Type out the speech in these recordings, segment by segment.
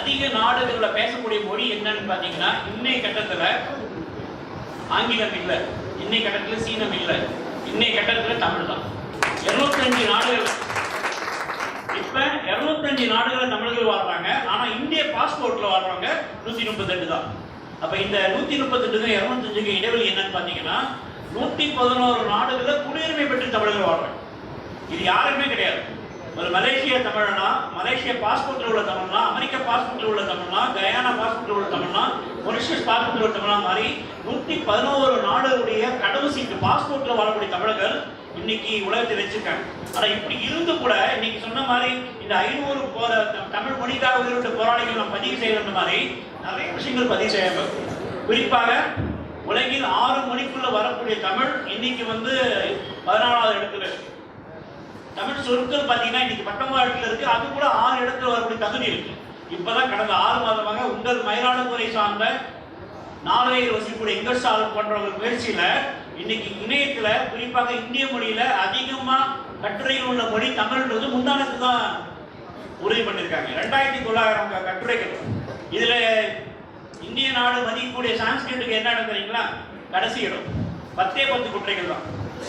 அதிக நாடுகளில் பேசக்கூடிய மொழி என்னன்னு பார்த்தீங்கன்னா, இன்னைய கட்டத்தில் ஆங்கிலம் இல்லை, இன்னைய கட்டத்தில் சீனம் இல்லை, இன்னைய கட்டத்தில் தமிழ் தான். 205 நாடுகள், இப்ப 205 நாடுகள் தமிழர்கள் வாழ்றாங்க. ஆனா இந்திய பாஸ்போர்ட்ல வாழ்றவங்க 138 தான். அப்ப இந்த 138க்கும் 205க்கும் இடைவெளி என்னன்னு பாத்தீங்கன்னா, 111 நாடுகள்ல குடியுரிமை பெற்று தமிழர்கள் வாழ்றாங்க. இது யாருமே கிடையாது. ஒரு மலேசியா தமிழனா, மலேசியா பாஸ்போர்ட்ல உள்ள தமிழ்னா, அமெரிக்கா பாஸ்போர்ட்ல உள்ள தமிழ்னா, கயானா பாஸ்போர்ட்ல உள்ள தமிழ்னா, மொரிஷியஸ் பாஸ்போர்ட்ல உள்ள தமிழ்னா மாதிரி 111 நாடுகளுடைய கடவு சீட்டு பாஸ்போர்ட்ல வாழக்கூடிய தமிழர்கள் இன்னைக்கு உலகத்தில் வச்சிருக்காங்க. ஆனா இப்படி இருந்து கூட இன்னைக்கு சொன்ன மாதிரி இந்த 500 தமிழ் மொழிக்காக உயிரிட்ட போராளிகள் நாம் பதிவு செய்யற மாதிரி நிறைய விஷயங்கள் பதிவு செய்ய. குறிப்பாக உலகில் 6 மொழிக்குள்ள வரக்கூடிய தமிழ் இன்னைக்கு 14வது இடத்துல இருக்கு. தமிழ் சொற்கள் பார்த்தீங்கன்னா இன்னைக்கு 19வது இடத்துல இருக்கு. அது கூட 6 இடத்துல வரக்கூடிய தகுதி இருக்கு. இப்பதான் கடந்த 6 மாதமாக உங்கள் மயிலாடுதுறை சார்ந்த நார்வேயில் வசிக்கக்கூடிய எங்கர்சால் போன்றவர்கள் முயற்சியில இன்னைக்கு இணையத்துல குறிப்பாக இந்திய மொழியில அதிகமா கட்டுரைகள் உள்ள மொழி தமிழ்ன்றது முந்தானத்து தான் உறுதி பண்ணியிருக்காங்க. 2900 கட்டுரைகள். இதுல இந்திய நாடு மதிக்கக்கூடிய சான்ஸ்கிரிட்டுக்கு என்ன தெரியுங்களா? கடைசி இடம் 10 கட்டுரைகள் தான்.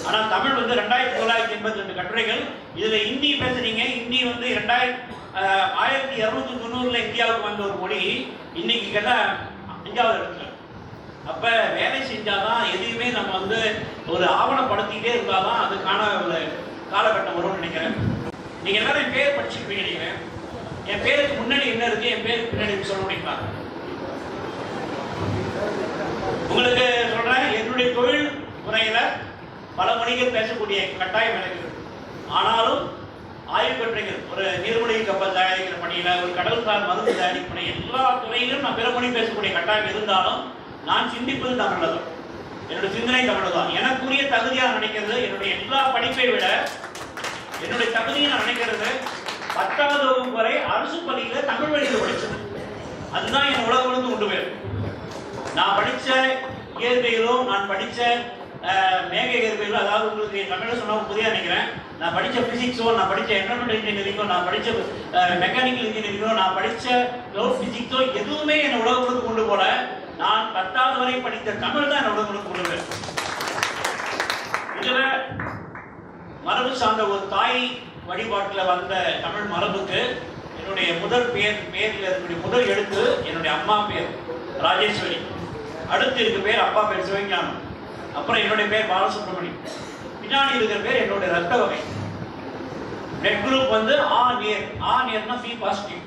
ஆனா தமிழ் 2982 கட்டுரைகள். இதுல இந்தி பேசுறீங்க, இந்தி 1290ல இந்தியாவுக்கு வந்த ஒரு மொழி இன்னைக்கு கேட்டா 5வது இடத்துல. அப்ப வேலை செஞ்சாதான் எதையுமே நம்ம ஒரு ஆவணப்படுத்திக்கிட்டே இருந்தாதான் அதுக்கான ஒரு காலகட்டம் வரும்னு நினைக்கிறேன். நீங்க எல்லாரும் என் பேர் படிச்சுருப்பீங்க நினைக்கிறேன். என் பேருக்கு முன்னாடி என்ன இருக்கு, என் பேருக்கு பின்னாடி சொல்ல முடியுமா? உங்களுக்கு சொல்றேன், என்னுடைய தொழில் முறையில பல மொழிகள் பேசக்கூடிய கட்டாயம் எனக்கு. ஆனாலும் ஆய்வு கட்டுரைகள், ஒரு நீர்மொழி கப்பல் தயாரிக்கிற பணியில, ஒரு கடல்சார் மருந்து தயாரிக்கிற பணி, எல்லா துறையிலும் நான் பிற மொழி பேசக்கூடிய கட்டாயம் இருந்தாலும் நான் சிந்திப்பது தமிழ்ல தான். என்னுடைய சிந்தனை தமிழ்ல தான். எனக்குரிய தகுதியா நினைக்கிறது, என்னுடைய எல்லா படிப்பை விட என்னுடைய தகுதியை நான் நினைக்கிறது 10வது வகுப்பு வரை அரசு பள்ளியில தமிழ் வழியில் படிச்சது. அதுதான் என் உலகம் கொண்டு போயிடும். நான் படிச்ச இயற்கையிலோ, நான் படிச்ச மேக இயற்கையிலோ, அதாவது உங்களுக்கு தமிழ் சொன்னா புதிய நினைக்கிறேன், நான் படிச்ச பிசிக்ஸோ, நான் படிச்ச என்வரன்மெண்டல் இன்ஜினியரிங்கோ, நான் படிச்ச மெக்கானிக்கல் இன்ஜினியரிங்கோ, நான் படிச்ச கிளவுட் பிசிக்ஸோ எதுவுமே என் உலகத்துக்கு கொண்டு போல. நான் 10வது வரை படித்த தமிழ் தான் என்னோட கொண்டு போவேன். இதுல மரபு சார்ந்த ஒரு தாய் வழிபாட்டில் வந்த தமிழ் மரபுக்கு என்னுடைய முதல் பேர்ல இருக்கக்கூடிய முதல் எழுத்து என்னுடைய அம்மா பேர் ராஜேஸ்வரி. அடுத்து இருக்க பேர் அப்பா பேர் சிவஞானம். அப்புறம் என்னுடைய பேர் பாலசுப்ரமணியம். பின்னாடி இருக்கிற பேர் என்னுடைய ரத்த வகை. பிளட் குரூப் ஆ நேர். ஆ நேர்னா பி பாசிட்டிவ்.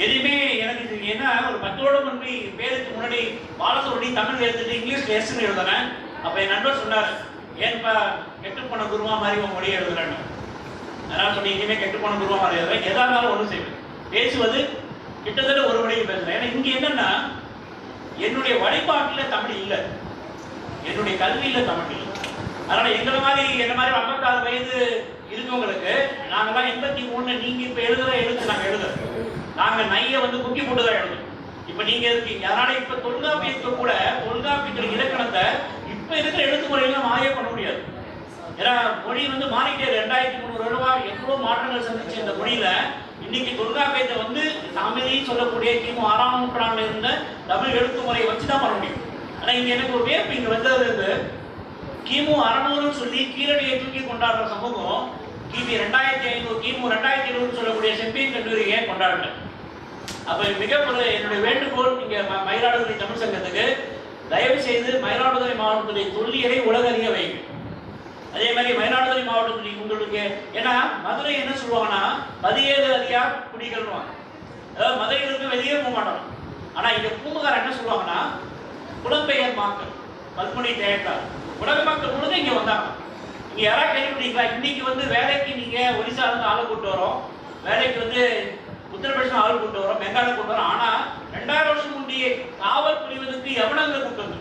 எதுவுமே எனக்கு என்ன, ஒரு 10 வருடம் முன்பு பேருக்கு முன்னாடி பாலசுப்ரமணியம் தமிழ் எழுதிட்டு இங்கிலீஷ்ல எஸ்ன்னு எழுதுனேன். அப்ப என் நண்பர் சொன்னார், ஏன்பா கெட்டு போன குருவா மாதிரி உன் மொழியை எழுதுறேன்னு. அதனால சொல்லி இனிமே கெட்டு போன குருவா மாதிரி எழுதுறேன். எதா இருந்தாலும் ஒன்றும் செய்வேன். பேசுவது கிட்டத்தட்ட ஒரு மொழிக்கு பேசுறேன். ஏன்னா இங்க என்னன்னா, என்னுடைய வழிபாட்டுல தமிழ் இல்லை, என்னுடைய கல்வியில தமிழ் இல்லை. அதனால எங்களை மாதிரி என்ன மாதிரி 56 வயது இருக்கவங்களுக்கு நாங்கெல்லாம் 83 நீங்க இப்ப எழுதுற எழுத்து நாங்க எழுதுறோம். நாங்க நைய குக்கி போட்டு தான் எழுதுறோம். இப்ப நீங்க இருக்கீங்க. அதனால இப்ப தொல்காப்பியத்தை கூட, தொல்காப்பியத்துல இலக்கணத்தை இப்ப இருக்கிற எழுத்து முறையில மாய பண்ண முடியாது. ஏன்னா மொழி மாறிட்டே 2300 வருடமா எவ்வளவு மாற்றங்கள் சந்திச்ச இந்த மொழியில இன்னைக்கு தொல்காப்பியத்தை தமிழை சொல்லக்கூடிய கிமு 6ஆம் நூற்றாண்டுல இருந்த தமிழ் எழுத்து முறையை வச்சுதான் பண்ண முடியும். ஆனா இங்க எனக்கு ஒரு வேப்பு இங்க வந்தது கிமு 600 சொல்லி கீழடியை தூக்கி கொண்டாடுற சமூகம் கிமு 2500 சொல்லக்கூடிய செம்பியன் கல்லூரியை கொண்டாடுற. அப்ப மிக ஒரு என்னுடைய வேண்டுகோள் இங்க மயிலாடுதுறை தமிழ் சங்கத்துக்கு, தயவு செய்து மயிலாடுதுறை மாவட்டத்துடைய தொல்லியலை உலக அறிய வைங்க. அதே மாதிரி மயிலாடுதுறை மாவட்டத்துடைய உங்களுக்கு, ஏன்னா மதுரை என்ன சொல்லுவாங்கன்னா 17 அதிகா குடிகள்வாங்க. அதாவது மதுரைகளுக்கு வெளியே போக மாட்டாங்க. ஆனா இங்க பூம்புகார் என்ன சொல்லுவாங்கன்னா புலம்பெயர் மக்கள், பல்மொழி தேட்டார் உலக மக்கள் முழுக்க இங்க வந்தாங்க. இங்க யாராவது கேள்விப்பட்டீங்களா? இன்னைக்கு வேலைக்கு நீங்க ஒரிசா இருந்து ஆளை கூட்டு வரோம், வேலைக்கு உத்தரப்பிரதேசம் ஆள் கூட்டு வரோம், பெங்கால கூட்டு வரோம். ஆனா 2000 வருஷம் முந்தைய காவல் புரிவதற்கு எவனங்களை கூட்டு வந்து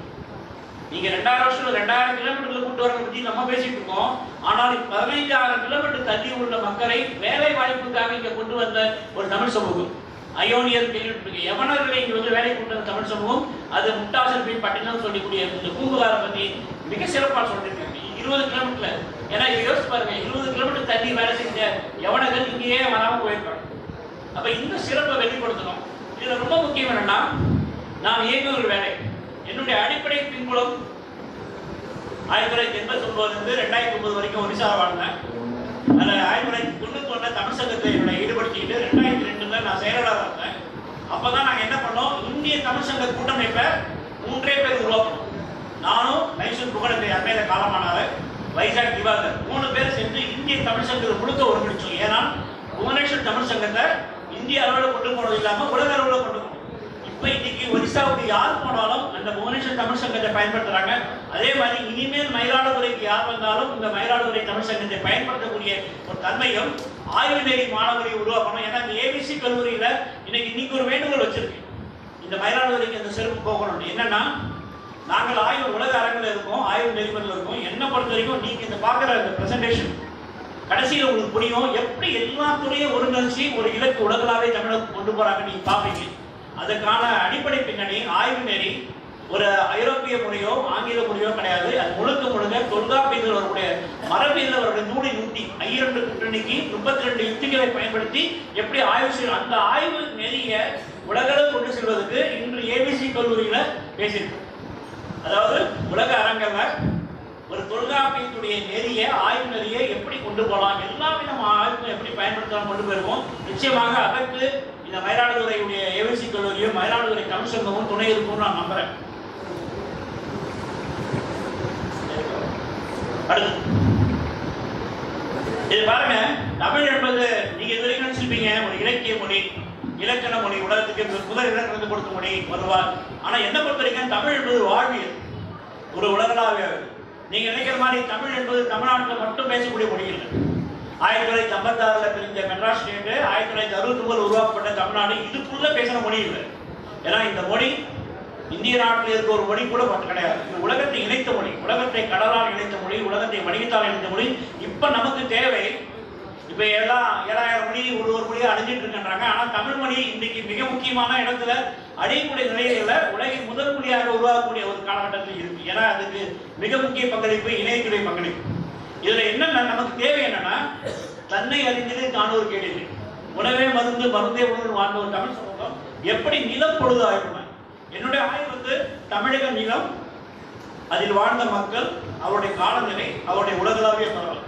நீங்க 2000 வருஷம் 2000 கிலோமீட்டர்ல கூட்டு வரதை பத்தி நம்ம பேசிட்டு இருக்கோம். ஆனால் 15000 கிலோமீட்டர் தள்ளி உள்ள மக்களை வேலை வாய்ப்புக்காக இங்க கொண்டு வந்த ஒரு தமிழ் சமூகம். அயோனியர் கேள்விப்பட்டிருக்கு. யவனர்களை இங்க வேலை கொண்டு வந்த தமிழ் சமூகம். அது முட்டாசல் பின் பட்டினம் சொல்லக்கூடிய இந்த பூம்புகாரை பத்தி மிக சிறப்பாக சொல்லிருக்காங்க. 20 கிலோமீட்டர்ல, ஏன்னா யோசிச்சு பாருங்க, 20 கிலோமீட்டர் தள்ளி வேலை செஞ்ச யவனர்கள் இங்கேயே வராம போயிருக்காங்க. அப்ப இந்த சிறப்பை வெளிப்படுத்தணும். இதுல ரொம்ப முக்கியம் என்னன்னா, நான் இயங்கிய ஒரு வேலை, என்னுடைய அடிப்படை பின்புலம் 1989 2009 வரைக்கும் ஒரிசாவில் வாழ்ந்தேன். அதில் 1991 தமிழ் சங்கத்தில் என்னுடைய ஈடுபடுத்திக்கிட்டு 2002 நான் செயலாளராக இருந்தேன். அப்பதான் நாங்கள் என்ன பண்ணோம், இந்திய தமிழ் சங்க கூட்டமைப்பை 3 பேர் உருவாக்கணும். நானும் மைசூர் புகழத்தை அண்மையில காலமானார் வைசாக் திவாகர் 3 பேர் சேர்ந்து இந்திய தமிழ் சங்கத்தை முழுக்க ஒருங்கிணைச்சோம். ஏன்னா புவனேஸ்வர் தமிழ் சங்கத்தை இந்திய அளவில் கொண்டு போனது இல்லாமல் உலக அளவில் கொண்டு போனோம். இப்போ இன்னைக்கு ஒரிசாவுக்கு யார் போனாலும் அந்த புவனேஸ்வர் தமிழ் சங்கத்தை பயன்படுத்துறாங்க. அதே மாதிரி இனிமேல் மயிலாடுதுறைக்கு யார் வந்தாலும் இந்த மயிலாடுதுறை தமிழ் சங்கத்தை பயன்படுத்தக்கூடிய ஒரு தன்மையும் ஆய்வு நெறி மாணவர்களை உருவாக்கணும். ஏன்னா இந்த ஏபிசி கல்லூரியில இன்னைக்கு ஒரு வேண்டுகோள் வச்சிருக்கு, இந்த மயிலாடுதுறைக்கு அந்த சிறப்பு போகணும். என்னன்னா, நாங்கள் ஆய்வு உலக அரங்கில் இருக்கோம், ஆய்வு நெறிமுறையில் இருக்கோம். என்ன பொறுத்த வரைக்கும் நீங்க இந்த பார்க்குற இந்த பிரசன்டேஷன் கடைசியில் உங்களுக்கு புரியும், எப்படி எல்லா துறையும் ஒருங்கிணைச்சு ஒரு இலக்கு உலகளாவே தமிழகம் கொண்டு போறாங்க நீங்க பாப்பீங்க. அதுக்கான அடிப்படை பின்னணி ஆய்வு நெறி ஒரு ஐரோப்பிய முறையோ ஆங்கில முறையோ கிடையாது. அது முழுக்க தொல்காப்பியத்தில் அவருடைய மரபியல் அவருடைய நூலை நூட்டி 52 கூட்டணிக்கு 32 யுக்திகளை பயன்படுத்தி எப்படி ஆய்வு செய்யும், அந்த ஆய்வு நெறிய உலகளவு கொண்டு செல்வதற்கு இன்று ஏபிசி கல்லூரியில பேசியிருக்கோம். அதாவது உலக அரங்கல்ல ஒரு தொல்காப்பியத்துடைய நெறிய ஆய்வு நெறியை எப்படி கொண்டு போகலாம், எல்லா விதமான ஆய்வு எப்படி பயன்படுத்தலாம் கொண்டு போயிருக்கோம். நிச்சயமாக அதற்கு இந்த மயிலாடுதுறையுடைய ஏபிசி கல்லூரியும் மயிலாடுதுறை தமிழ் சங்கமும் துணை இருக்கும்னு நான் நம்புறேன். அடுத்து இது பாருங்க, தமிழ் என்பது நீங்க இது வரைக்கும் நினைச்சிருப்பீங்க ஒரு இலக்கிய மொழி, இலக்கண மொழி, உலகத்துக்கு முதல் இலக்கணத்தை கொடுத்த மொழி வருவார். ஆனா என்ன பொறுத்த வரைக்கும் தமிழ் என்பது வாழ்வியல், ஒரு உலகளாவிய. நீங்க நினைக்கிற மாதிரி தமிழ் என்பது தமிழ்நாட்டில் மட்டும் பேசக்கூடிய மொழி இல்லை. 1956 பிரிஞ்ச மெட்ராஸ் ஸ்டேட், 1969 உருவாக்கப்பட்ட தமிழ்நாடு இதுக்குள்ள பேசுற மொழி இல்லை. ஏன்னா இந்த மொழி இந்திய நாட்டில் இருக்க ஒரு மொழி கூட கிடையாது. இது உலகத்தை இணைத்த மொழி, உலகத்தை கடலால் இணைத்த மொழி, உலகத்தை வணிகத்தால் இணைத்த மொழி. இப்ப நமக்கு தேவை, இப்ப எல்லாம் 7000 மொழி ஒரு மொழியை அழிஞ்சிட்டு இருக்கின்றாங்க. ஆனா தமிழ் மொழி இன்னைக்கு மிக முக்கியமான இடத்துல அழியக்கூடிய நிலையில உலகின் முதல் மொழியாக உருவாக்கக்கூடிய ஒரு காலகட்டத்தில் இருக்கு. ஏன்னா அதுக்கு மிக முக்கிய பங்களிப்பு இணையத்துறை பங்களிப்பு. இதுல என்னன்னா, நமக்கு தேவை என்னன்னா, தன்னை அறிந்தது காணொரு கேள்வி, உணவே மருந்து மருந்தே உணவு வாழ்ந்த ஒரு தமிழ் சமூகம் எப்படி நிலம் பொழுது ஆய்வு. என்னுடைய ஆய்வு தமிழக நிலம், அதில் வாழ்ந்த மக்கள், அவருடைய காலநிலை, அவருடைய உலகளாவிய பரவல்,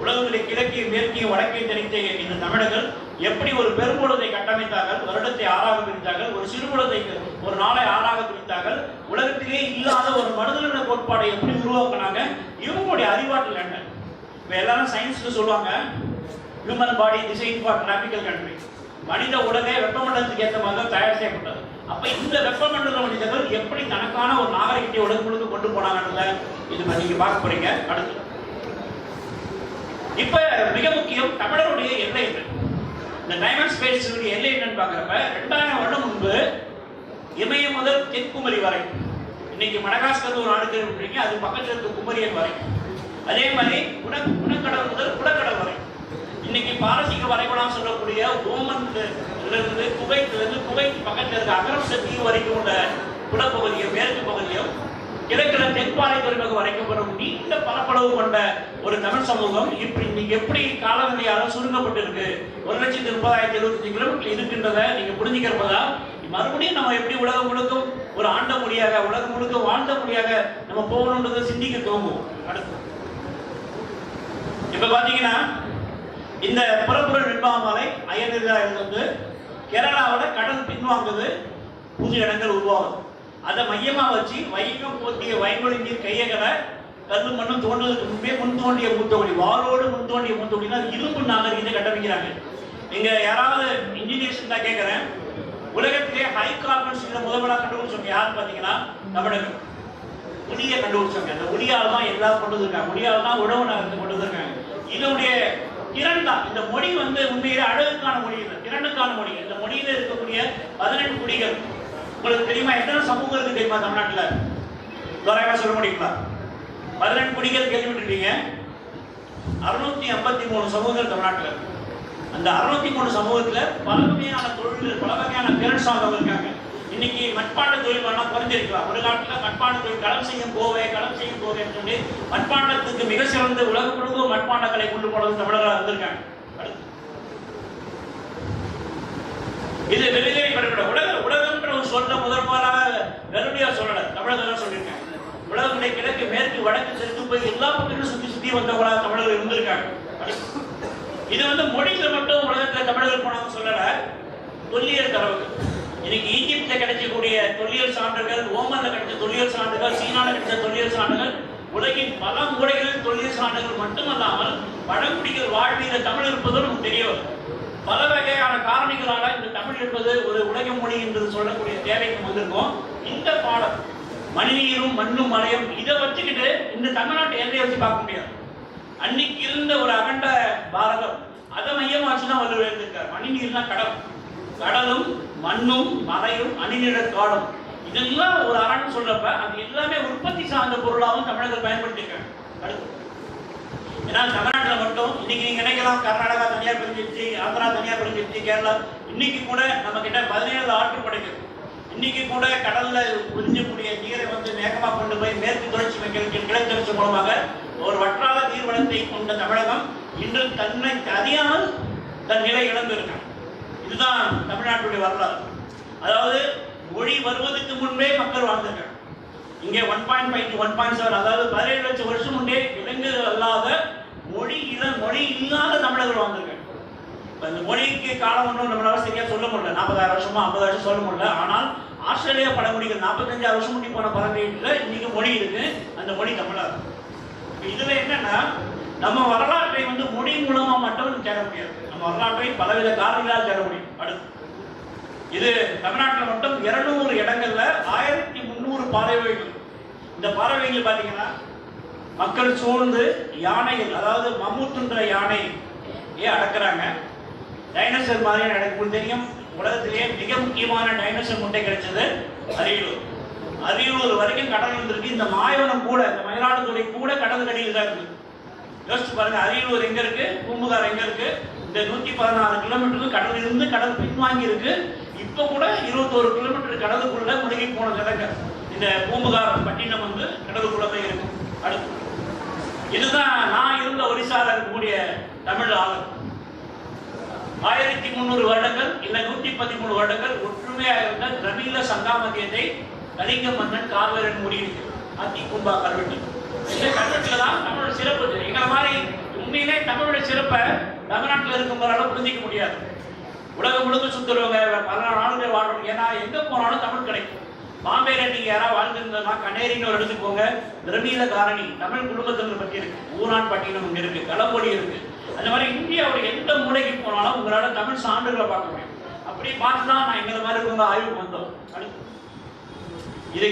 உலகத்திலே கிழக்கிய மேற்கிய வடக்கே தெரிந்த இந்த தமிழர்கள் எப்படி ஒரு பெரும்பொழுதை கட்டமைத்தார்கள், வருடத்தை 6ஆக பிரித்தார்கள், ஒரு சிறுபொழுதை ஒரு நாளை 6ஆக பிரித்தார்கள், உலகத்திலே இல்லாத ஒரு மனிதன கோட்பாடை எப்படி உருவாக்குனாங்க, இவங்களுடைய அறிவாற்றல் என்ன. இப்போ எல்லாரும் சயின்ஸ்ல சொல்லுவாங்க human body design for tropical country, மனித உடலே வெப்பமண்டலத்துக்கு ஏற்ற மாதிரி தான் தயார் செய்யப்பட்டது. அப்ப இந்த வெப்பமண்டல மனிதர்கள் எப்படி தனக்கான ஒரு நாகரிகத்தை உலகம் முழுக்க கொண்டு போனாங்கன்றத இது நீங்க பார்க்க போறீங்க. அடுத்து இப்ப மிக முக்கியம் தமிழருடைய எல்லை என்ன, இந்த டைமண்ட் ஸ்பேஸ் எல்லை என்னன்னு பாக்குறப்ப 2000 வருடம் முன்பு இமய முதல் தென்குமரி வரை, இன்னைக்கு மடகாஸ்கர் ஒரு நாடு இருக்கீங்க, அது பக்கத்தில் இருக்க குமரியன் வரை, அதே மாதிரி குணக்கடல் முதல் குடக்கடல் வரை, இன்னைக்கு பாரசீக வரைபடம் சொல்லக்கூடிய ஓமன்ல இருந்து குவைத் பக்கத்தில் இருக்க அகரம்ச தீவு வரைக்கும் உள்ள குடப்பகுதியும் மேற்கு பகுதியும் கிழக்கில தென்பாலை துறைமுகம் வரைக்கும் வரும் நீண்ட பரப்பளவு கொண்ட ஒரு தமிழ் சமூகம் இப்படி இன்னைக்கு எப்படி காலநிலையால சுருங்கப்பட்டு இருக்கு. 1,30,075 கிலோமீட்டர் இருக்கின்றத நீங்க புரிஞ்சுக்கிறப்பதா மறுபடியும் நம்ம எப்படி உலகம் முழுக்க ஒரு ஆண்ட மொழியாக, உலகம் முழுக்க வாழ்ந்த மொழியாக நம்ம போகணுன்றதை சிந்திக்க தோங்குவோம். அடுத்து இப்ப பாத்தீங்கன்னா இந்த புறப்புற நிர்வாகமாலை அயர்ந்து கேரளாவோட கடல் பின்வாங்குது, புது இடங்கள் உருவாகுது. அதை மையமா வச்சு வைகம் போட்டிய வயல்வெளி நீர் கையகலை கல்லு மண்ணும் தோன்றதுக்கு முன்பே முன் தோண்டிய மூத்தவழி, வாரோடு முன் தோண்டிய மூத்தவழினா இரும்பு நாகரிகத்தை கட்டமைக்கிறாங்க. நீங்க யாராவது இன்ஜினியர்ஸ் தான் கேட்கிறேன், உலகத்திலே ஹை கார்பன் ஸ்டீலை முதல்வராக கண்டுபிடிச்சவங்க யாருன்னு பாத்தீங்கன்னா தமிழர்கள். உடியை கண்டுபிடிச்சவங்க, அந்த உடியால் தான் எல்லாம் கொண்டு வந்திருக்காங்க, உடியால் தான் உழவு நகரத்தை கொண்டு வந்திருக்காங்க. இதனுடைய திறன் தான் இந்த மொழி உண்மையிலே அழகுக்கான மொழி இல்லை, திறனுக்கான மொழி. இந்த மொழியில இருக்கக்கூடிய 18 குடிகள் உங்களுக்கு தெரியுமா? எத்தனை சமூகம் இருக்கு தெரியுமா தமிழ்நாட்டில்? தோராயமா சொல்ல முடியுங்களா? 18 குடிகள் கேள்விப்பட்டிருக்கீங்க. 653 சமூகங்கள் தமிழ்நாட்டில். அந்த 603 சமூகத்துல பல வகையான தொழில், பல வகையான திறன் சார்ந்தவங்க இருக்காங்க. இன்னைக்கு மட்பாண்ட தொழில் வேணா குறைஞ்சிருக்கலாம். ஒரு காலத்துல மட்பாண்ட தொழில் களம் செய்யும் கோவைன்னு சொல்லி மட்பாண்டத்துக்கு மிக சிறந்த உலக முழுக்க மட்பாண்டங்களை கொண்டு போனது தமிழராக இருந்திருக்காங்க. இது வெளியிலே பெறப்பட உலகத்துடைய கிழக்கு மேற்கு வடக்கு தெற்கு போய் எல்லா பக்கத்திலும் சுத்தி சுத்தி வந்தவங்களா தமிழர்கள் இருந்திருக்காங்க. இது வந்து மொழியில மட்டும் உலகத்துல தமிழர்கள் போனாங்க சொல்லல, தொல்லியல் தரவுகள். இன்னைக்கு ஈஜிப்ட்ல கிடைக்கக்கூடிய தொல்லியல் சான்றுகள், ஓமன்ல கிடைச்ச தொல்லியல் சான்றுகள், சீனால கிடைச்ச தொல்லியல் சான்றுகள், உலகின் பல மூலைகளில் தொல்லியல் சான்றுகள் மட்டுமல்லாமல் பழங்குடிகள் வாழ்வியல தமிழ் இருப்பதும் நமக்கு தெரிய வரும். பல வகையான காரணிகளால இந்த தமிழ் என்பது ஒரு உலக மொழி என்று சொல்லக்கூடிய தேவைக்கு வந்திருக்கும். இந்த பாடம் மணிநீரும் மண்ணும் மலையும் இதை வச்சுக்கிட்டு இந்த தமிழ்நாட்டை எதையை வச்சு பார்க்க முடியாது. அன்னைக்கு இருந்த ஒரு அகண்ட பாரதம் அதை மையமா வச்சுதான் வள்ளுவர் எழுதியிருக்கார். மணிநீர்னா கடல், கடலும் மண்ணும் மலையும் அணிநிழ காடும் இதெல்லாம் ஒரு அரண் சொல்றப்ப அது எல்லாமே உற்பத்தி சார்ந்த பொருளாகவும் தமிழர்கள் பயன்படுத்தியிருக்காங்க. அடுத்து ஏன்னா தமிழ்நாட்டில் மட்டும் இன்னைக்கு நீங்க நினைக்கலாம் கர்நாடகா தனியார் பிரிஞ்சிருச்சு, ஆந்திரா தனியார் பிரிஞ்சிருச்சு, கேரளா இன்னைக்கு கூட நம்ம கிட்ட 17 ஆற்றுப்படைகள் இன்னைக்கு கூட கடல்ல உறிஞ்சக்கூடிய நீரை வந்து மேகமா கொண்டு போய் மேற்கு தொடர்ச்சி கிழக்கு தொடர்ச்சி மூலமாக ஒரு வற்றாத நீர்வளத்தை கொண்ட தமிழகம் இன்று தன்னை அறியாமல் தன் நிலை இழந்திருக்காங்க. இதுதான் தமிழ்நாட்டுடைய வரலாறு. அதாவது மொழி வருவதற்கு முன்பே மக்கள் வாழ்ந்திருக்காங்க. இங்கே 1.5 to 1.7 அதாவது 17 லட்சம் வருஷம் முன்னே விலங்குகள் அல்லாத மொழி இல்லாத தமிழர்கள் வாழ்ந்திருக்காங்க. இந்த மொழிக்கு காலம் ஒன்றும் நம்மளால சரியா சொல்ல முடியல, 40,000 வருஷமா 50 வருஷம் சொல்ல முடியல. ஆனால் ஆஸ்திரேலியா பழங்குடிகள் 45,000 வருஷம் முன்னி போன பழங்குடியில இன்னைக்கு மொழி இருக்கு, அந்த மொழி தமிழா இருக்கு. இதுல என்னன்னா நம்ம வரலாற்றை வந்து மொழி மூலமா மட்டும் தேட முடியாது, நம்ம வரலாற்றை பலவித காரணங்களால் தேட முடியும். அடுத்து இது தமிழ்நாட்டில் மட்டும் 200 இடங்கள்ல 1300 பாறைவகைகள். இந்த பாறைவகைகள் பாத்தீங்கன்னா மக்கள் சூழ்ந்து யானைகள், அதாவது மம்முத்துன்ற யானை அடக்குறாங்க. டைனோசர் மாதிரியான எனக்கு தெரியும், உலகத்திலேயே மிக முக்கியமான டைனோசர் முட்டை கிடைச்சது அரியலூர். அரியலூர் வரைக்கும் கடல் இருந்திருக்கு. இந்த மாயவனம் கூட, இந்த மயிலாடுதுறை கூட கடல் கடியில் தான் இருக்கு. யோசிச்சு பாருங்க, அரியலூர் எங்க இருக்கு, பூம்புகார் எங்க இருக்கு, இந்த 116 கிலோமீட்டருக்கு கடல் இருந்து கடல் பின்வாங்கி இருக்கு. இப்ப கூட 21 கிலோமீட்டர் கடலுக்குள்ள முழுகி போன ஜனங்க இந்த பூம்புகார் பட்டினம் வந்து கடலுக்குள்ளவே இருக்கும். அடுத்து இதுதான் நான் இருந்த ஒரிசால இருக்கக்கூடிய தமிழ் ஆளும் 1300 வருடங்கள் இல்ல 113 வருடங்கள் ஒற்றுமையாக இருந்த திரவிட சங்காமத்தியத்தை கலிங்க மன்னன் கார்வரன் முடியிருக்கிறது. அத்தி கும்பா கல்வெட்டு, இந்த கல்வெட்டுல தான் தமிழோட சிறப்பு. எங்களை மாதிரி உண்மையிலே தமிழோட சிறப்பை தமிழ்நாட்டில் இருக்கும்போதால புரிஞ்சிக்க முடியாது. உலகம் முழுக்க சுத்துறவங்க பல நாடுகள் வாழ்றவங்க, ஏன்னா எங்க போனாலும் தமிழ் கிடைக்கும். பாம்பேல நீங்க யாராவது வாழ்ந்துருந்தா கனேரின்னு ஒரு இடத்துக்கு போங்க, திரவிட காரணி தமிழ் குடும்பத்தினர் பற்றி இருக்கு, ஊரான் பட்டினம் இங்க இருக்கு, களம்பொடி இருக்கு. அந்த மாதிரி இந்தியாவுடைய எந்த மூலைக்கு போனாலும் உங்களால தமிழ் சான்றுகளை பார்க்க முடியும். அப்படி பார்த்துதான் நான் எங்களை மாதிரி இருக்கவங்க ஆய்வுக்கு வந்தோம். இது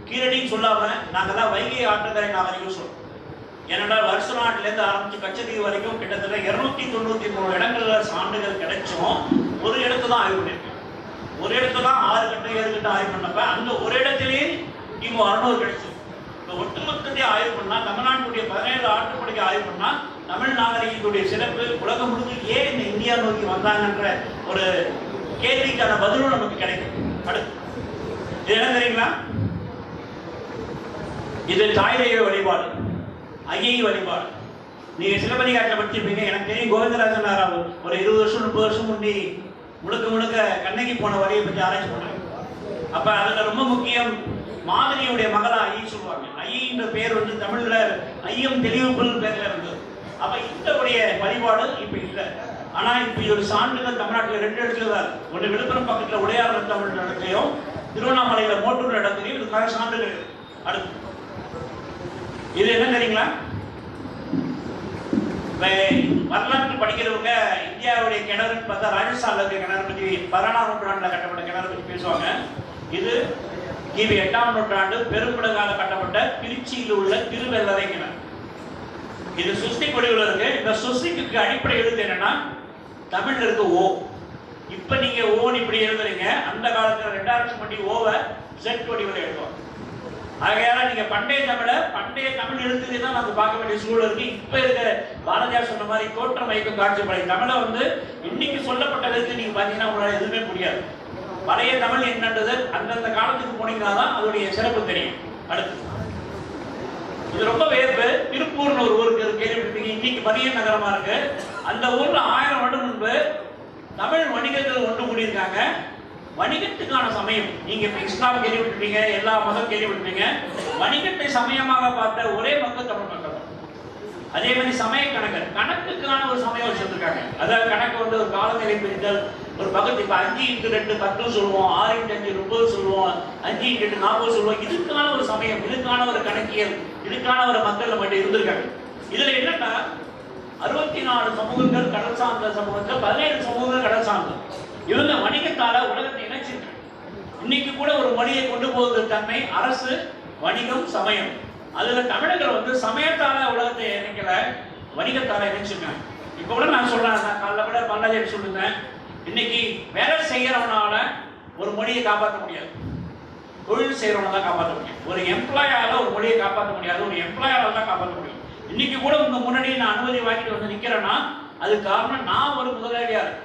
கீழடின்னு சொல்லாம நாங்கெல்லாம் வைகை ஆற்றங்கரை நாகரிகம் சொல்றோம். ஏன்னா வருஷ நாட்டிலேருந்து ஆரம்பிச்சு கச்சதீவு வரைக்கும் கிட்டத்தட்ட 293 இடங்கள்ல சான்றுகள் கிடைச்சோம். ஒரு இடத்துல தான் ஆய்வு பண்ணிருக்கேன். ஒரு இடத்துல தான் 6 கட்ட 7 கட்ட ஆய்வு பண்ணப்ப அந்த ஒரு இடத்திலேயே கிமு 600 கிடைச்சது. இப்போ ஒட்டுமொத்தத்தையும் ஆய்வு பண்ணா, தமிழ்நாட்டுடைய 17 ஆற்றுப்படைக்கு ஆய்வு பண்ணா, தமிழ் நாகரிகத்துடைய சிறப்பு உலகம் முழுக்க ஏன் இந்த இந்தியா நோக்கி வந்தாங்கன்ற ஒரு கேள்விக்கான பதிலும் நமக்கு கிடைக்கும். அடுத்து இது என்ன தெரியுங்களா? இது தாய் தெய்வ வழிபாடு, ஐயை வழிபாடு. நீங்க சிலப்பதிகாரத்தை படிச்சிருப்பீங்க. எனக்கு தெரியும் கோவிந்தராஜன் ஒரு 20 வருஷம் 30 வருஷம் முன்னாடி முழுக்க கண்ணகி போன வழியை பற்றி ஆராய்ச்சி பண்ணாங்க. அப்ப அதுல ரொம்ப முக்கியம் மாதிரியுடைய மகளா ஐயை சொல்லுவாங்க. ஐயன்ற பேர் வந்து தமிழ்ல ஐயம் தெளிவுக்குள் பேர்ல இருந்தது. அப்ப இந்த வழிபாடு இப்ப இல்லை. ஆனா இப்ப ஒரு சான்றுகள் தமிழ்நாட்டில் 2 இடத்துல தான். ஒன்று விழுப்புரம் பக்கத்துல உடையார் தமிழ் இடத்துலையும், திருவண்ணாமலையில மோட்டூர் இடத்துலையும் இதுக்காக சான்றுகள். அடுத்து இது என்ன தெரியுங்களா? வரலாற்று படிக்கிறவங்க இந்தியாவுடைய கிணறுன்னு பார்த்தா ராஜஸ்தான்ல இருக்க கிணறு பற்றி 16ஆம் நூற்றாண்டுல கட்டப்பட்ட கிணறு பற்றி பேசுவாங்க. இது கிபி 8ஆம் நூற்றாண்டு பெரும்படுகால கட்டப்பட்ட திருச்சியில் உள்ள திருவெல்லரை கிணறு. இது சுஸ்தி கொடிவுல இருக்கு. இந்த சுஸ்திக்கு அடிப்படை எழுத்து என்னன்னா தமிழ்ல இருக்கு ஓ. இப்ப நீங்க ஓன்னு இப்படி எழுதுறீங்க. அந்த காலத்துல 2000 முன்னாடி ஓவை செட் வடிவில் எழுதுவாங்க. ஆகையால நீங்க பண்டைய தமிழ் எழுத்துலேயே தான் நம்ம பார்க்க வேண்டிய சூழல் இருக்கு. இப்ப இருக்கிற பாரதியார் சொன்ன மாதிரி தோற்றம் வைக்கும் காட்சிப்படை தமிழை வந்து இன்னைக்கு சொல்லப்பட்டதுக்கு நீங்க பாத்தீங்கன்னா உங்களால எதுவுமே முடியாது. பழைய தமிழ் என்னன்றது அந்தந்த காலத்துக்கு போனீங்கன்னா தான் அதோடைய சிறப்பு தெரியும். அடுத்து இது ரொம்ப வேர்ப்பு. திருப்பூர்னு ஒரு ஊருக்கு கேள்விப்பட்டிருப்பீங்க. இன்னைக்கு மதிய நகரமா இருக்கு. அந்த ஊர்ல 1000 வருடம் முன்பு தமிழ் வணிகர்கள் ஒன்று கூடியிருக்காங்க. வணிகத்துக்கான சமயம். நீங்க இப்ப இஸ்லாம் கேள்விப்பட்டிருப்பீங்க, எல்லா மதம் கேள்விப்பட்டிருப்பீங்க. வணிகத்தை சமயமாக பார்த்த ஒரே மக்கள் தமிழ் மக்கள். அதே மாதிரி சமய கணக்குக்கான ஒரு சமயம் வச்சிருக்காங்க. அதாவது கணக்கு வந்து ஒரு காலநிலை பிரித்தல், ஒரு பக்கத்து இப்ப 5x2 10 சொல்லுவோம், 6x5 30 சொல்லுவோம், 5x8 40 சொல்லுவோம். இதுக்கான ஒரு சமயம், இதுக்கான ஒரு கணக்கியல், இதுக்கான ஒரு மக்கள் நம்மகிட்ட இருந்திருக்காங்க. இதுல என்னன்னா 64 சமூகங்கள் கடல் சார்ந்த சமூகங்கள், 17 சமூகங்கள் கடல் சார்ந்த. இவங்க வணிகத்தால உலகத்தை இணைச்சிருக்காங்க. இன்னைக்கு கூட ஒரு மொழியை கொண்டு போவதற்கு தன்மை அரசு, வணிகம், சமயம். அதுல தமிழர்கள் வந்து சமயத்தால உலகத்தை இணைக்கல, வணிகத்தால இணைச்சிருக்காங்க. இப்ப கூட நான் சொல்றேன், நான் காலைல கூட பல்லாஜி சொல்லிருந்தேன், இன்னைக்கு வேலை செய்யறவனால ஒரு மொழியை காப்பாற்ற முடியாது, தொழில் செய்யறவனால தான் காப்பாற்ற முடியும். ஒரு எம்ப்ளாயால ஒரு மொழியை காப்பாற்ற முடியாது, ஒரு எம்ப்ளாயால தான் காப்பாற்ற முடியும். இன்னைக்கு கூட உங்க முன்னாடி நான் அனுமதி வாங்கிட்டு வந்து நிக்கிறேன்னா அது காரணம் நான் ஒரு முதலாளியா இருக்கேன்.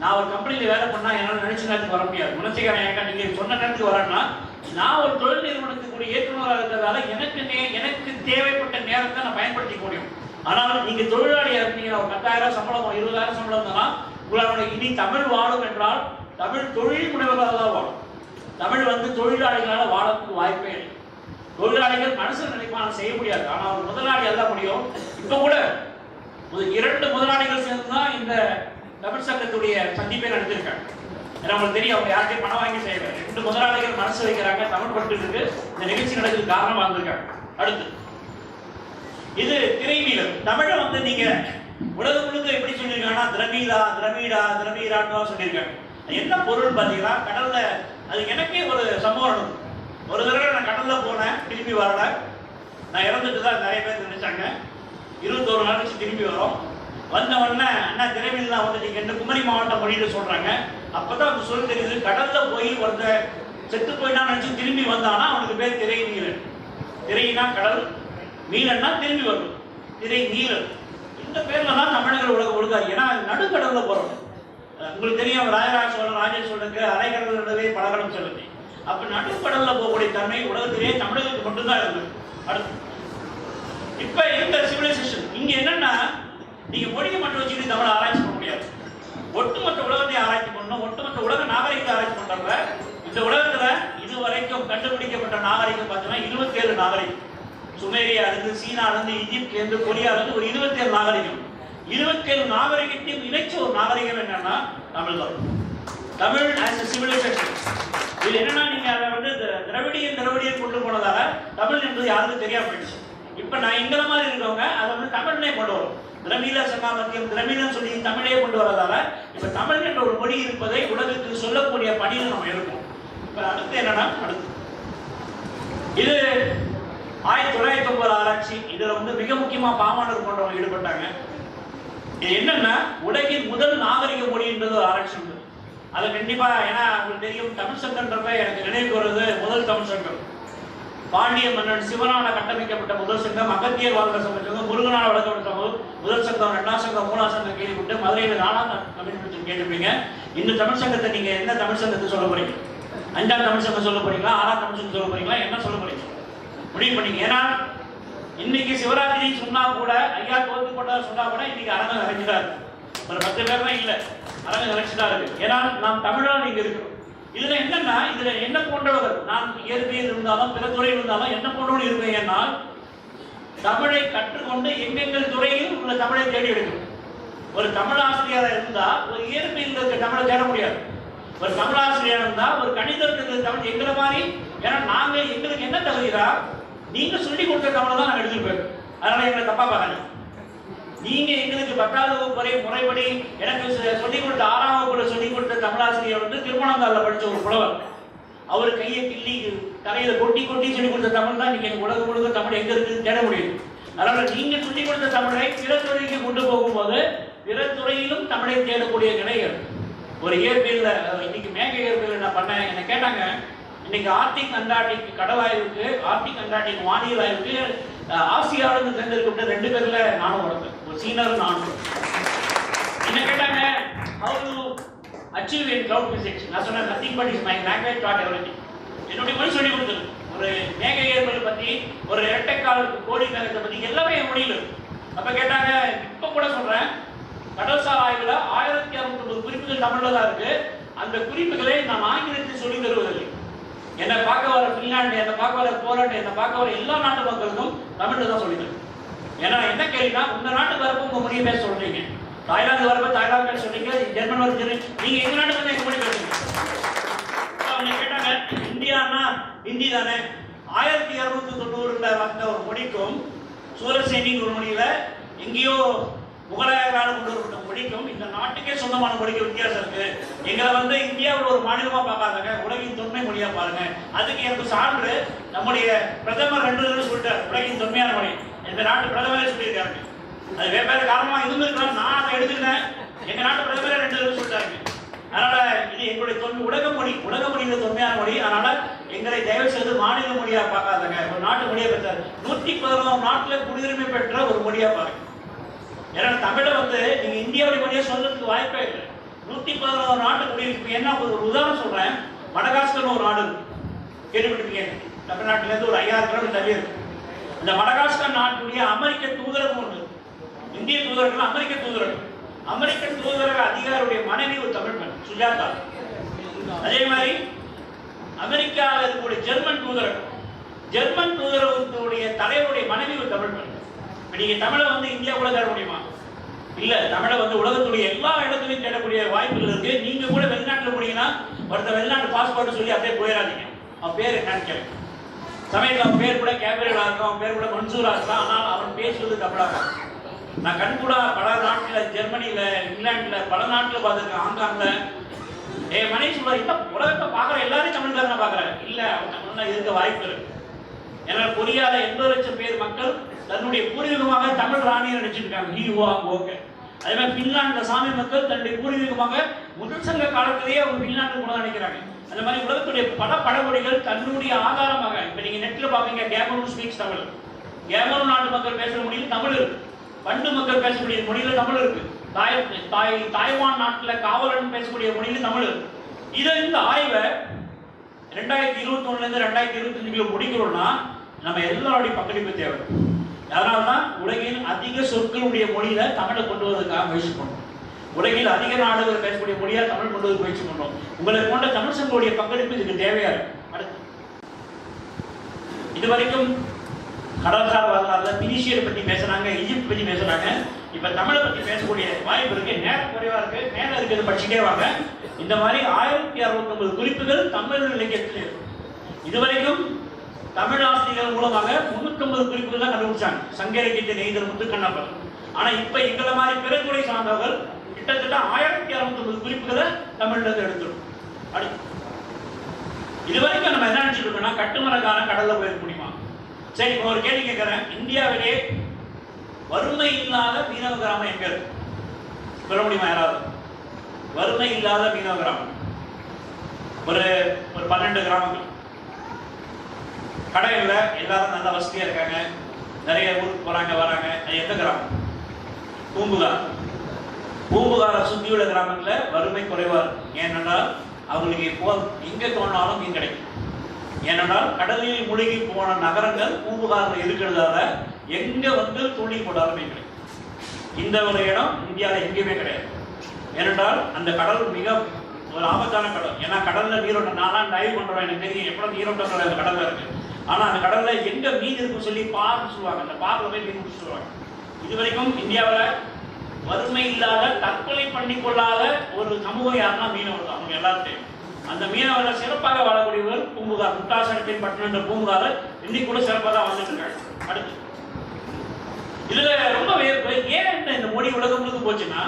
நான் ஒரு கம்பெனியில் வேலை பண்ணா என்னால் நினைச்ச நேரத்துக்கு வர முடியாது. முன்னச்சிக்காரன் ஏக்கா நீங்க சொன்ன நேரத்துக்கு வரேன்னா, நான் ஒரு தொழில் நிறுவனத்துக்குரிய ஏற்றுநராக இருக்கிறதால எனக்கு தேவைப்பட்ட நேரத்தை நான் பயன்படுத்திக்க முடியும். ஆனால் நீங்க தொழிலாளியா இருந்தீங்க, ஒரு 10,000 சம்பளம் 20,000 சம்பளம் தான் உங்களோட இனி தமிழ் வாழும் என்றால் தமிழ் தொழில் முனைவர்களாக தான் வாழும். தமிழ் வந்து தொழிலாளிகளால் வாழறதுக்கு வாய்ப்பே இல்லை. தொழிலாளிகள் மனசில் நினைப்பான செய்ய முடியாது, ஆனால் ஒரு முதலாளியால் தான் முடியும். இப்ப கூட 2 முதலாளிகள் சேர்ந்து தான் இந்த தமிழ் சங்கத்துடைய சந்திப்பை நடத்திருக்காங்க. உங்களுக்கு தெரியும், அவங்க யார்கிட்டையும் பணம் வாங்கி செய்யல. 2 முதலாளிகள் மனசு வைக்கிறாங்க, தமிழ் பட்டுக்கு இந்த நிகழ்ச்சி நடக்கிறதுக்கு காரணமா இருந்திருக்காங்க. அடுத்து இது திரைமீளம். தமிழை வந்து நீங்க உலகம் முழுக்க எப்படி சொல்லியிருக்காங்கன்னா திரமீடான்னு சொல்லியிருக்காங்க. என்ன பொருள் பார்த்தீங்கன்னா, கடல்ல அது எனக்கே ஒரு சம்பவம். ஒரு தடவை நான் கடல்ல போனேன், திரும்பி வரல. நான் இறந்துட்டு தான் நிறைய பேர் நினைச்சாங்க. 21 நாள் கழிச்சு திரும்பி வரோம். வந்த உடனே அண்ணா திரைமீன்லாம் வந்து நீங்க என்ன குமரி மாவட்டம் மொழியில சொல்றாங்க. அப்பதான் அவங்க சொல்லி தெரியுது, கடல்ல போய் ஒருத்தர் செத்து போயிட்டான்னு நினைச்சு திரும்பி வந்தானா அவனுக்கு பேர் திரைமீலன். திரையினா கடல், மீனன்னா திரும்பி வரும், திரைமீலன். இந்த பேர்ல தான் தமிழர்கள் உலக ஒழுங்காது. ஏன்னா நடுக்கடல்ல போறோம். உங்களுக்கு தெரியும், ராஜராஜ சோழனுக்கு அரைக்கடலே பலகடம் செலுத்தி. அப்ப நடுக்கடல்ல போகக்கூடிய தன்மை உலகத்திலேயே தமிழர்களுக்கு மட்டும்தான் இருக்கு. அடுத்து இப்ப இந்த சிவிலைசேஷன் இங்க என்னன்னா, நீங்க மொழியை மட்டும் வச்சுட்டு தமிழை ஆராய்ச்சி பண்ண முடியாது. ஒட்டுமொத்த உலகத்தை ஆராய்ச்சி பண்ணணும். ஒட்டுமொத்த உலக நாகரிகத்தை ஆராய்ச்சி பண்றப்ப இந்த உலகத்துல இதுவரைக்கும் கண்டுபிடிக்கப்பட்ட நாகரிகம் பார்த்தீங்கன்னா 27 நாகரிகம். சுமேரியா இருந்து, சீனா இருந்து, ஈஜிப்ட்ல இருந்து, கொரியா இருந்து ஒரு 27 நாகரிகம். 27 நாகரிகத்தையும் இணைச்ச ஒரு நாகரிகம் என்னன்னா தமிழ் தான். Tamil as a civilisation. இது என்னன்னா, நீங்க அதை வந்து திராவிடியன் கொண்டு போனதால தமிழ் என்பது யாருக்கும் தெரியாம போயிடுச்சு. இப்ப நான் எங்களை மாதிரி இருக்கவங்க அதை வந்து தமிழ்னே கொண்டு வரும். திரமீள சங்காமத்தியம் திரமீளம் சொல்லி தமிழே கொண்டு வரதால இப்ப தமிழ் என்ற ஒரு மொழி இருப்பதை உலகத்துக்கு சொல்லக்கூடிய பணியில் நம்ம இருக்கோம். இப்ப அடுத்து என்னன்னா, அடுத்து இது 1909 ஆராய்ச்சி. இதுல வந்து மிக முக்கியமா பாமாணர் போன்றவங்க ஈடுபட்டாங்க. இது என்னன்னா, உலகின் முதல் நாகரிக மொழி என்பது ஒரு ஆராய்ச்சி உண்டு. அது கண்டிப்பா, ஏன்னா உங்களுக்கு தெரியும், தமிழ் சங்கம்ன்றப்ப எனக்கு நினைவுக்கு வருது முதல் தமிழ் சங்கம். பாண்டிய மன்னன் சிவனால கட்டமைக்கப்பட்ட முதல் சங்கம், அகத்தியர் வாழ்ந்த சங்கம், முருகனால் வளர்க்கப்பட்ட முதல் சங்கம், 2ஆம் சங்கம், 3ஆம் சங்கம் கேள்விப்பட்டு மதுரையில் 4ஆம் கம்யூனிட்டி கேட்டிருப்பீங்க. இந்த தமிழ் சங்கத்தை நீங்க என்ன தமிழ் சங்கத்தை சொல்ல போறீங்க? 5ஆம் தமிழ் சங்கம் சொல்ல போறீங்களா, 6ஆம் தமிழ் சங்கம் சொல்ல போறீங்களா, என்ன சொல்ல போறீங்க முடிவு பண்ணீங்க? ஏன்னா இன்னைக்கு சிவராத்திரி சொன்னா கூட, ஐயா தோத்து போட்டா சொன்னா கூட இன்னைக்கு அரங்கம் நிறைஞ்சுதான் இருக்கு. ஒரு 10 பேர் தான் இல்ல, அரங்கம் நிறைஞ்சுதான் இருக்கு. ஏன்னா நாம் தமிழால் இங்க இருக்கிறோம். இதுல என்னன்னா, இதுல என்ன போன்றவர்கள், நான் இயற்பியல் இருந்தாலும் பிற துறையில் இருந்தாலும் என்ன போன்றவர்கள் இருப்பேன் என்னால் தமிழை கற்றுக்கொண்டு எங்கெங்கள் துறையில் உள்ள தமிழை தேடி எடுக்கணும். ஒரு தமிழ் ஆசிரியராக இருந்தா ஒரு இயற்பியல் இருக்க தமிழை தேட முடியாது. ஒரு தமிழ் ஆசிரியராக இருந்தா ஒரு கணிதத்துக்கு தமிழ் எங்களை மாதிரி. ஏன்னா நாங்க எங்களுக்கு என்ன தகுதியா, நீங்க சொல்லி கொடுத்த தமிழை தான் நாங்கள் எடுத்துட்டு போயிருக்கோம். அதனால எங்களை தப்பா பார்க்கணும். நீங்க எங்களுக்கு 10வது வகுப்பு முறைப்படி எனக்கு சொல்லிக் கொடுத்த 6ஆம் வகுப்புல சொல்லிக் கொடுத்த தமிழாசிரியர் வந்து திருமணங்கால படிச்ச ஒரு புலவர். அவர் கையை கிள்ளி தலையில கொட்டி சொல்லிக் கொடுத்த தமிழ் தான் நீங்க உலகம் முழுக்க தமிழ் எங்க இருக்குன்னு தேட முடியும். அதனால நீங்க சொல்லிக் கொடுத்த தமிழை பிற துறைக்கு கொண்டு போகும்போது பிற துறையிலும் தமிழை தேடக்கூடிய நிலைகள். ஒரு இயற்பியல்ல இன்னைக்கு மேக இயற்பியல் நான் பண்ணேன். என்ன கேட்டாங்க, இன்னைக்கு ஆர்டிக் அண்டார்டிக் கடல் ஆய்வுக்கு, ஆர்டிக் அண்டார்டிக் வானியல் ஆய்வுக்கு ஆசியாவிலிருந்து தேர்ந்தெடுக்கப்பட்ட 2 பேர்ல நானும் வளர்த்தேன். ஒரு சீனர் நானும். என்ன கேட்டாங்க, how to achieve in cloud physics? நான் சொன்னேன், nothing but is my language taught everything. என்னுடைய மொழி சொல்லி கொடுத்தது. ஒரு மேக இயற்பியல் பத்தி, ஒரு இரட்டைக்கால் கோடி மேகத்தை பத்தி எல்லாமே என் மொழியில் இருக்கு. அப்ப கேட்டாங்க, இப்ப கூட சொல்றேன், கடல்சார் ஆய்வுல 1650 குறிப்புகள் தமிழ்ல தான் இருக்கு. அந்த குறிப்புகளை நாம் ஆங்கிலத்தில் சொல்லி தருவதில்லை. என்னை பார்க்க வர பின்லாந்து, என்னை பார்க்க வர போலாண்டு, என்னை பார்க்க வர எல்லா நாட்டு மக்களுக்கும் தமிழ்ல தான் சொல்லி தரும். ஏன்னா என்ன கேள்வினா, உங்க நாட்டுக்கு வரப்போ உங்க மொழியை பேச சொல்றீங்க, தாய்லாந்து வரப்போ தாய்லாந்து பேச சொல்றீங்க, ஜெர்மன் வர நீங்க எங்க நாட்டுக்கு வந்து எங்க மொழி பேசுறீங்க. அவங்க கேட்டாங்க, இந்தியானா ஹிந்தி தானே. 1290 வந்த ஒரு மொழிக்கும் சூரசேனின் ஒரு மொழியில எங்கேயோ முகலாயரால கொண்டு வரப்பட்ட மொழிக்கும் இந்த நாட்டுக்கே சொந்தமான மொழிக்கு வித்தியாசம் இருக்கு. எங்களை வந்து இந்தியாவில் ஒரு மாநிலமா பார்க்காதங்க, உலகின் தொன்மை மொழியா பாருங்க. அதுக்கு எனக்கு சான்று நம்முடைய பிரதமர் 2 தடவை சொல்லிட்டார், உலகின் தொன்மையான மொழி. எங்க நாட்டு பிரதமரே சொல்லியிருக்காங்க. அது வெவ்வேறு காரணமா இருந்திருக்கலாம், நான் அதை எடுத்துக்கிட்டேன். எங்க நாட்டு பிரதமரே 2 தடவை சொல்லிட்டாங்க. அதனால இது எங்களுடைய உலக மொழியில தொன்மையான மொழி. அதனால எங்களை தயவு செய்து மாநில மொழியா பார்க்காதங்க, ஒரு நாட்டு மொழியா பெற்ற 111 நாட்டுல குடியுரிமை பெற்ற ஒரு மொழியா பாருங்க. ஏன்னா தமிழை வந்து நீங்க இந்தியாவுடைய மொழியை சொல்றதுக்கு வாய்ப்பே இல்லை. 111 நாட்டு குடியிருக்கு. என்ன ஒரு உதாரணம் சொல்றேன், மடகாஸ்கர் ஒரு நாடு கேள்விப்பட்டிருக்கீங்க, தமிழ்நாட்டில இருந்து ஒரு 5000 கிலோமீட்டர் தள்ளி இருக்கு. இந்த மடகாஸ்கர் நாட்டுடைய அமெரிக்க தூதரகம் ஒன்று, இந்திய தூதரகம் அமெரிக்க தூதரகம். அமெரிக்க தூதரக அதிகாரியுடைய மனைவி ஒரு தமிழ் பெண், சுஜாதா. அதே மாதிரி அமெரிக்காவில் இருக்கக்கூடிய ஜெர்மன் தூதரகத்துடைய தலைவருடைய மனைவி ஒரு தமிழ் பெண். நீங்க தமிழை வந்து இந்தியா கூட தேட முடியுமா? இல்ல, தமிழை வந்து உலகத்துடைய எல்லா இடத்துலையும் தேடக்கூடிய வாய்ப்புகள் இருக்கு. நீங்க கூட வெளிநாட்டுல போனீங்கன்னா ஒருத்தர் வெளிநாட்டு பாஸ்போர்ட் சொல்லி அப்படியே போயிடாதீங்க. அவன் பேர் என்னன்னு கேட்க சமயத்தில் அவன் பேர் கூட கேபரியலா இருக்கும், அவன் பேர் கூட மன்சூரா இருக்கலாம், ஆனால் அவன் பேசுவது தமிழாக. நான் கண்கூடா பல நாட்டில், ஜெர்மனியில, இங்கிலாந்துல, பல நாட்டில் பார்த்துருக்கேன், ஹாங்காங்ல. என் மனைவி சொல்ற, இல்ல உலகத்தை பார்க்குற எல்லாரையும் தமிழ்காரனை பார்க்குறேன். இல்ல, அவன் தமிழ்ல இருக்க வாய்ப்பு இருக்கு. ஏன்னா கொரியால 80 லட்சம் பேர் மக்கள் தன்னுடைய பூர்வீகமாக தமிழ் ராணியை நினைச்சிருக்காங்க, ஓகே. அதே மாதிரி பின்லாந்து சாமி மக்கள் தன்னுடைய பூர்வீகமாக முதல் சங்க காலத்திலேயே அவங்க பின்லாந்து கூட நினைக்கிறாங்க. அந்த மாதிரி உலகத்துடைய பல பழமொழிகள் தன்னுடைய ஆதாரமாக, இப்ப நீங்க நெட்ல பாப்பீங்க, கேமரூன் ஸ்பீக்ஸ் தமிழ். கேமரூன் நாட்டு மக்கள் பேசுற மொழியில் தமிழ் இருக்கு, பண்டு மக்கள் பேசக்கூடிய மொழியில தமிழ் இருக்கு, தாய்வான் நாட்டுல காவலன் பேசக்கூடிய மொழியில தமிழ் இருக்கு. இதை இந்த ஆய்வை 2021 இருந்து 2025 முடிக்கிறோம்னா நம்ம எல்லாருடைய பங்களிப்பு தேவை. அதனால்தான் உலகில் அதிக சொற்களுடைய மொழியில தமிழை கொண்டு வருவதற்காக முயற்சி பண்றோம். உலகில் அதிக நாடுகள் பேசக்கூடிய மொழியா தமிழ் கொண்டு வர முயற்சி பண்றோம். உங்களை போன்ற தமிழ் சங்கங்களுடைய பங்களிப்பு இதுக்கு தேவையா இருக்கு. அடுத்து இதுவரைக்கும் கடற்கார வரலாறுல பினிஷியரை பத்தி பேசுறாங்க, ஈஜிப்ட் பத்தி பேசுறாங்க. இப்ப தமிழை பத்தி பேசக்கூடிய வாய்ப்பு இருக்கு, நேரம் குறைவா இருக்கு, மேல இருக்கிறது படிச்சுட்டே வாங்க. இந்த மாதிரி 1669 குறிப்புகள் தமிழ் இலக்கியத்தில் இருக்கு. இதுவரைக்கும் தமிழ் ஆசிரியர்கள் மூலமாக 350 குறிப்புகள் தான் கண்டுபிடிச்சாங்க, சங்க இலக்கியத்தை நெய்தல் முத்துக்கண்ணப்பர். ஆனா இப்ப எங்களை மாதிரி பிறத்துறை சார்ந்தவர்கள் கிட்டத்தட்ட 1669 குறிப்புகளை தமிழ்ல இருந்து எடுத்துரும். அடுத்து இதுவரைக்கும் நம்ம என்ன நினைச்சிட்டு இருக்கோம்னா, கட்டுமரக்காரன் கடல்ல போயிருக்க முடியுமா? சரி, இப்போ ஒரு கேள்வி கேட்கிறேன், இந்தியாவிலே வறுமை இல்லாத மீனவ கிராமம் எங்க இருக்கு? சொல்ல முடியுமா யாராவது? வறுமை இல்லாத மீனவ கிராமம் ஒரு 12 கிராமங்கள். கடைகள்ல எல்லாரும் நல்ல வசதியா இருக்காங்க, நிறைய ஊருக்கு போறாங்க வராங்க. எந்த கிராமம்? பூம்புகாரை சுத்தியுள்ள கிராமத்துல வறுமை குறைவா இருக்கு. ஏனென்றால் அவங்களுக்கு இப்போ எங்க தோணாலும் மீன் கிடைக்கும். ஏனென்றால் கடலில் மூழ்கி போன நகரங்கள் பூம்புகாரில் இருக்கிறதால எங்க வந்து துணி போட்டாலும் மீன் கிடைக்கும். இந்த ஒரு இடம் இந்தியாவில் எங்கேயுமே கிடையாது. ஏனென்றால் அந்த கடல் மிக ஒரு ஆபத்தான கடல். ஏன்னா கடல்ல நீரோட்டம், நான்லாம் டைவ் பண்றேன், எனக்கு தெரியும் எப்போ நீரோட்டம் அந்த கடல்ல இருக்கு. ஆனா அந்த கடல்ல எங்க மீன் இருக்குன்னு சொல்லி பார்த்து சொல்லுவாங்க, அந்த பார்க்கல போய் மீன் பிடிச்சி சொல்லுவாங்க. இது வரைக்கும் இந்தியாவில் வறுமை இல்லாத, தற்கொலை பண்ணி கொள்ளாத ஒரு சமூகம் யாருன்னா மீனவர் தான். அவங்க எல்லாத்தையும் அந்த மீனவர்கள் சிறப்பாக வாழக்கூடியவர் பூம்புகார், முட்டாசனத்தின் பட்டணம் என்ற பூம்புகார இன்னைக்கு கூட சிறப்பாக தான் வந்துட்டு இருக்காங்க. அடுத்து இதுல ரொம்ப ஏன் இந்த மொழி உலகம் முழுக்க போச்சுன்னா,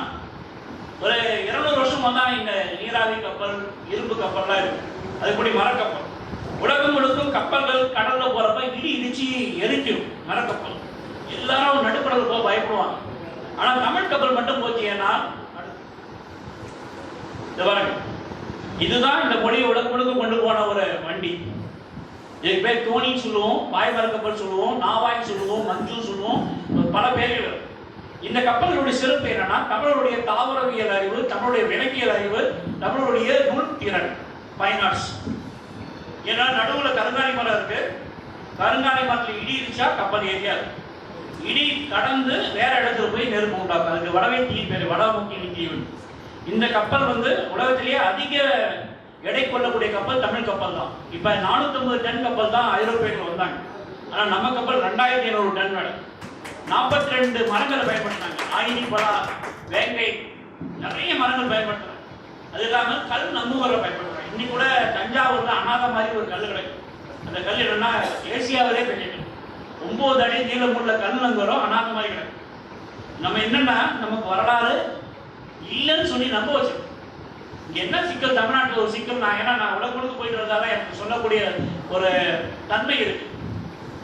ஒரு 200 வருஷம் வந்தா இந்த நீராவி கப்பல், இரும்பு கப்பல்லாம் இருக்கு, அதுபடி மரக்கப்பல். உலகம் முழுக்கும் கப்பல்கள் கடல்ல போறப்ப இடிச்சு எரிக்கும் மரக்கப்பல். எல்லாரும் நடுக்கடல் போக பயப்படுவாங்க. ஆனா தமிழ் கப்பல் மட்டும் போச்சு. ஏன்னா இதுதான் இந்த மொழியை உலகம் முழுக்க கொண்டு போன ஒரு வண்டி. இதுக்கு பேர் தோணின்னு சொல்லுவோம், பாய்மர கப்பல் சொல்லுவோம், நாவாய் சொல்லுவோம், மஞ்சு சொல்லுவோம், பல பேர்கள். இந்த கப்பல்களுடைய சிறப்பு என்னன்னா, தமிழருடைய தாவரவியல் அறிவு, தமிழுடைய விலங்கியல் அறிவு, தமிழுடைய நூல் திறன், ஃபைன் ஆர்ட்ஸ். ஏன்னா நடுவுல கருங்காலி மரம் இருக்கு, கருங்காலி மரத்தில் இடி இடிச்சா கப்பல் ஏரியாது, இடி கடந்து வேற இடத்துல போய் நெருப்பு உண்டாக்கும். அதுக்கு வடவேட்டி பேரு, வடமுக்கி தீவு. இந்த கப்பல் வந்து உலகத்திலேயே அதிக எடை கொள்ளக்கூடிய கப்பல் தமிழ் கப்பல் தான். இப்போ 450 டன் கப்பல் தான் ஐரோப்பியர்கள் வந்தாங்க. ஆனால் நம்ம கப்பல் 2500 டன் வேலை. 42 மரங்களை பயன்படுத்தினாங்க. ஆயினி, பலா, வேங்கை, நிறைய மரங்கள் பயன்படுத்துறாங்க. அது இல்லாமல் கல் நம்ம ஊரில் பயன்படுத்துறாங்க. இன்னைக்கு கூட தஞ்சாவூர்ல அனாத மாதிரி ஒரு கல் கிடைக்கும். அந்த கல் என்னன்னா ஏசியாவிலே பெரிய 9 அடி நீளமுள்ள கல் அங்கே வரும், அனாத மாதிரி கிடைக்கும். நம்ம என்னன்னா நமக்கு வரலாறு இல்லைன்னு சொல்லி நம்ப வச்சிருக்கோம். இங்க என்ன சிக்கல், தமிழ்நாட்டில் ஒரு சிக்கல். நான் உலகம் முழுக்க போயிட்டு வந்தாலும் எனக்கு சொல்லக்கூடிய ஒரு தன்மை இருக்கு.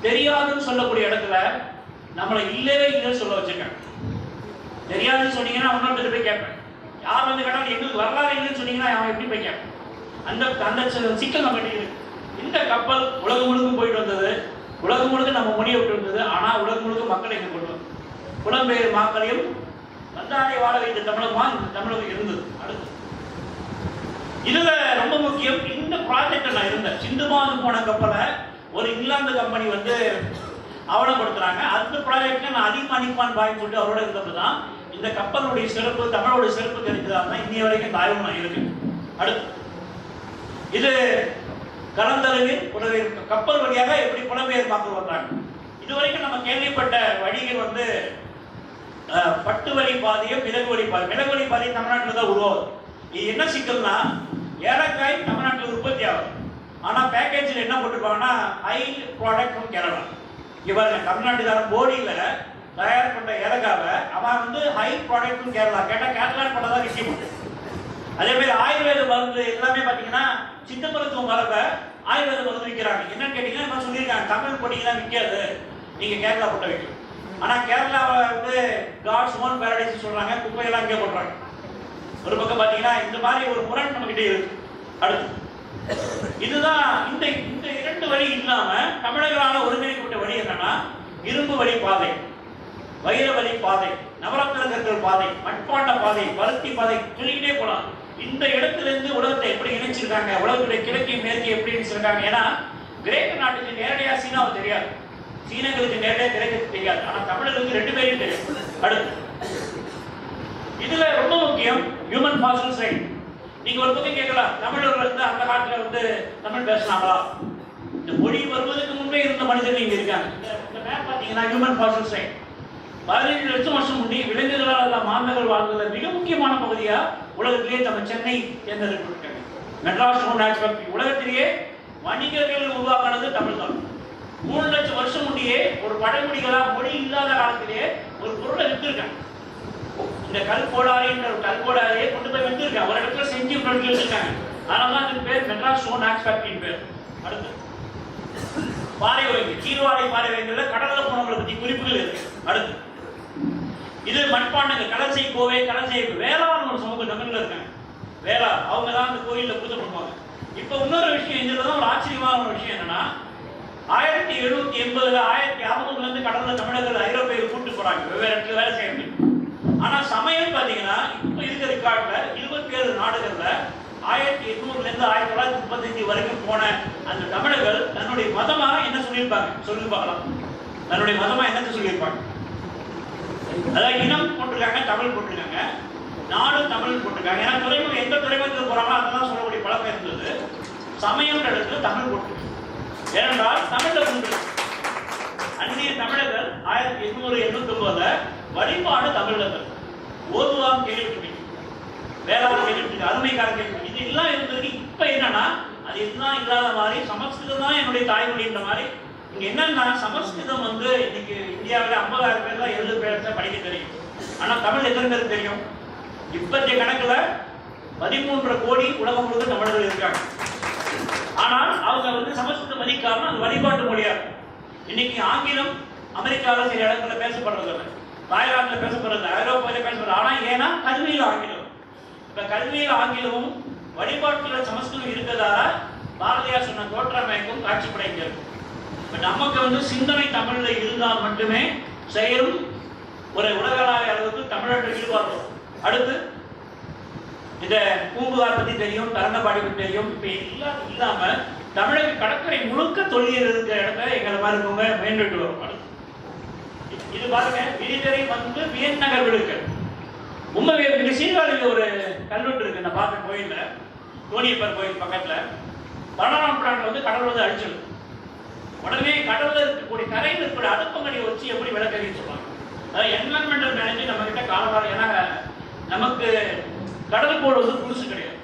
தெரியாதுன்னு சொல்லக்கூடிய இடத்துல நம்மளை இல்லவே இல்லைன்னு சொல்ல வச்சிருக்காங்க. தெரியாதுன்னு சொன்னீங்கன்னா இன்னொருத்தர் போய் கேட்பேன். யார் வந்து கேட்டாலும் எங்களுக்கு வரலாறு இல்லைன்னு சொன்னீங்கன்னா அவன் எப்படி போய் கேட்பேன்? அந்த சிக்கல் நம்ம இருக்கு. இந்த கப்பல் உலகம் முழுக்க போயிட்டு வந்தது, உலகம் முழுக்க நம்ம மொழியை விட்டு வந்தது. ஆனா உலகம் முழுக்க மக்களை இங்க கொண்டு வந்தது. புலம்பெயர் மக்களையும் வந்தாரை வாழ வைத்த தமிழகமா இந்த தமிழகம் இருந்தது. அடுத்து இதுல ரொம்ப முக்கியம், இந்த ப்ராஜெக்ட் நான் இருந்தேன். சிந்துபாந்து போன கப்பலை ஒரு இங்கிலாந்து கம்பெனி வந்து ஆவணப்படுத்துறாங்க. அந்த ப்ராஜெக்ட்ல நான் அதிகமாக நிற்பான் பாய் சொல்லிட்டு அவரோட இருந்தப்போ தான் இந்த கப்பலுடைய சிறப்பு, தமிழோடைய சிறப்பு தெரிஞ்சதாக தான் இன்னைய வரைக்கும் இந்த ஆய்வு நான் இருக்கு. அடுத்து இது கலந்தளவில் புலவேர் கப்பல் வழியாக எப்படி புலம்பெயர் மக்கள் வந்தாங்க. இதுவரைக்கும் நம்ம கேள்விப்பட்ட வழிகள் வந்து பட்டு வழி பாதையும் மிளகு வழி பாதை. மிளகு வழி பாதை தமிழ்நாட்டில் தான் உருவாகுது. இது என்ன சிக்கல்னா, ஏலக்காய் தமிழ்நாட்டில் உற்பத்தி ஆகுது. ஆனா பேக்கேஜில் என்ன போட்டுருப்பாங்கன்னா ஹை ப்ராடக்ட் ஃப்ரம் கேரளா. இவங்க தமிழ்நாட்டுக்காரன் போடியில தயார் பண்ண ஏலக்காவை அவன் வந்து ஹை ப்ராடக்ட் ஃப்ரம் கேரளா கேட்டால் கேரளா பண்ணதான் விஷயம். அதே மாதிரி ஆயுர்வேத மருந்து எல்லாமே பார்த்தீங்கன்னா சித்த மருத்துவ மரபை ஆயுர்வேத மருந்து விற்கிறாங்க. என்னன்னு கேட்டீங்கன்னா நம்ம சொல்லியிருக்காங்க, தமிழ் பொடிங்கெல்லாம் விற்காது, நீங்க கேரளா போட்ட வைக்கும். ஆனா கேரளாவை வந்து காட்ஸ் ஓன் பேரடைஸ் சொல்றாங்க, குப்பையெல்லாம் இங்கே போடுறாங்க. ஒரு பக்கம் பார்த்தீங்கன்னா இந்த மாதிரி ஒரு முரண் நம்ம கிட்டே இருக்கு. அடுத்து இதுதான் இந்த இந்த 2 வழி இல்லாம தமிழர்களால ஒருங்கிணைக்கப்பட்ட வழி என்னன்னா இரும்பு வழி பாதை, வைர வழி பாதை, நவரத்ன கற்கள் பாதை, மட்பாண்ட பாதை, பருத்தி பாதை சொல்லிக்கிட்டே போலாம். இந்த இடத்துல இருந்து உலகத்தை எப்படி இணைச்சிருக்காங்க, உலகத்துடைய கிழக்கை மேற்கே எப்படி இணைச்சிருக்காங்க. ஏன்னா கிரேக்க நாட்டுக்கு நேரடியா சீனாவை தெரியாது, சீனங்களுக்கு நேரடியா கிரேக்க தெரியாது. ஆனா தமிழர்களுக்கு 2 பேரும் தெரியும். அடுத்து இதுல ரொம்ப முக்கியம் ஹியூமன் ஃபாசில் சைட். நீங்க ஒரு பக்கம் கேட்கலாம், தமிழர்கள் வந்து அந்த காலத்துல வந்து தமிழ் பேசினாங்களா? இந்த மொழி வருவதற்கு முன்பே இருந்த மனிதர்கள் இங்க இருக்காங்க. இந்த மேப் பாத்தீங்கன்னா ஹியூமன் ஃபாசில் சைட் 17 லட்சம் வருஷம் முன்னே விலங்குகளால் மாந்தர்கள் வாழ்ந்ததுல மிக முக்கியமான பகுதியா உலகத்திலேயே நம்ம சென்னை தேர்ந்தெடுக்கப்பட்டிருக்காங்க. மெட்ராஸ் நேச்சுரல் ஃபேக்டரி உலகத்திலேயே வணிகர்கள் உருவாக்கினது தமிழ் தான். 3 லட்சம் வருஷம் முன்னே ஒரு பழங்குடிகளா மொழி இல்லாத காலத்திலேயே ஒரு பொருளை வித்துருக்காங்க. இந்த கல்கோடாரின்ற ஒரு கல்கோடாரியை கொண்டு போய் வித்துருக்காங்க. ஒரு இடத்துல செஞ்சு பொருட்கள் வச்சிருக்காங்க. அதனால அதுக்கு பேர் மெட்ராஸ் நேச்சுரல் ஃபேக்டரின்னு பேர். அடுத்து பாறை வகை, கீழ்வாடை பாறை வகைகள்ல கடல்ல போனவங்களை பத்தி குறிப்புகள் இருக்கு. அடுத்து இது மண்பாண்டங்கள், கடற்சை கோவை, கடற்சை வேளாண் ஒரு சமூக தமிழ்ல இருக்காங்க. வேளா அவங்க தான் அந்த கோயில்ல பூஜை பண்ணுவாங்க. இப்ப இன்னொரு விஷயம், இதுலதான் ஒரு ஆச்சரியமான ஒரு விஷயம் என்னன்னா 1780 1600 இருந்து கடல்ல தமிழர்கள் ஐரோப்பியர்கள் கூட்டு போறாங்க வெவ்வேறு இடத்துல வேலை செய்யறது. ஆனா சமயம் பாத்தீங்கன்னா இப்ப இருக்க ரெக்கார்ட்ல 27 நாடுகள்ல 1800 இருந்து 1935 வரைக்கும் போன அந்த தமிழர்கள் தன்னுடைய மதமா என்ன சொல்லியிருப்பாங்க சொல்லி பார்க்கலாம். தன்னுடைய மதமா என்னன்னு சொல்லியிருப்பாங்க. அதாவது இனம் போட்டிருக்காங்க, தமிழ் போட்டிருக்காங்க, நாடு தமிழ் போட்டிருக்காங்க. ஏன்னா துறைமுகம் எந்த துறைமுகத்துக்கு போறாங்களோ அதெல்லாம் சொல்லக்கூடிய பழக்கம் இருந்தது. சமயம் இடத்துல தமிழ் போட்டிருக்கு. ஏனென்றால் தமிழ்ல உண்டு. அந்நிய தமிழர்கள் 1889 வழிபாடு தமிழர்கள் ஓதுவாம் கேள்விப்பட்டிருக்கு, வேளாண் கேள்விப்பட்டிருக்கு, அருமைக்கார கேள்விப்பட்டிருக்கு. இது எல்லாம் இருந்தது. இப்ப என்னன்னா அது எல்லாம் இல்லாத மாதிரி சமஸ்கிருதம் தான் என்னுடைய தாய்மொழின்ற மாதிரி. இங்க என்னன்னா சமஸ்கிருதம் வந்து இன்னைக்கு இந்தியாவில் 50,000 பேர் தான் 70 பேர் தான் படிக்க தெரியும். ஆனா தமிழ் எத்தனை பேருக்கு தெரியும்? இப்பத்திய கணக்குல 13 கோடி உலகம் முழுக்க தமிழர்கள் இருக்காங்க. ஆனால் அவங்க வந்து சமஸ்கிருதம் மதிக்காம அது வழிபாட்டு மொழியா இருக்கும். இன்னைக்கு ஆங்கிலம் அமெரிக்காவில் சில இடத்துல பேசப்படுறது இல்லை, தாய்லாந்தில் பேசப்படுறது, ஐரோப்பாவில் பேசப்படுறது. ஆனா ஏன்னா கல்வியில் ஆங்கிலம். இப்ப கல்வியில் ஆங்கிலமும் வழிபாட்டுல சமஸ்கிருதம் இருக்கிறதால பாரதியார் சொன்ன தோற்றமைக்கும் காட்சி படைக்கிறது. இப்ப நமக்கு வந்து சிந்தனை தமிழ்ல இருந்தால் மட்டுமே செயலும் ஒரு உலகளாவிய அளவுக்கு தமிழர்கள் ஈடுபாடு. அடுத்து இந்த பூம்புகார் பத்தி தெரியும், தரங்கம்பாடி பத்தி தெரியும். இப்ப எல்லாம் இல்லாம தமிழக கடற்கரை முழுக்க தொழில் இருக்கிற இடத்துல எங்களை மாதிரி இருக்கவங்க மேம்பட்டு வரும். இது பாருங்க, விரிதரை வந்து வியன் நகர் விழுக்கள் உண்மையே இங்கே சீர்காழியில் ஒரு கல்வெட்டு இருக்கு, நான் பார்த்த கோயிலில், தோணியப்பர் கோயில் பக்கத்தில் 12ஆம் நூற்றாண்டில் வந்து கடல் வந்து அழிச்சிடும். உடனே கடலில் இருக்கக்கூடிய கரையில் இருக்கக்கூடிய அடுப்பங்கடியை வச்சு எப்படி விளக்கறின்னு சொல்லுவாங்க. அதாவது என்வரன்மெண்டல் மேனேஜ் நம்ம கிட்ட காலவாரம். ஏன்னா நமக்கு கடல் கோடு வந்து புதுசு கிடையாது.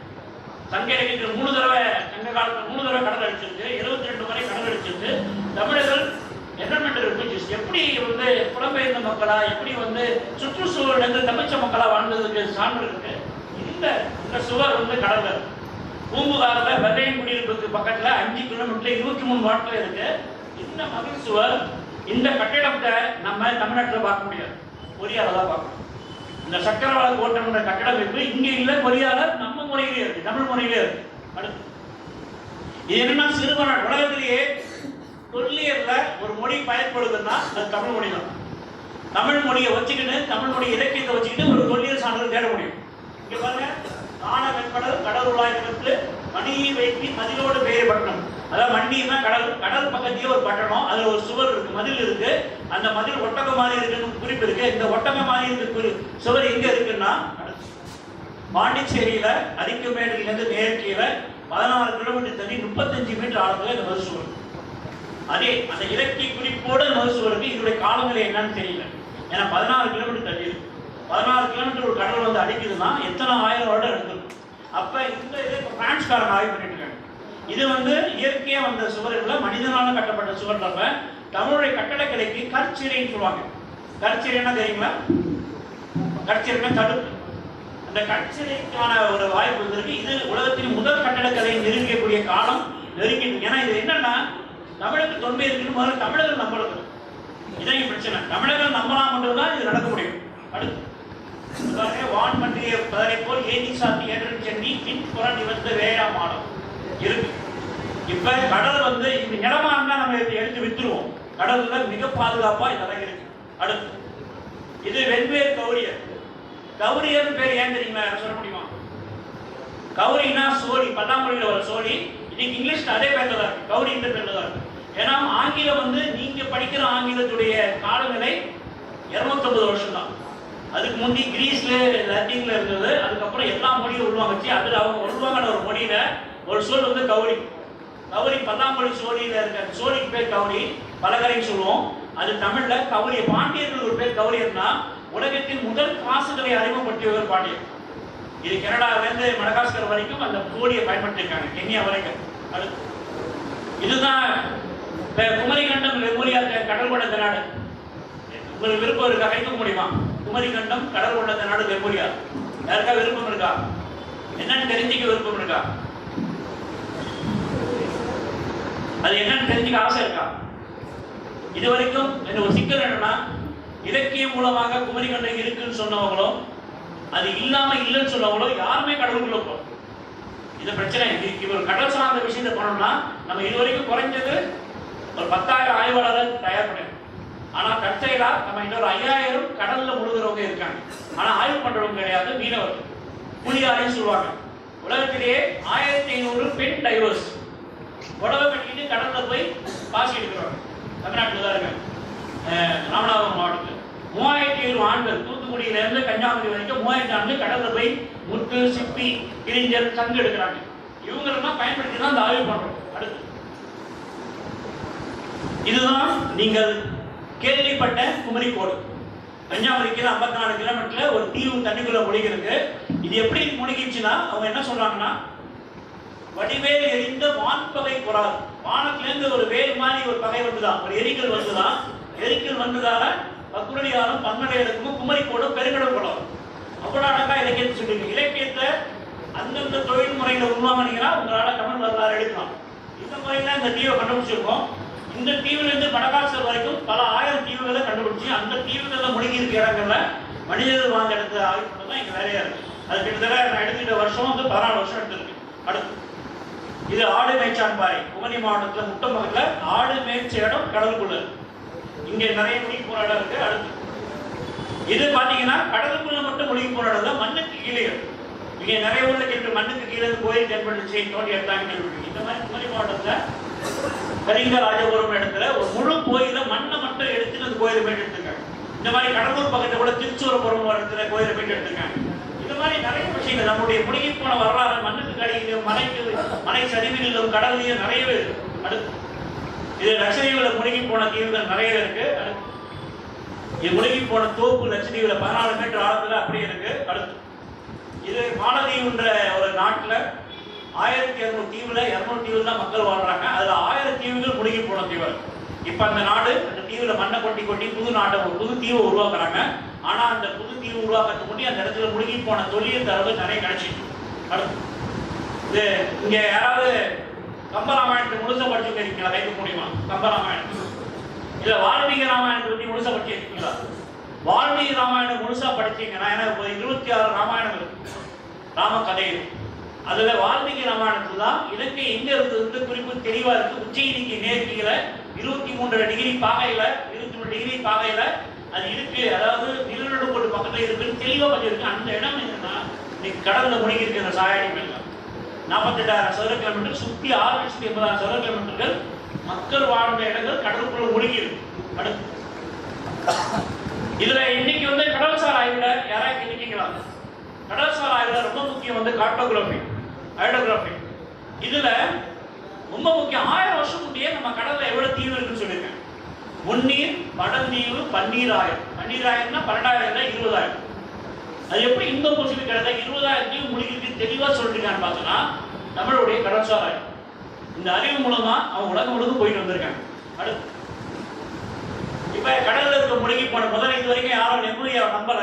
சங்க இலக்கியத்தில் 3 தடவை, சங்க காலத்தில் 3 தடவை கடல் அடிச்சிருக்கு, 72 வரை கடல் அடிச்சிருக்கு. தமிழர்கள் என்வரன்மெண்டல் ரிஃப்யூஜிஸ் எப்படி வந்து புலம்பெயர்ந்த மக்களா, எப்படி வந்து சுற்றுச்சூழல் தமிழ்ச்ச மக்களா வாழ்ந்ததுக்கு சான்று இருக்கு. இந்த சுவர் வந்து கடல் பூம்புகாரில் வெள்ளையன் குடியிருப்புக்கு பக்கத்தில் 5 கிலோமீட்டர் 23 வாட்டில் இருக்கு. இந்த மதில் சுவர், இந்த கட்டிடத்தை நம்ம தமிழ்நாட்டில் பார்க்க முடியாது, கொரியாவில் தான் பார்க்கணும். இந்த சக்கரவாள கோட்டம்ன்ற கட்டடமைப்பு இங்கே இல்லை, கொரியாவில் நம்ம முறையிலே இருக்கு, தமிழ் முறையிலே இருக்கு. அடுத்து இது என்னன்னா, சிறுவன உலகத்திலேயே தொல்லியல்ல ஒரு மொழி பயன்படுதுன்னா அது தமிழ் மொழி தான். தமிழ் மொழியை வச்சுக்கிட்டு, தமிழ் மொழி இலக்கியத்தை வச்சுக்கிட்டு ஒரு தொல்லியல் சான்றிதழ் தேட முடியும். இங்க பாருங்க, காண வெண்கடல் கடல் உலாய்க்கு மணியை வைத்து மதிலோடு பெயர் பட்டணம். அதாவது மண்டினா கடல், கடல் பக்கத்தையே ஒரு பட்டணம், அதுல ஒரு சுவர் இருக்கு, மதில் இருக்கு. அந்த மதில் ஒட்டக மாதிரி இருக்குன்னு குறிப்பு இருக்கு. இந்த ஒட்டக மாதிரி இருக்கு சுவர் எங்க இருக்குன்னா பாண்டிச்சேரியில அரிக்குமேடிலிருந்து மேற்கில 16 கிலோமீட்டர் தண்ணி 35 மீட்டர் ஆழத்துல இந்த மது சுவர். அதே அந்த இலக்கிய குறிப்போடு மது சுவருக்கு இதனுடைய காலநிலை என்னன்னு தெரியல. ஏன்னா 16 கிலோமீட்டர் தண்ணி இருக்கு. 16 கிலோமீட்டர் ஒரு கடல் வந்து அடிக்குதுன்னா எத்தனை 1000 வருடம் எடுக்கணும். அப்ப இந்த இதை பிரான்ஸ்காரங்க ஆய்வு பண்ணிட்டு இருக்காங்க. இது வந்து இயற்கையா வந்த சுவர்கள், மனிதனால கட்டப்பட்ட சுவர்ன்றப்ப தமிழுடைய கட்டடக்கலைக்கு கற்சிறைன்னு சொல்லுவாங்க. கற்சிறைன்னா தெரியுங்களா? கற்சிறைன்னா தடுப்பு. அந்த கற்சிறைக்கான ஒரு வாய்ப்பு இருக்கு. இது உலகத்தின் முதல் கட்டடக்கலையை நிரூபிக்கக்கூடிய காலம் நெருங்கிட்டு. ஏன்னா இது என்னன்னா, தமிழுக்கு தொன்மை இருக்குன்னு முதல்ல தமிழர்கள் நம்பணும். இதான் பிரச்சனை. தமிழர்கள் நம்பலாம் மட்டும்தான் இது நடக்க முடியும். அடுத்து வான் பற்றிய பதரை போல் ஏதி சாத்தி ஏற்று சென்னி பின் புறணி வந்து வேளாண் மாடம் இருக்கு. இப்ப கடல் வந்து இந்த இடமா இருந்தா நம்ம எடுத்து வித்துருவோம். கடல்ல மிக பாதுகாப்பா இதெல்லாம் இருக்கு. அடுத்து இது வெண்வேர் கௌரியர். கௌரியர் பேர் ஏன் தெரியுமா, சொல்ல முடியுமா? கௌரினா சோழி, பல்லாங்குழியில வர சோழி. இன்னைக்கு இங்கிலீஷ்ல அதே பேர்ல தான் இருக்கு, கௌரி இந்த பேர்ல தான் இருக்கு. ஏன்னா ஆங்கிலம் வந்து நீங்க படிக்கிற ஆங்கிலத்துடைய காலநிலை 250 வருஷம் தான். அதுக்கு முந்தி கிரீஸ்ல லத்தீன்ல இருந்தது. அதுக்கப்புறம் எல்லா மொழியும் உருவாங்கச்சு. அதுல அவங்க உருவாங்கின ஒரு மொழியில ஒரு சொல் வந்து கௌரி. கௌரி பல்லாங்குழி சோழியில இருக்க சோழிக்கு பேர் கௌரி, பலகரைன்னு சொல்லுவோம். அது தமிழ்ல கௌரிய. பாண்டியர்கள் ஒரு பேர் கௌரியர்னா உலகத்தின் முதல் காசுகளை அறிமுகப்படுத்தியவர் பாண்டியர். இது கனடாவிலிருந்து மடகாஸ்கர் வரைக்கும் அந்த சோழியை பயன்படுத்தியிருக்காங்க, கென்யா வரைக்கும். அடுத்து இதுதான் குமரிகண்டம் லெமூரியா கடல் கொண்ட நாடு. உங்களுக்கு விருப்பம் இருக்கா? கைக்க முடியுமா? குமரிகண்டம் கடல் கொண்ட நாடு லெமூரியா. யாருக்கா விருப்பம் இருக்கா? என்னன்னு தெரிஞ்சுக்க விருப்பம் இருக்கா? அது என்னன்னு தெரிஞ்சுக்க ஆசை இருக்கா? இது வரைக்கும் ஒரு சிக்கல் என்னன்னா, இலக்கியம் மூலமாக குமரிகண்டம் இருக்குன்னு சொன்னவங்களோ அது இல்லாம இல்லைன்னு சொன்னவங்களோ யாருமே கடலுக்குள்ள போறோம். இது பிரச்சனை. ஒரு கடல் சார்ந்த விஷயத்தை பண்ணோம்னா நம்ம இதுவரைக்கும் குறைஞ்சது ஒரு 10,000 ஆய்வாளர்கள் தயார் பண்ணணும். ஆனா தற்செயலா நம்ம இன்னொரு 5000 கடல்ல முழுகிறவங்க இருக்காங்க. ஆனா ஆய்வு பண்றவங்க கிடையாது, மீனவர்கள். புலியாரின்னு சொல்லுவாங்க. உலகத்திலேயே 1500 பெண் டைவர்ஸ் உடவை கட்டிட்டு கடல்ல போய் பாசி எடுக்கிறாங்க. தமிழ்நாட்டில் தான் இருக்காங்க. ராமநாதபுரம் மாவட்டத்தில் 3000 ஆண்கள், தூத்துக்குடியில இருந்து கன்னியாகுமரி வரைக்கும் 3000 ஆண்கள் கடல்ல போய் முத்து, சிப்பி, கிரிஞ்சல், சங்கு எடுக்கிறாங்க. இவங்களெல்லாம் பயன்படுத்தி தான் அந்த ஆய்வு பண்றோம். அடுத்து இதுதான் நீங்கள் கேள்விப்பட்ட குமரிக்கோடு. கன்னியாகுமரிக்கு 54 கிலோமீட்டர்ல ஒரு தீவு தண்ணிக்குள்ள முழுகிருக்கு. இது எப்படி முழுகிச்சுன்னா, அவங்க என்ன சொல்றாங்கன்னா, வடிவேல் எரிந்த வான்பகை புறார். வானத்திலிருந்து ஒரு வேல் மாதிரி ஒரு பகை வந்துதான், ஒரு எரிக்கல் வந்துதான். எரிக்கல் வந்ததால பக்குரடியாரும் பன்மலையருக்கும் குமரிக்கோடும் பெருங்கடல் குளம். அவ்வளோ அழகா இலக்கியத்தை சொல்லிருக்கு. இலக்கியத்தை அந்தந்த தொழில் முறையில உருவாங்கினீங்கன்னா உங்களால தமிழ் வரலாறு எடுக்கலாம். இந்த முறையில இந்த தீவை கண்டுபிடிச்சிருக்கோம். இந்த தீவுல இருந்து மடகாஸ்கர் வரைக்கும் பல 1000 தீவுகளை கண்டுபிடிச்சு அந்த தீவுகளில் முழுகி இருக்க இடங்கள்ல மனிதர்கள் வாழ்ந்த இடத்துல ஆய்வு பண்ணதான் இங்க வேலையா இருக்கு. அது கிட்டத்தட்ட நான் எடுத்துக்கிட்ட வருஷம் வந்து 14 வருஷம் எடுத்திருக்கு. அடுத்து இது ஆடு மேய்ச்சான் பாறை. குமரி மாவட்டத்தில் முட்டம் பக்கத்தில் ஆடு மேய்ச்ச இடம் கடலுக்குள்ள. இங்க நிறைய முழுகி போன இடம் இருக்கு. அடுத்து இது பாத்தீங்கன்னா கடலுக்குள்ள மட்டும் முழுகி போன இடம் தான், மண்ணுக்கு கீழே. இங்க நிறைய ஊர்ல கேட்டு மண்ணுக்கு கீழே கோயில் தென்பட்டுச்சு, தோண்டி எடுத்தாங்க. இந்த மாதிரி குமரி மாவட்டத்தில் கரிங்க ராஜபுரம் இடத்துல ஒரு முழு கோயில மண்ணை மட்டும் எடுத்துட்டு அந்த கோயிலை மேட்டு எடுத்துருக்காங்க. இந்த மாதிரி கடலூர் பக்கத்துல கூட திருச்சூரபுரம் இடத்துல கோயிலை போயிட்டு எடுத்திருக்காங்க. இந்த மாதிரி நிறைய விஷயங்கள் நம்முடைய முழுகி போன வரலாறு மண்ணுக்கு அடியிலும் மலை சரிவிலும் கடலையும் நிறையவே இருக்கு. அடுத்து இது லட்சத்தீவுல முழுகி போன தீவுகள் நிறைய இருக்கு. இது முழுகி போன தோப்பு லட்சத்தீவுல 14 மீட்டர் ஆழத்துல அப்படியே இருக்கு. அடுத்து இது மாலதீவுன்ற ஒரு நாட்டுல 1200 தீவுல 200 தீவுல தான் மக்கள் வாழ்றாங்க. அதுல 1000 தீவுகள் முழுகி போன தீவு. இப்ப அந்த நாடு அந்த தீவுல மண்ணை கொட்டி புது தீவை உருவாக்குறாங்க. ஆனா அந்த புது தீவு உருவாக்கத்துக்கு முன்னாடி அந்த இடத்துல முழுகி போன தொல்லியல் தரவு நிறைய கிடைச்சிட்டு. இது இங்க யாராவது கம்பராமாயணத்தை முழுசா படிச்சுருக்கீங்களா? கைக்க முடியுமா? கம்பராமாயணம் இல்ல வால்மீகி ராமாயணத்தை பத்தி முழுசா படிச்சிருக்கீங்களா? வால்மீகி ராமாயணம் முழுசா படிச்சீங்கன்னா எனக்கு 26 ராமாயணம் இருக்கு, ராம கதை. அதுல வால்மீகி ராமாயணத்துல தான் இலங்கை எங்க இருந்து குறிப்பு தெளிவா இருக்கு. உச்சகிரிக்கு நேர்கீழ 23 டிகிரி பாகையில 23 டிகிரி பாகையில அது இருக்கு. அதாவது நிலநடுக்கோடு பக்கத்துல இருக்குன்னு தெளிவா பதிவிருக்கு. அந்த இடம் என்னன்னா இன்னைக்கு கடல்ல முழுகி இருக்கு. அந்த சாயடி மேல 48,000 சதுர கிலோமீட்டர் சுத்தி 6,80,000 சதுர கிலோமீட்டர்கள் மக்கள் வாழ்ந்த இடங்கள் கடலுக்குள்ள முழுகி இருக்கு. அடுத்து இதுல இன்னைக்கு கடல்சார் ஆய்வுல யாராவது கேட்டீங்களா? கடல்சார் ஆய்வுல ரொம்ப முக்கியம் கார்டோகிராபி, ஹைட்ரோகிராபி. இதுல ரொம்ப முக்கியம் 1000 வருஷம் முன்னே நம்ம கடல்ல எவ்வளவு தீவு இருக்குன்னு சொல்லியிருக்கேன். முன்னீர், படந்தீவு, பன்னீராயிரம். பன்னீராயிரம்னா 12,000 இல்ல 20,000. அது எப்படி இந்தோ பசிபிக் கடல 20,000 தீவு முழுகிருக்கு தெளிவா சொல்லிருக்கான்னு பார்த்தோம்னா நம்மளுடைய கடல்சார் ஆய்வு. இந்த அறிவு மூலமா அவங்க உலகம் முழுக்க போயிட்டு வந்திருக்காங்க. அடுத்து இப்ப கடல்ல இருக்க முழுகி போன முதல்ல இது வரைக்கும் யாரும் நெம்மதியை நம்பல.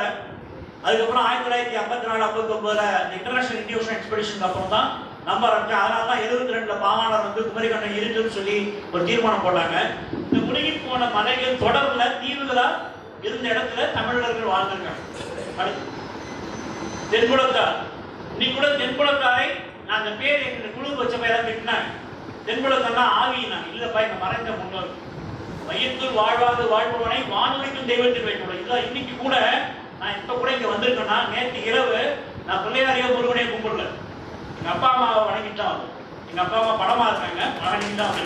அதுக்கப்புறம் 1954-59 இன்டர்நேஷனல் இண்டியூஷன் எக்ஸ்பெடிஷனுக்கு அப்புறம் தான் நம்ப ஆரம்பிச்சு. அதனால தான் 72 பாவாணர் குமரிக்கண்டம் இருக்குன்னு சொல்லி ஒரு தீர்மானம் போட்டாங்க. இந்த முழுகி போன மலைகள் தொடர்ல தீவுகளா இருந்த இடத்துல தமிழர்கள் வாழ்ந்திருக்காங்க. அடுத்து தென்புலத்தார். இன்னைக்கு கூட தென்புலத்தாரை நான் அந்த பேர் எங்க குழு வச்ச பேரா திட்டினாங்க. தென்புலத்தார்னா ஆவியினா இல்லப்பா, எங்க மறைந்த முன்னோர் மையத்தில் வாழ்வாது வாழ்பவனை வானொலிக்கும் தெய்வத்தில் வைக்கணும். இதுதான் இன்னைக்கு கூட நான் இப்ப கூட இங்க வந்திருக்கேன்னா நேற்று இரவு நான் பிள்ளையாரையோ முருகனையோ கும்பிடல. எங்க அப்பா அம்மாவை வணங்கிட்டான். எங்க அப்பா அம்மா படமா இருக்காங்க, வணங்கிட்டு வந்து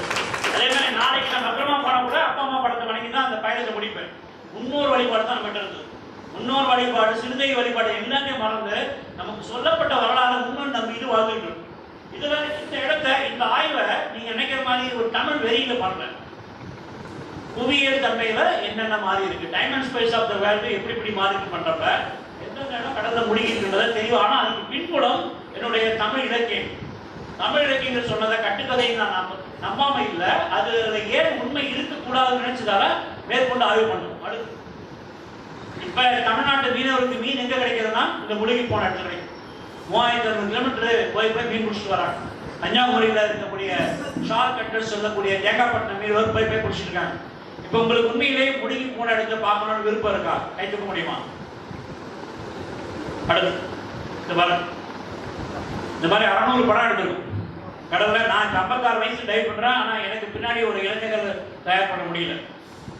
அதே மாதிரி நாளைக்கு நான் அப்புறமா படம் கூட அப்பா அம்மா படத்தை வணங்கி தான் அந்த பயணத்தை முடிப்பேன். முன்னோர் வழிபாடு தான் நம்ம இருந்தது. முன்னோர் வழிபாடு, சிறுதை வழிபாடு எல்லாமே மறந்து நமக்கு சொல்லப்பட்ட வரலாறு முன்னோர் நம்பிட்டு வாழ்ந்துட்டு. இதுல இந்த இடத்த இந்த ஆய்வை நீங்க நினைக்கிற மாதிரி ஒரு தமிழ் வெறியில பண்ணல. புவியியல் தன்மையில என்னென்ன மாறி இருக்கு, time and space of the world எப்படி மாறி இருக்கு பண்றப்ப எந்தெந்த இடம் கடல்ல முடிகின்றதை தெரியும். ஆனா அதுக்கு பின்புலம் என்னுடைய தமிழ் இலக்கியம். தமிழ் இலக்கியங்கள் சொன்னதை கட்டுக்கதையை நான் நம்பாம இல்ல, அது ஏன் உண்மை இருக்கக்கூடாதுன்னு நினைச்சதால மேற்கொண்டு ஆய்வு பண்ணும். அடுத்து இப்ப தமிழ்நாட்டு மீனவருக்கு மீன் எங்க கிடைக்கிறதுனா இந்த முழுகி போன இடத்துல கிடைக்கும். 3600 கிலோமீட்டர் போய் மீன் பிடிச்சிட்டு வராங்க. கன்னியாகுமரியில இருக்கக்கூடிய ஷார்க் கட்டர் சொல்லக்கூடிய தேங்காய்பட்டினம் மீனவர் போய் பிடிச்சிட்டு இருக்காங்க. இப்ப உங்களுக்கு உண்மையிலேயே முழுகி போன இடத்துல பார்க்கணும்னு விருப்பம் இருக்கா? கை தூக்க முடியுமா? அடுத்து இந்த மாதிரி 600 படம் எடுத்திருக்கும் கடவுள. நான் 56 வயசு டைவ் பண்றேன். ஆனா எனக்கு பின்னாடி ஒரு இளைஞர்கள் தயார் பண்ண முடியல.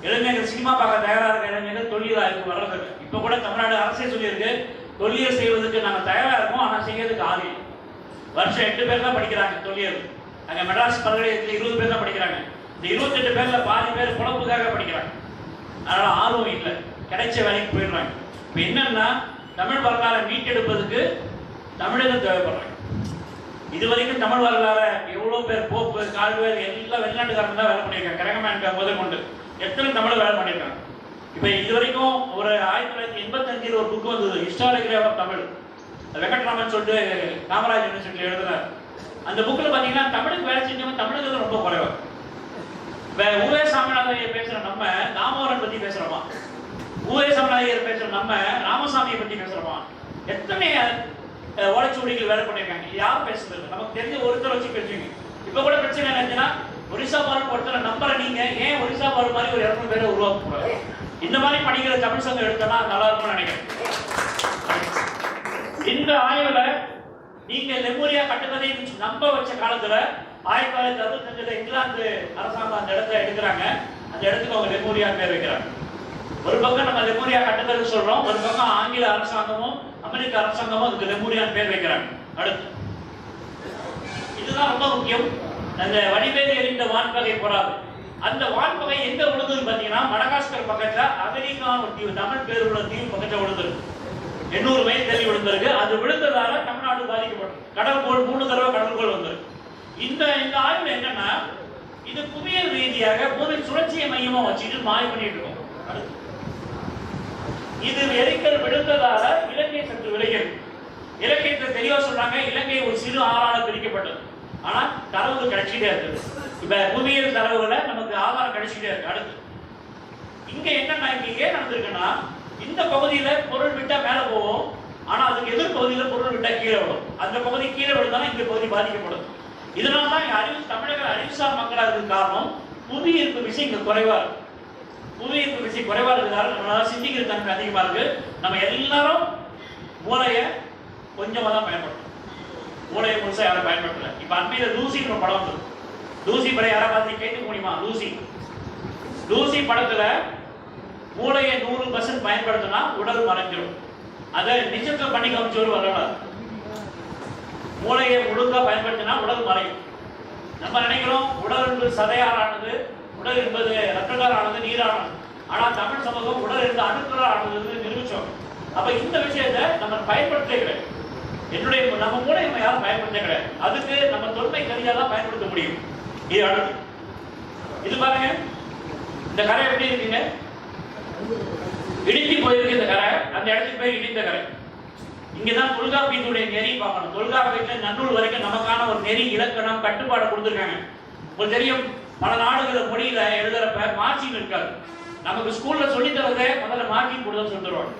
இளைஞர்கள் சினிமா பார்க்க தயாரா இருக்க இளைஞர்கள் தொழிலாளருக்கு வர்றதுக்கு இப்ப கூட தமிழ்நாடு அரசே சொல்லியிருக்கு, தொழில் செய்வதற்கு நாங்க தயாரா இருக்கோம், ஆனா செய்யறதுக்கு ஆதி வருஷம் 8 பேர் தான் படிக்கிறாங்க தொழில். அங்க மெட்ராஸ் பல்கலைக்கழகத்தில் 20 பேர் தான் படிக்கிறாங்க. இந்த 28 பேர்ல பாதி பேர் குழம்புக்காக படிக்கிறாங்க. அதனால ஆர்வம் இல்லை, கிடைச்ச வேலைக்கு போயிடுறாங்க. இப்ப என்னன்னா தமிழ் வரலாறை மீட்டெடுப்பதுக்கு தமிழர்கள் தேவைப்படுறாங்க. இதுவரைக்கும் தமிழ் வரலாறு எவ்வளவு பேர் போப்பு கால்வேர் எல்லாம் வெளிநாட்டுக்காரங்க தான் வேலை பண்ணியிருக்காங்க. கரகமேன் முதல் கொண்டு எத்தனை தமிழ் வேலை பண்ணியிருக்காங்க. இப்ப இது வரைக்கும் ஒரு 1985 ஒரு புக் வந்தது, ஹிஸ்டாரிக்கல் ஆஃப் தமிழ், வெங்கட்ராமன் சொல்லிட்டு காமராஜ் யூனிவர்சிட்டியில் எழுதுறாரு. அந்த புக்கில் பார்த்தீங்கன்னா தமிழுக்கு வேலை செஞ்சவங்க தமிழர்கள் ரொம்ப குறைவா. ஊவே சாமிநாதையர் பேசுற நம்ம தாமோதரன் பத்தி பேசுறோமா? ஊவே சாமிநாதையர் பேசுற நம்ம ராமசாமியை பத்தி பேசுறோமா? எத்தனை ஓலைச்சுவடிகள் வேலை பண்ணியிருக்காங்க. யாரும் பேசுறது நமக்கு தெரிஞ்ச ஒருத்தர் வச்சு பேசுவீங்க. இப்ப கூட பிரச்சனை என்னச்சுன்னா ஒரிசா பால் ஒருத்தரை நம்புற நீங்க ஏன் ஒரிசா பால் மாதிரி ஒரு 200 பேரை உருவாக்க கூடாது? இந்த மாதிரி படிக்கிற தமிழ் சங்கம் எடுத்தனா நல்லா இருக்கும்னு நினைக்கிறேன். இந்த ஆய்வுல நீங்க லெமூரியா கட்டுக்கதை நம்ப வச்ச காலத்துல 1965 இங்கிலாந்து அரசாங்கம் அந்த இடத்த எடுக்கிறாங்க. அந்த இடத்துக்கு அவங்க லெமூரியா பேர் வைக்கிறாங்க. ஒரு பக்கம் நம்ம லெமூரியா கட்டுக்கதை சொல்றோம், ஒரு பக்கம் ஆங்கில அரசாங்கமும் அமெரிக்க அரசாங்கமும் அதுக்கு லெமூரியா பேர் வைக்கிறாங்க. அடுத்து இதுதான் ரொம்ப முக்கியம். அந்த வடிவேலி எறிந்த வான்பகை பொறாது அந்த வான்பகை எங்க விழுந்தது பாத்தீங்கன்னா மடகாஸ்கர் பக்கத்துல அமெரிக்கான் ஒரு தீவு, தமிழ் பேர் உள்ள தீவு பக்கத்துல விழுந்தது. 800 மைல் தள்ளி விழுந்திருக்கு. அது விழுந்ததால தமிழ்நாடு பாதிக்கப்பட்டது. கடற்கோள் 3 தடவை கடற்கோள் வந்தது. இந்த ஆய்வு என்னன்னா, இது புவியியல் ரீதியாக பூமியின் சுழற்சியை மையமா வச்சுட்டு மாறி பண்ணிட்டு இருக்கோம். இது எரிக்கல் விழுந்ததால இலங்கை சற்று விலகிறது. இலங்கைக்கு தெளிவா சொல்றாங்க, இலங்கை ஒரு சிறு ஆறாக பிரிக்கப்பட்டது. ஆனா தரவு கிடைச்சிட்டே இருக்குது. இப்ப புவியியல் தரவுகளை நமக்கு ஆதாரம் கிடைச்சிட்டே இருக்கு. அடுத்து இங்க என்னன்னா, இங்க ஏன் நடந்திருக்குன்னா, இந்த பகுதியில பொருள் விட்டா மேல போகும், ஆனா அதுக்கு எதிர் பகுதியில பொருள் விட்டா கீழே விடும். அந்த பகுதி கீழே விழுந்தாலும் இந்த பகுதி பாதிக்கப்படும். இதனாலதான் தமிழக அறிவுசார் மக்களா இருக்க காரணம் புவி ஈர்ப்பு விசை இங்க குறைவா இருக்கு. புவி ஈர்ப்பு விசை குறைவா இருக்கிறதால நம்மளால சிந்திக்கிற தன்மை அதிகமா இருக்கு. நம்ம எல்லாரும் மூளைய கொஞ்சமா தான் பயன்படுத்தணும். மூளையை முழுசா யாரும் பயன்படுத்தல. இப்ப அண்மையில லூசின்னு ஒரு படம் வந்து, லூசி படம் யாரா பார்த்து கேட்க முடியுமா? லூசி படத்துல மூளையை 100% பயன்படுத்தினா உடல் மறைஞ்சிடும். அதை நிஜத்தை பண்ணி காமிச்சோரு வரலாறு. மூளையை ஒழுங்கா பயன்படுத்தினா உடல் மறையும். நம்ம நினைக்கிறோம் உடல் என்பது சதையாலானது, உடல் என்பது ரத்தத்தாலானது, நீரானது. ஆனா தமிழ் சமூகம் உடல் என்பது அணுக்களானது நிரூபிச்சோம். அப்ப இந்த விஷயத்தை நம்ம பயன்படுத்தவே கிடையாது. நம்ம மூளை நம்ம யாரும் பயன்படுத்த கிடையாது. அதுக்கு நம்ம தொன்மை கருவியாதான் பயன்படுத்த முடியும். இது அடுத்து இது பாருங்க, இந்த கரை எப்படி இருக்குங்க? இடித்து போயிருக்கு இந்த கரை. அந்த இடத்துக்கு போய் இடிந்த கரை. இங்கதான் தொல்காப்பியத்துடைய நெறி பார்க்கணும். தொல்காப்பியத்துல நன்னூல் வரைக்கும் நமக்கான ஒரு நெறி, இலக்கணம், கட்டுப்பாடு கொடுத்துருக்காங்க. உங்களுக்கு தெரியும், பல நாடுகள் மொழியில எழுதுறப்ப மார்ஜின் இருக்காது. நமக்கு ஸ்கூல்ல சொல்லி தரதே முதல்ல மார்ஜின் கொடுத்து சொல்லிடுவாங்க.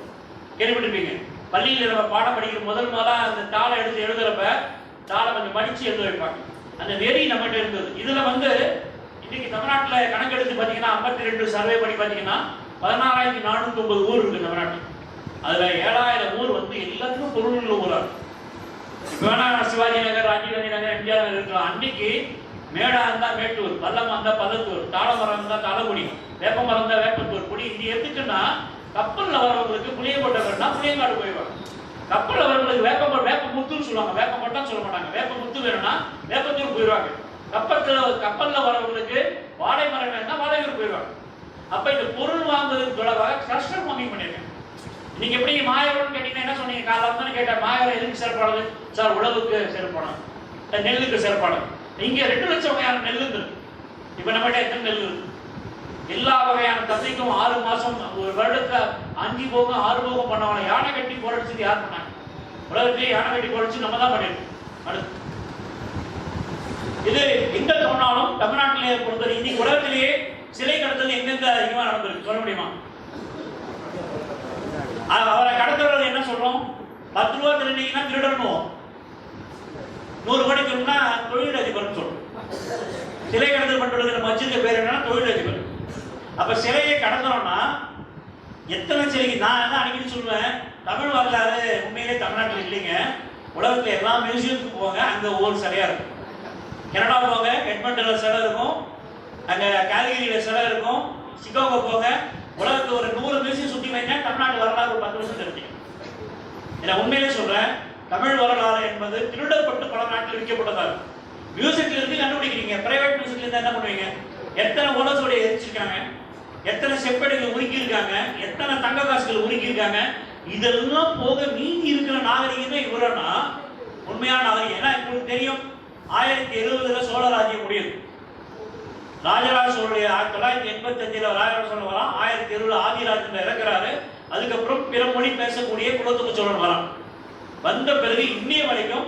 கேள்விப்பட்டிருப்பீங்க. பள்ளியில நம்ம பாடம் படிக்கிற முதல்ல அந்த தாளை எடுத்து எழுதுறப்ப தாளை கொஞ்சம் படிச்சு எழுத வைப்பாங்க. அந்த நெறி நம்மகிட்ட இருந்தது. இதுல இன்னைக்கு தமிழ்நாட்டில் கணக்கெடுத்து பார்த்தீங்கன்னா 52 சர்வே பண்ணி பார்த்தீங்கன்னா 16,409 ஊர் இருக்கு தமிழ்நாட்டில். அதுல 7,000 ஊர் எல்லாத்துக்கும் பொருள் உள்ள ஊரா இருக்கு. இப்ப வேணா சிவாஜி நகர், ராஜீவ்காந்தி நகர், எம்ஜிஆர் நகர் இருக்கலாம். அன்னைக்கு மேடா இருந்தா மேட்டூர், பள்ளமா இருந்தா பள்ளத்தூர், தாளமரம் இருந்தா தாளக்குடி, வேப்பமரம் இருந்தா வேப்பத்தூர் குடி. இது எதுக்குன்னா, கப்பல்ல வரவங்களுக்கு புளியங்கோட்டை வேணும்னா புளியங்காடு போயிடுவாங்க. கப்பல்ல வரவங்களுக்கு வேப்பமுத்துன்னு சொல்லுவாங்க. வேப்பங்கோட்டம் சொல்ல மாட்டாங்க. வேப்பமுத்து வேணும்னா வேப்பத்தூர் போயிடுவாங்க. கப்பல்ல வரவங்களுக்கு வாழை மரம் வேணும்னா வாழையூர் போயிடுவாங்க. அப்ப இந்த பொருள் வாங்குவதற்கு தொடர்பாக கிளஸ்டர் ஃபார்மிங் பண்ணிருக்கேன். நீங்க எப்படி மாயவரம் கேட்டீங்கன்னா என்ன சொன்னீங்க? காலம் தான் கேட்டேன். மாயவரம் எதுக்கு சிறப்பானது சார்? உழவுக்கு சிறப்பானது, நெல்லுக்கு சிறப்பானது. இங்க 2 லட்சம் வகையான நெல் இருக்கு. இப்ப நம்மகிட்ட எத்தனை நெல் இருக்கு? எல்லா வகையான தசைக்கும் 6 மாசம், ஒரு வருடத்துல 5 போகம் 6 போகம் பண்ணவங்க. யானை கட்டி போராடிச்சது யார் பண்ணாங்க? உலகத்திலேயே யானை கட்டி போராடிச்சு நம்ம தான் பண்ணிருக்கோம். அடுத்து இது எங்க சொன்னாலும் தமிழ்நாட்டிலே பொறுத்தவரை இன்னைக்கு உலகத்திலேயே சிலை கடத்தல் எங்கெங்க அதிகமா நடந்திருக்கு சொல்ல முடியுமா? அவரை கடத்துறது என்ன சொல்றோம்? 10 ரூபா திருநீங்கன்னா திருடணும். 100 கோடி திரும்பினா தொழில் அதிபர்னு சொல்றோம். சிலை கடத்தல் பண்றது நம்ம வச்சிருக்க பேர் என்னன்னா தொழில் அதிபர். அப்ப சிலையை கடத்தணும்னா எத்தனை சிலைக்கு? நான் என்ன அடிக்கடி சொல்லுவேன், தமிழ் வரலாறு உண்மையிலே தமிழ்நாட்டில் இல்லைங்க. உலகத்துல எல்லா மியூசியத்துக்கு போங்க, அங்க ஒவ்வொரு சிலையா இருக்கும். கனடா போங்க, எட்மண்டன்ல சிலை இருக்கும், அங்க கால்கரியில சிலை இருக்கும். சிகாகோ போங்க, உலகத்துல ஒரு 100 மியூசியம் சுற்றி வைங்க, தமிழ்நாடு வரலாறு ஒரு 10 வருஷம் தெரியும். நான் உண்மையிலே சொல்றேன், தமிழ் வரலாறு என்பது திருடப்பட்டு பல நாட்டில் விற்கப்பட்டதா இருக்கு. மியூசியத்துல இருந்து கண்டுபிடிக்கிறீங்க. பிரைவேட் மியூசியத்துல இருந்து என்ன பண்ணுவீங்க? எத்தனை உலகத்தோடைய எரிச்சிருக்காங்க, எத்தனை செப்பேடுகள் உருக்கி இருக்காங்க, எத்தனை தங்க காசுகள் உருக்கி இருக்காங்க. இதெல்லாம் போக மீதி இருக்கிற நாகரிகமே இவ்வளவுனா உண்மையான நாகரிகம். ஏன்னா உங்களுக்கு தெரியும், 1070 சோழ ராஜ்யம் முடியுது. ராஜராஜ சோழனுடைய 1985 ராஜராஜ சோழன் வரான். 1070 ஆதிராஜன் இறக்குறாரு. அதுக்கப்புறம் பிற மொழி பேசக்கூடிய குலோத்துங்க சோழன் வரான். வந்த பிறகு இன்னைய வரைக்கும்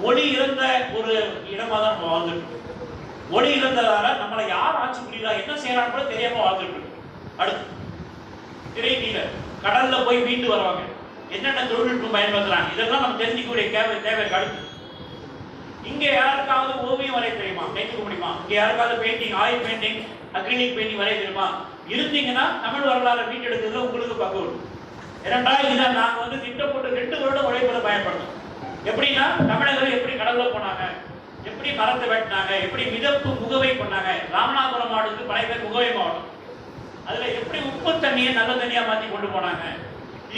மொழி இழந்த ஒரு இடமா தான் நம்ம வாழ்ந்துட்டு. மொழி இழந்ததால நம்மளை யார் ஆட்சி புரியல, என்ன செய்யறான்னு கூட தெரியாம வாழ்ந்துட்டு. அடுத்து திரைநீல கடல்ல போய் மீண்டு வருவாங்க. என்னென்ன தொழில்நுட்பம் பயன்படுத்துறாங்க, இதெல்லாம் நம்ம தெரிஞ்சுக்கூடிய தேவை. அடுத்து இங்க யாருக்காவது ஓவியம் வரைய தெரியுமா? கைத்துக்க முடியுமா? இங்க யாருக்காவது painting, oil painting, acrylic painting வரைய தெரியுமா? இருந்தீங்கன்னா தமிழ் வரலாறு மீட்டெடுக்கிறதுல உங்களுக்கு பங்கு உண்டு. இரண்டாவது இதை நாங்க திட்டம் போட்டு 2 வருடம் உழைப்பதை பயன்படுத்தோம். எப்படின்னா, தமிழர்கள் எப்படி கடவுள போனாங்க, எப்படி மரத்தை வெட்டினாங்க, எப்படி மிதப்பு முகவை பண்ணாங்க. ராமநாதபுரம் மாவட்டத்துக்கு பல பேர் முகவை மாவட்டம். அதுல எப்படி உப்பு தண்ணியை நல்ல தண்ணியா மாத்தி கொண்டு போனாங்க.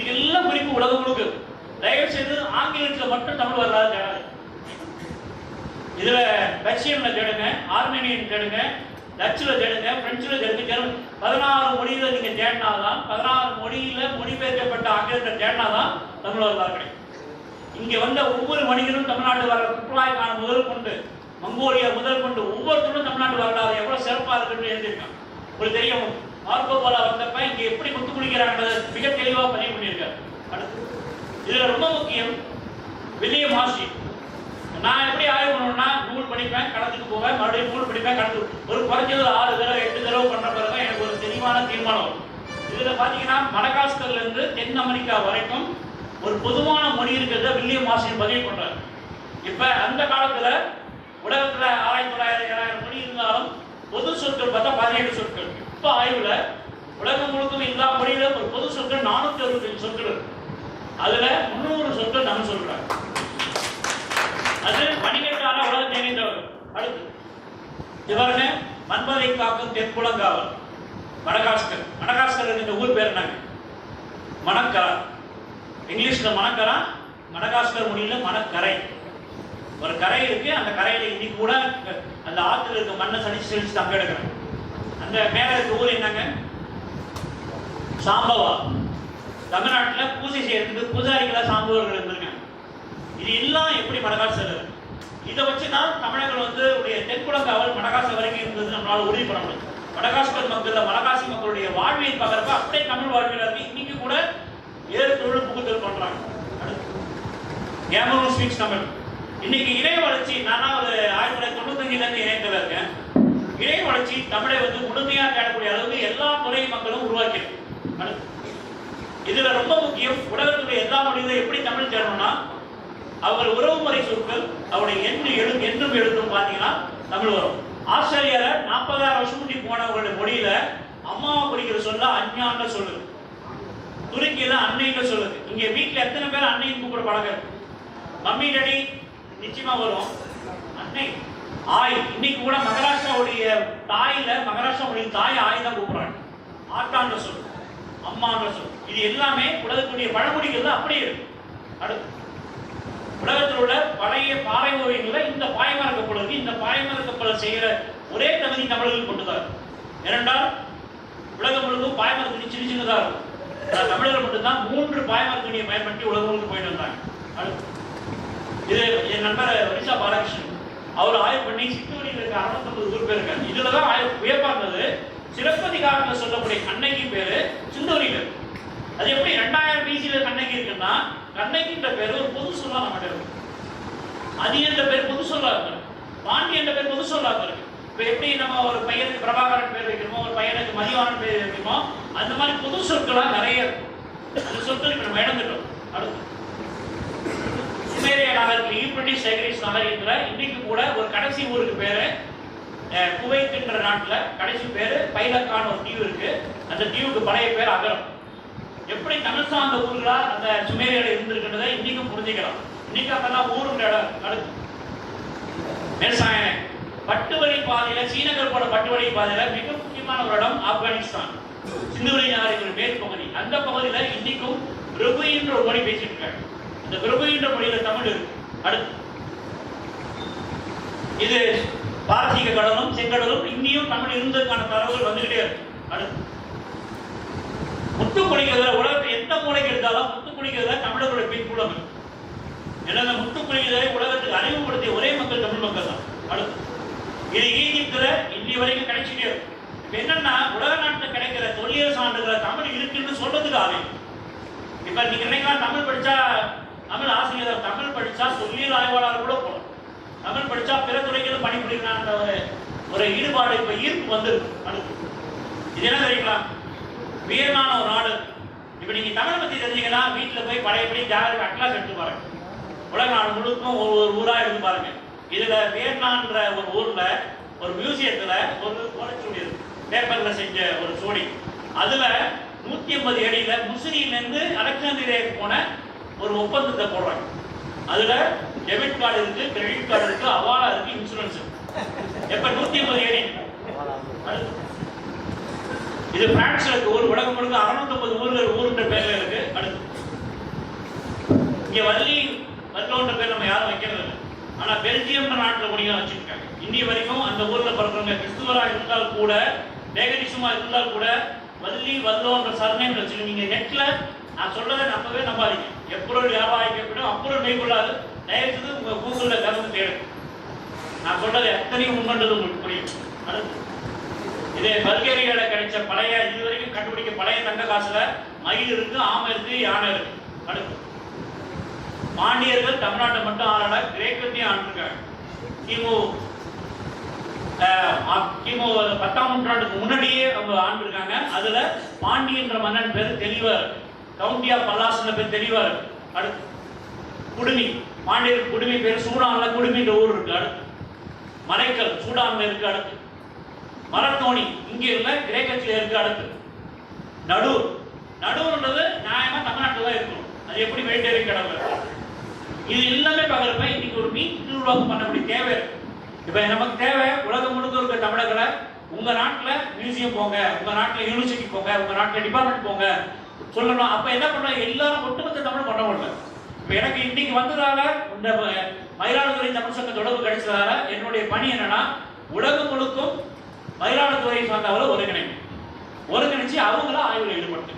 இதெல்லாம் குறிப்பு உலகம் முழுக்க. தயவு செய்து ஆங்கிலத்துல மட்டும் தமிழ் வரலாறு தேடாது. இதுல ரஷ்யன்ல தேடுங்க, ஆர்மேனியன் தேடுங்க, டச்சில் தேடுங்க, பிரெஞ்சில் தேடுங்க, 16 மொழியில நீங்க தேடினாதான், 16 மொழியில மொழிபெயர்க்கப்பட்ட ஆங்கிலத்தை தேடினாதான் தமிழ் வரலாறு கிடைக்கும். இங்க வந்த ஒவ்வொரு மனிதனும் தமிழ்நாட்டு வரலாறு, குப்லாய்கான் முதல் கொண்டு மங்கோலியா முதல் கொண்டு ஒவ்வொருத்தரும் தமிழ்நாட்டு வரலாறு எவ்வளவு சிறப்பா இருக்குன்னு எழுதியிருக்காங்க. உங்களுக்கு தெரியும், மார்க்கோ போலோ வந்தப்ப இங்க எப்படி முத்து குளிக்கிறாங்கன்றத மிக தெளிவா பதிவு பண்ணியிருக்காரு. அடுத்து இதுல ரொம்ப முக்கியம் வில்லியம் ஹார்ஷி. நான் எப்படி ஆய்வு பண்ணணும்னா, நூல் படிப்பேன், கடத்துக்கு போவேன், மறுபடியும் நூல் படிப்பேன், கடத்து ஒரு குறைஞ்சது 6 தடவை 8 தடவை பண்ண பிறகு எனக்கு ஒரு தெளிவான தீர்மானம் வரும். இதுல பாத்தீங்கன்னா மடகாஸ்கர்ல இருந்து தென் அமெரிக்கா வரைக்கும் ஒரு பொதுவான மொழி இருக்கிறத வில்லியம் ஹார்ஷி பதிவு பண்றாரு. இப்ப அந்த காலத்துல உலகத்துல 1900 மொழி இருந்தாலும் பொது சொற்கள் பார்த்தா 17 சொற்கள். இப்ப ஆய்வுல உலகம் முழுக்கும் எல்லா மொழியில ஒரு பொது சொற்கள் 465 சொற்கள் இருக்கு. அதுல 300 சொற்கள் நம்ம சொல்றாங்க. அது வணிகத்தால உலகம் நிறைந்தவர். அடுத்து இவருங்க மன்மதை காக்கும் தெற்குலங்காவல் மடகாஸ்கர். மடகாஸ்கர் இந்த ஊர் பேர் என்னங்க? மணக்கரா. இங்கிலீஷ்ல மணக்கரா, மடகாஸ்கர் மொழியில மணக்கரை. ஒரு கரை இருக்கு, அந்த கரையில இன்னைக்கு கூட அந்த ஆத்துல இருக்க மண்ணை சடிச்சு தங்க எடுக்கிறாங்க. அந்த மேல இருக்க ஊர் என்னங்க? சாம்பவா. தமிழ்நாட்டுல பூஜை செய்யறதுக்கு பூஜாரிகளா சாம்பவர்கள் இருந்திருக்காங்க. இது எல்லாம் எப்படி மடகாஸ்கர்? இதை வச்சுதான் தமிழர்கள் வந்து தென்குலங்காவல் மடகாஸ்கர் வரைக்கும் இருந்தது நம்மளால உறுதி பண்ண முடியும். மடகாஸ்கர் மக்கள், மடகாசி மக்களுடைய வாழ்வியல் பார்க்கறப்ப அப்படியே தமிழ் வாழ்வியல் இருக்கு. இன்னைக்கு கூட ஏறு தொழில் புகுத்தல் பண்றாங்க. Cameroon speaks Tamil. இன்னைக்கு இணைய வளர்ச்சி, நான் ஒரு 1995 இணையத்தில் இருக்கேன். இணைய வளர்ச்சி தமிழை வந்து முழுமையா தேடக்கூடிய அளவுக்கு எல்லா துறை மக்களும் உருவாக்கியிருக்கு. இதுல ரொம்ப முக்கியம், உலகத்துடைய எல்லா மொழியிலும் எப்படி தமிழ் தேடணும்னா, அவர் உறவுமுறை சொற்கள் அவருடைய என்றும் எழுத்தும் பார்த்தீங்கன்னா தமிழ் வரும். ஆஸ்திரேலியால 40,000 வருஷம் முன்னாடி போனவங்களுடைய மொழியில அம்மாவை குறிக்கிற சொல்ல அஞ்ஞான்னு சொல்லுது. துருக்கியில அன்னைன்னு சொல்லுது. இங்க வீட்டுல எத்தனை பேர் அன்னைன்னு கூப்பிட பழக? மம்மி டேடி நிச்சயமா வரும். அன்னை ஆய். இன்னைக்கு கூட மகாராஷ்டிராவுடைய தாயில, மகாராஷ்டிராவுடைய தாய் ஆய் தான் கூப்பிடுறாங்க. ஆட்டான்ற சொல், அம்மான்ற சொல். இது எல்லாமே உலகத்துடைய பழமொழிகள் தான் அப்படியே இருக்கு. அடுத்து உலகத்தில் உள்ள பழைய பாறை ஓவியங்கள இந்த பாய்மர கப்பலுக்கு, இந்த பாய்மர கப்பலை செய்கிற ஒரே தகுதி தமிழர்கள் கொண்டுதான். ஏனென்றால் உலகம் முழுவதும் பாய்மர துணி சின்ன சின்னதா இருக்கும். தமிழர்கள் மட்டும்தான் 3 பாய்மர துணியை பயன்படுத்தி உலகம் முழுக்க போயிட்டு வந்தாங்க. அடுத்து இது என் நண்பர் வனிஷா பாலகிருஷ்ணன், அவர் ஆய்வு பண்ணி சித்தூரில் இருக்க 650 ஊர் பேர் இருக்காங்க. இதுலதான் வியப்பா இருந்தது, சிலப்பதிகாரத்தில் சொல்லக்கூடிய கண்ணகி பேரு சிந்தூரியில் இருக்கு. அது எப்படி 2000 BC கண்ணகி இருக்குன்னா, கண்ணகின்ற பேர் ஒரு பொது சொல்லா நம்மகிட்ட இருக்கு. அதி என்ற பேர் பொது சொல்லா இருக்கு, பாண்டி என்ற பேர் பொது சொல்லா இருக்கு. இப்ப எப்படி நம்ம ஒரு பையனுக்கு பிரபாகரன் பேர் வைக்கணுமோ, ஒரு பையனுக்கு மதிவானன் பேர் வைக்கணுமோ, அந்த மாதிரி பொது சொற்களா நிறைய இருக்கும். அந்த சொற்கள் இப்ப நம்ம இழந்துட்டோம். அடுத்து சுமேரிய நகரத்தில் யூப்ரட்டிஸ் டைக்ரிஸ் நகரத்துல இன்னைக்கு கூட ஒரு கடைசி ஊருக்கு பேரு குவைத்ன்ற நாட்டுல கடைசி பேரு பைலக்கான ஒரு தீவு இருக்கு. அந்த தீவுக்கு பழைய பேர் அகரம். எப்படி தமிழ் சார்ந்த ஊர்களா அந்த சுமேரியில இருந்திருக்கிறத இன்னைக்கும் புரிஞ்சுக்கலாம். இன்னைக்கு அதெல்லாம் ஊருன்ற இடம். அடுத்து மேற்சாயன பட்டு வழி பாதையில, சீனகர்களோட பட்டு வழி பாதையில மிக முக்கியமான ஒரு இடம் ஆப்கானிஸ்தான், சிந்துவெளி நாகரிகத்தின் மேற்கு பகுதி. அந்த பகுதியில இன்னைக்கும் பிரபு என்ற ஒரு மொழி பேசிட்டு இருக்காங்க. இந்த பிரபு என்ற மொழியில தமிழ் இருக்கு. அடுத்து இது பாரசீக கடலும் செங்கடலும் இன்னியும் தமிழ் இருந்ததுக்கான தரவுகள் வந்துகிட்டே இருக்கு. அடுத்து முத்து குளிக்கிறதுல, உலகத்தில் எந்த மூலைக்கு எடுத்தாலும் முத்து குளிக்கிறதுல தமிழர்களுடைய பின்புலம் இருக்கு. ஏன்னா இந்த முத்து குளிக்கிறதை உலகத்துக்கு அறிமுகப்படுத்திய ஒரே மக்கள் தமிழ் மக்கள் தான். அடுத்து இது ஈஜிப்துல இன்னி வரைக்கும் கிடைச்சிட்டே இருக்கு. இப்ப என்னன்னா, உலக நாட்டில் கிடைக்கிற தொல்லியல் சான்றுகளை தமிழ் இருக்குன்னு சொல்றதுக்கு ஆகும். இப்ப நீங்க நினைக்கலாம் தமிழ் படிச்சா, தமிழ் ஆசிரியர் தமிழ் படிச்சா தொல்லியல் ஆய்வாளர் கூட போகலாம், தமிழ் படிச்சா பிற துறைகளும் பணிபுரிக்கலான்ற ஒரு ஈடுபாடு இப்ப ஈர்ப்பு வந்துருக்கு. அடுத்து இது என்ன தெரியுங்களா, வியன்னான ஒரு நாடு. இப்ப நீங்க தமிழ் பத்தி தெரிஞ்சீங்கன்னா வீட்டுல போய் பழையபடி ஜாகிரபி அட்லாஸ் எடுத்து பாருங்க. உலக நாடு முழுக்கும் ஒரு ஊரா எடுத்து பாருங்க. இதுல வியன்னான்ற ஒரு ஊர்ல ஒரு மியூசியத்துல ஒரு ஓலைச்சுவடி இருக்கு, பேப்பர்ல செஞ்ச ஒரு சுவடி. அதுல 150 அடியில முசிறியில இருந்து அலெக்சாந்திரியாவுக்கு போன ஒரு ஒப்பந்தத்தை போடுறாங்க. அதுல டெபிட் கார்டு இருக்கு, கிரெடிட் கார்டு இருக்கு, அவாலா இருக்கு, இன்சூரன்ஸ் இருக்கு. எப்ப 150 அடி. இது பிரான்ஸ்ல இருக்கு. ஒரு உலகம் முழுக்க 650 ஊர்கள் ஊருன்ற பேர்ல இருக்கு. அடுத்து இங்க வள்ளோன்ற பேர் நம்ம யாரும் வைக்கிறது இல்லை. ஆனா பெல்ஜியம் நாட்டுல முடியும் வச்சிருக்காங்க. இன்னி வரைக்கும் அந்த ஊர்ல பிறக்கிறவங்க கிறிஸ்துவராக இருந்தால் கூட, டேகனிசமா இருந்தால் கூட வள்ளி வல்லோன்ற சர்நேம் வச்சு நீங்க நெட்ல நான் சொல்றதை நம்பவே நம்பாதீங்க. எப்பொருள் வியாபாரிக்கப்படும் அப்பொருள் மெய்கொள்ளாது. தயவுசெய்து உங்க கூகுள்ல கலந்து தேடு. நான் சொல்றது எத்தனையும் உண்மைன்றது உங்களுக்கு புரியும். அடுத்து இது பல்கேரியால கிடைச்ச பழைய இதுவரைக்கும் கண்டுபிடிக்க பழைய தங்க காசுல மயில் இருக்கு, ஆமை இருக்கு, யானை இருக்கு. அடுத்து பாண்டியர்கள் தமிழ்நாட்டை மட்டும் ஆளல, கிரேக்கத்தையும் ஆண்டிருக்காங்க. கிமு 10ஆம் நூற்றாண்டுக்கு முன்னாடியே அவங்க ஆண்டிருக்காங்க. அதுல பாண்டியன்ற மன்னன் பேர் தெளிவார், கவுண்டி ஆஃப் பல்லாஸ்ன்ற பேர் தெளிவார். அடுத்து குடுமி, பாண்டியர் குடுமி பேர் சூடான்ல குடுமின்ற ஊர் இருக்கு. அடுத்து மலைக்கல் சூடான்ல இருக்கு. அடுத்து மரத்தோணி இங்க இல்ல, கிரேக்கத்துல இருக்கு. அடுத்து நடூர், நடூர்ன்றது நியாயமா தமிழ்நாட்டில் தான் இருக்கணும். அது எப்படி வெயிட்டேரி கடவுள். இது எல்லாமே பார்க்குறப்ப இன்னைக்கு ஒரு மீன் உருவாக்கம் பண்ணக்கூடிய தேவை இருக்கு. இப்போ நமக்கு தேவை உலகம் முழுக்க இருக்க தமிழர்களை உங்க நாட்டில் மியூசியம் போங்க, உங்க நாட்டில் யூனிவர்சிட்டி போங்க, உங்க நாட்டில் டிபார்ட்மெண்ட் போங்க சொல்லணும். அப்ப என்ன பண்ண எல்லாரும் ஒட்டுமொத்த தமிழ் பண்ண முடியல. இப்போ எனக்கு இன்னைக்கு வந்ததால இந்த மயிலாடுதுறை தமிழ் சங்க தொடர்பு கிடைச்சதால என்னுடைய பணி என்னன்னா, உலகம் முழுக்கும் மயிலாடுதுறை சார்ந்தவரை ஒருங்கிணைச்சு அவங்கள ஆய்வில் ஈடுபட்டு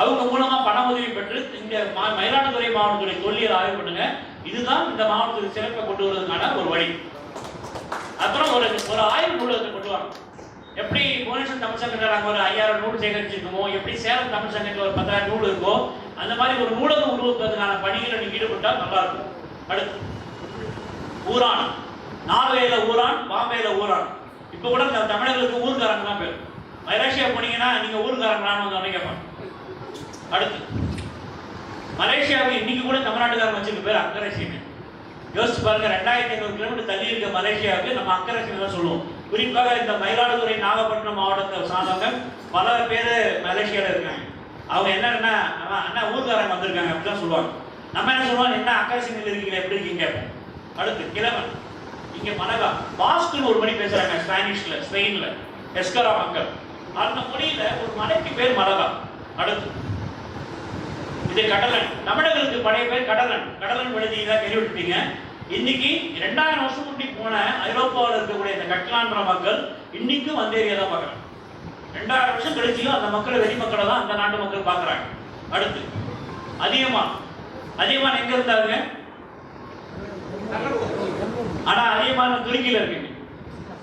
அவங்க மூலமா பண உதவி பெற்று இங்க மயிலாடுதுறை மாவட்டத்துறை தொல்லியல் ஆய்வு பண்ணுங்க. இதுதான் இந்த மாவட்டத்துக்கு சிறப்பை கொண்டு வருவதற்கான ஒரு வழி. அப்புறம் ஒரு ஆய்வு நூலகத்தை கொண்டு வரணும். எப்படி புவனேஸ்வர் தமிழ் சங்கத்தில் நாங்கள் ஒரு 5000 நூல் சேகரிச்சிருக்கோமோ, எப்படி சேலம் தமிழ் சங்கத்தில் ஒரு 10,000 நூல் இருக்கோ, அந்த மாதிரி ஒரு நூலகம் உருவாக்குவதற்கான பணிகளை நீங்க ஈடுபட்டால் நல்லா இருக்கும். அடுத்து ஊரான், நார்வேல ஊரான், பாம்பேல ஊரான். இப்ப கூட தமிழர்களுக்கு ஊர்காரங்க தான் பேர். மலேசியா போனீங்கன்னா நீங்க ஊர்காரங்களான்னு வந்து கேட்பாங்க. அடுத்து மலேசியாவுக்கு இன்னைக்கு கூட தமிழ்நாட்டுக்காரங்க வச்சிருக்க பேர் அக்கரசின்னு. யோசிச்சு பாருங்க, 2500 கிலோமீட்டர் தள்ளி இருக்க மலேசியாவுக்கு நம்ம அக்கரசின்னு தான் சொல்லுவோம். குறிப்பாக இந்த மயிலாடுதுறை நாகப்பட்டினம் மாவட்டத்தை சார்ந்தவங்க பல பேர் மலேசியாவில் இருக்காங்க. அவங்க என்னன்னா அண்ணா ஊர்காரங்க வந்திருக்காங்க அப்படிதான் சொல்லுவாங்க. நம்ம என்ன சொல்லுவோம், என்ன அக்கரசினில் இருக்கீங்க, எப்படி இருக்கீங்க கேட்போம். அடுத்து கிழவன், இங்க மனகா பாஸ்குன்னு ஒரு மொழி பேசுறாங்க ஸ்பானிஷ்ல, ஸ்பெயின்ல எஸ்கரா மக்கள். அந்த மொழியில ஒரு மலைக்கு பேர் மலகா. அடுத்து இது கடலன், தமிழர்களுக்கு பழைய பேர் கடலன். கடலன் விடுதியில கேள்விப்பட்டீங்க. இன்னைக்கு 2000 வருஷம் முன்னாடி போன ஐரோப்பாவில் இருக்கக்கூடிய இந்த கட்லான்ற மக்கள் இன்னைக்கும் அந்த ஏரியா தான் பார்க்குறாங்க. 2000 வருஷம் கழிச்சியும் அந்த மக்களை வெளி மக்களை தான் அந்த நாட்டு மக்கள் பார்க்குறாங்க. அடுத்து அதியமான் எங்க இருந்தாங்க? ஆனா அதியமான் துருக்கியில இருக்கு.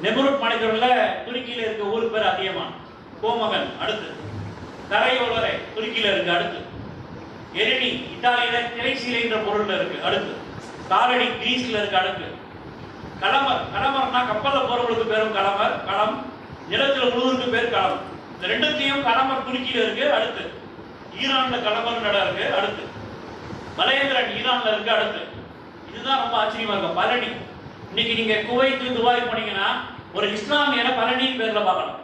நெபுருட் மலைத்தொடர்ல துருக்கியில இருக்க ஊருக்கு பேர் அதியமான். கோமகன். அடுத்து கரையோலரை துருக்கியில இருக்கு. அடுத்து எரினி இத்தாலியில திரைசீலை என்ற பொருள்ல இருக்கு. அடுத்து காலடி கிரீஸ்ல இருக்கு. அடுத்து கலமர், கலமர்னா கப்பல்ல போறவங்களுக்கு பேரும் கலமர், களம். நிலத்துல முழுவதுக்கு பேர் களம். இந்த ரெண்டுத்தையும் கலமர் துருக்கியில இருக்கு. அடுத்து ஈரான்ல கலமர் நட இருக்கு. அடுத்து மலையேந்திரன் ஈரான்ல இருக்கு. அடுத்து இதுதான் ரொம்ப ஆச்சரியமா இருக்கும், பழனி. இன்னைக்கு நீங்க குவைத் துபாய் போனீங்கன்னா ஒரு இஸ்லாமியரை பழனியின் பேர்ல பார்க்கலாம்.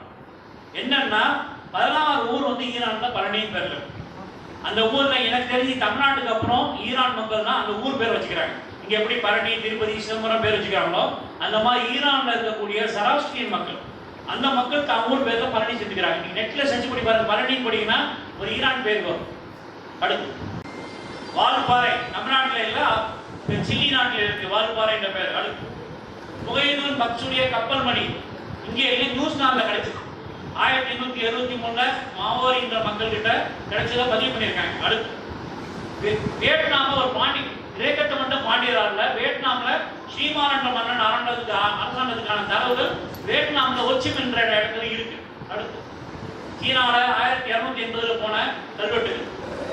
என்னன்னா 16 ஊர் வந்து ஈரான்ல பழனியின் பேர்ல. அந்த ஊர்ல எனக்கு தெரிஞ்சு தமிழ்நாட்டுக்கு அப்புறம் ஈரான் மக்கள் தான் அந்த ஊர் பேர் வச்சுக்கிறாங்க. இங்க எப்படி பழனி, திருப்பதி, சிதம்பரம் பேர் வச்சுக்கிறாங்களோ அந்த மாதிரி ஈரான்ல இருக்கக்கூடிய சராஸ்ட்ரியன் மக்கள், அந்த மக்கள் தான் ஊர் பேர்ல பழனி செஞ்சுக்கிறாங்க. நீங்க நெட்ல சர்ச் பண்ணி பாருங்க, பழனி படிங்கன்னா ஒரு ஈரான் பேர் வரும். அடுத்து வால்பாறை, தமிழ்நாட்டில் இல்ல சில்லி நாட்டில் இருக்கு வால்பாறை என்ற பேர். அடுத்து முகையுதீன் பக்சுடைய கப்பல் மணி இங்கே நியூசிலாந்துல கிடைச்சது. 1873 மாவோரி என்ற மக்கள் கிட்ட கிடைச்சதை பதிவு பண்ணியிருக்காங்க. அடுத்து வியட்நாம ஒரு பாண்டி, கிரேக்கத்தை மட்டும் பாண்டியரால வியட்நாம்ல ஸ்ரீமான் என்ற மன்னன் அரசாண்டதுக்கான தகவல்கள் வியட்நாம்ல ஒச்சிம் என்ற இடத்துல இருக்கு. அடுத்து சீனால 1280 போன கல்வெட்டுகள்,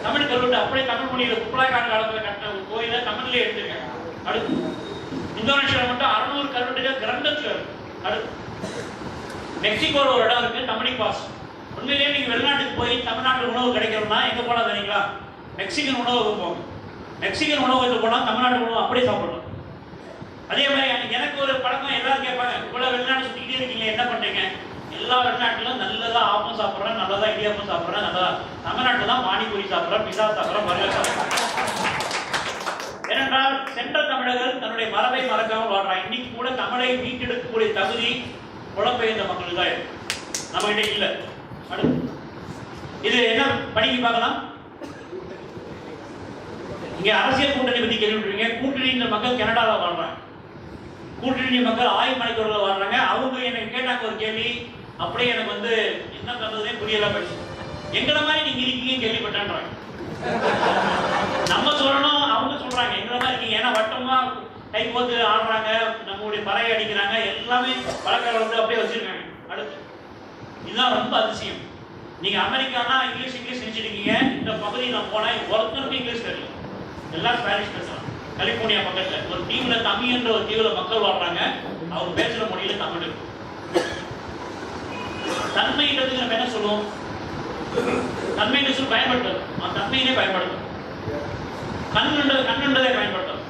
தமிழ் கல்வெட்டு அப்படியே தமிழ் மொழியில குப்பலாய்க்கான காலத்துல கட்டின ஒரு கோயிலை தமிழ்லயே எடுத்திருக்காங்க. அடுத்து இந்தோனேஷியால மட்டும் 600 கல்வெட்டுகள் கிரந்தத்துல இருக்கு. அடுத்து மெக்சிகோல ஒரு இடம் இருக்கு, தமிழ் பாஸ். உண்மையிலேயே நீங்க வெளிநாட்டுக்கு போய் தமிழ்நாட்டு உணவு கிடைக்கிறோம்னா எங்க போனா தெரியுங்களா? மெக்சிகன் உணவகம் போங்க. மெக்சிகன் உணவகத்துக்கு போனா தமிழ்நாட்டு உணவு அப்படியே சாப்பிடலாம். அதே மாதிரி எனக்கு ஒரு பழக்கம், எல்லாரும் கேட்பாங்க, இவ்வளவு வெளிநாட்டு சுத்திக்கிட்டே இருக்கீங்க, என்ன பண்றீங்க? எல்லா வெளிநாட்டிலும் நல்லதா ஆப்பம் சாப்பிட்றேன், நல்லதா இடியாப்பம் சாப்பிட்றேன், நல்லதா. தமிழ்நாட்டில் தான் பானிபூரி சாப்பிட்றேன், பிசா சாப்பிட்றேன், பர்கர் சாப்பிட்றேன். ஏனென்றால் சென்ற தமிழர்கள் தன்னுடைய மரபை மறக்காமல் வாழ்றாங்க. இன்னைக்கு கூட தமிழை மீட்டெடுக்கக்கூடிய தகுதி புலம்பெயர்ந்த மக்களுக்கு தான் இருக்கு, நம்ம கிட்ட இல்ல. அடுத்து இது என்ன படிக்க பார்க்கலாம். இங்க அரசியல் கூட்டணி பத்தி கேள்விப்பட்டீங்க. கூட்டணி இந்த மக்கள் கனடாவில் வாழ்றாங்க. கூட்டணி மக்கள் ஆய்வு மணிக்கூட வர்றாங்க. அவங்க எனக்கு கேட்டாங்க ஒரு கேள்வி, அப்படியே எனக்கு வந்து என்ன பண்றதுனே புரியல. போயிடுச்சு. எங்களை மாதிரி நீங்க இருக்கீங்க கேள்விப்பட்டான்றாங்க. நம்ம சொல்லணும், அவங்க சொல்றாங்க எங்களை மாதிரி இருக்கீங்க. ஏன்னா வட்டமா கை போட்டு ஆடுறாங்க, நம்மளுடைய பறையை அடிக்கிறாங்க, எல்லாமே பழக்கம் வந்து அப்படியே வச்சிருக்காங்க. அடுத்து இதுதான் ரொம்ப அதிசயம். நீங்க அமெரிக்கானா இங்கிலீஷ் நினைச்சிருக்கீங்க. இந்த பகுதியில் நான் போனா ஒருத்தருக்கும் இங்கிலீஷ் தெரியல, எல்லாம் ஸ்பானிஷ் பேசலாம். கலிபோர்னியா பக்கத்துல ஒரு தீவுல தமிழ் என்ற ஒரு தீவுல மக்கள் வாழ்றாங்க. அவங்க பேசுற மொழியில தமிழ் இருக்கும். தன்மைன்றதுக்கு நம்ம என்ன சொல்லுவோம்? தன்மைன்னு சொல்லி பயன்படுத்தும், தன்மையினே பயன்படுத்தும். கண்ணுன்றதை பயன்படுத்தும்.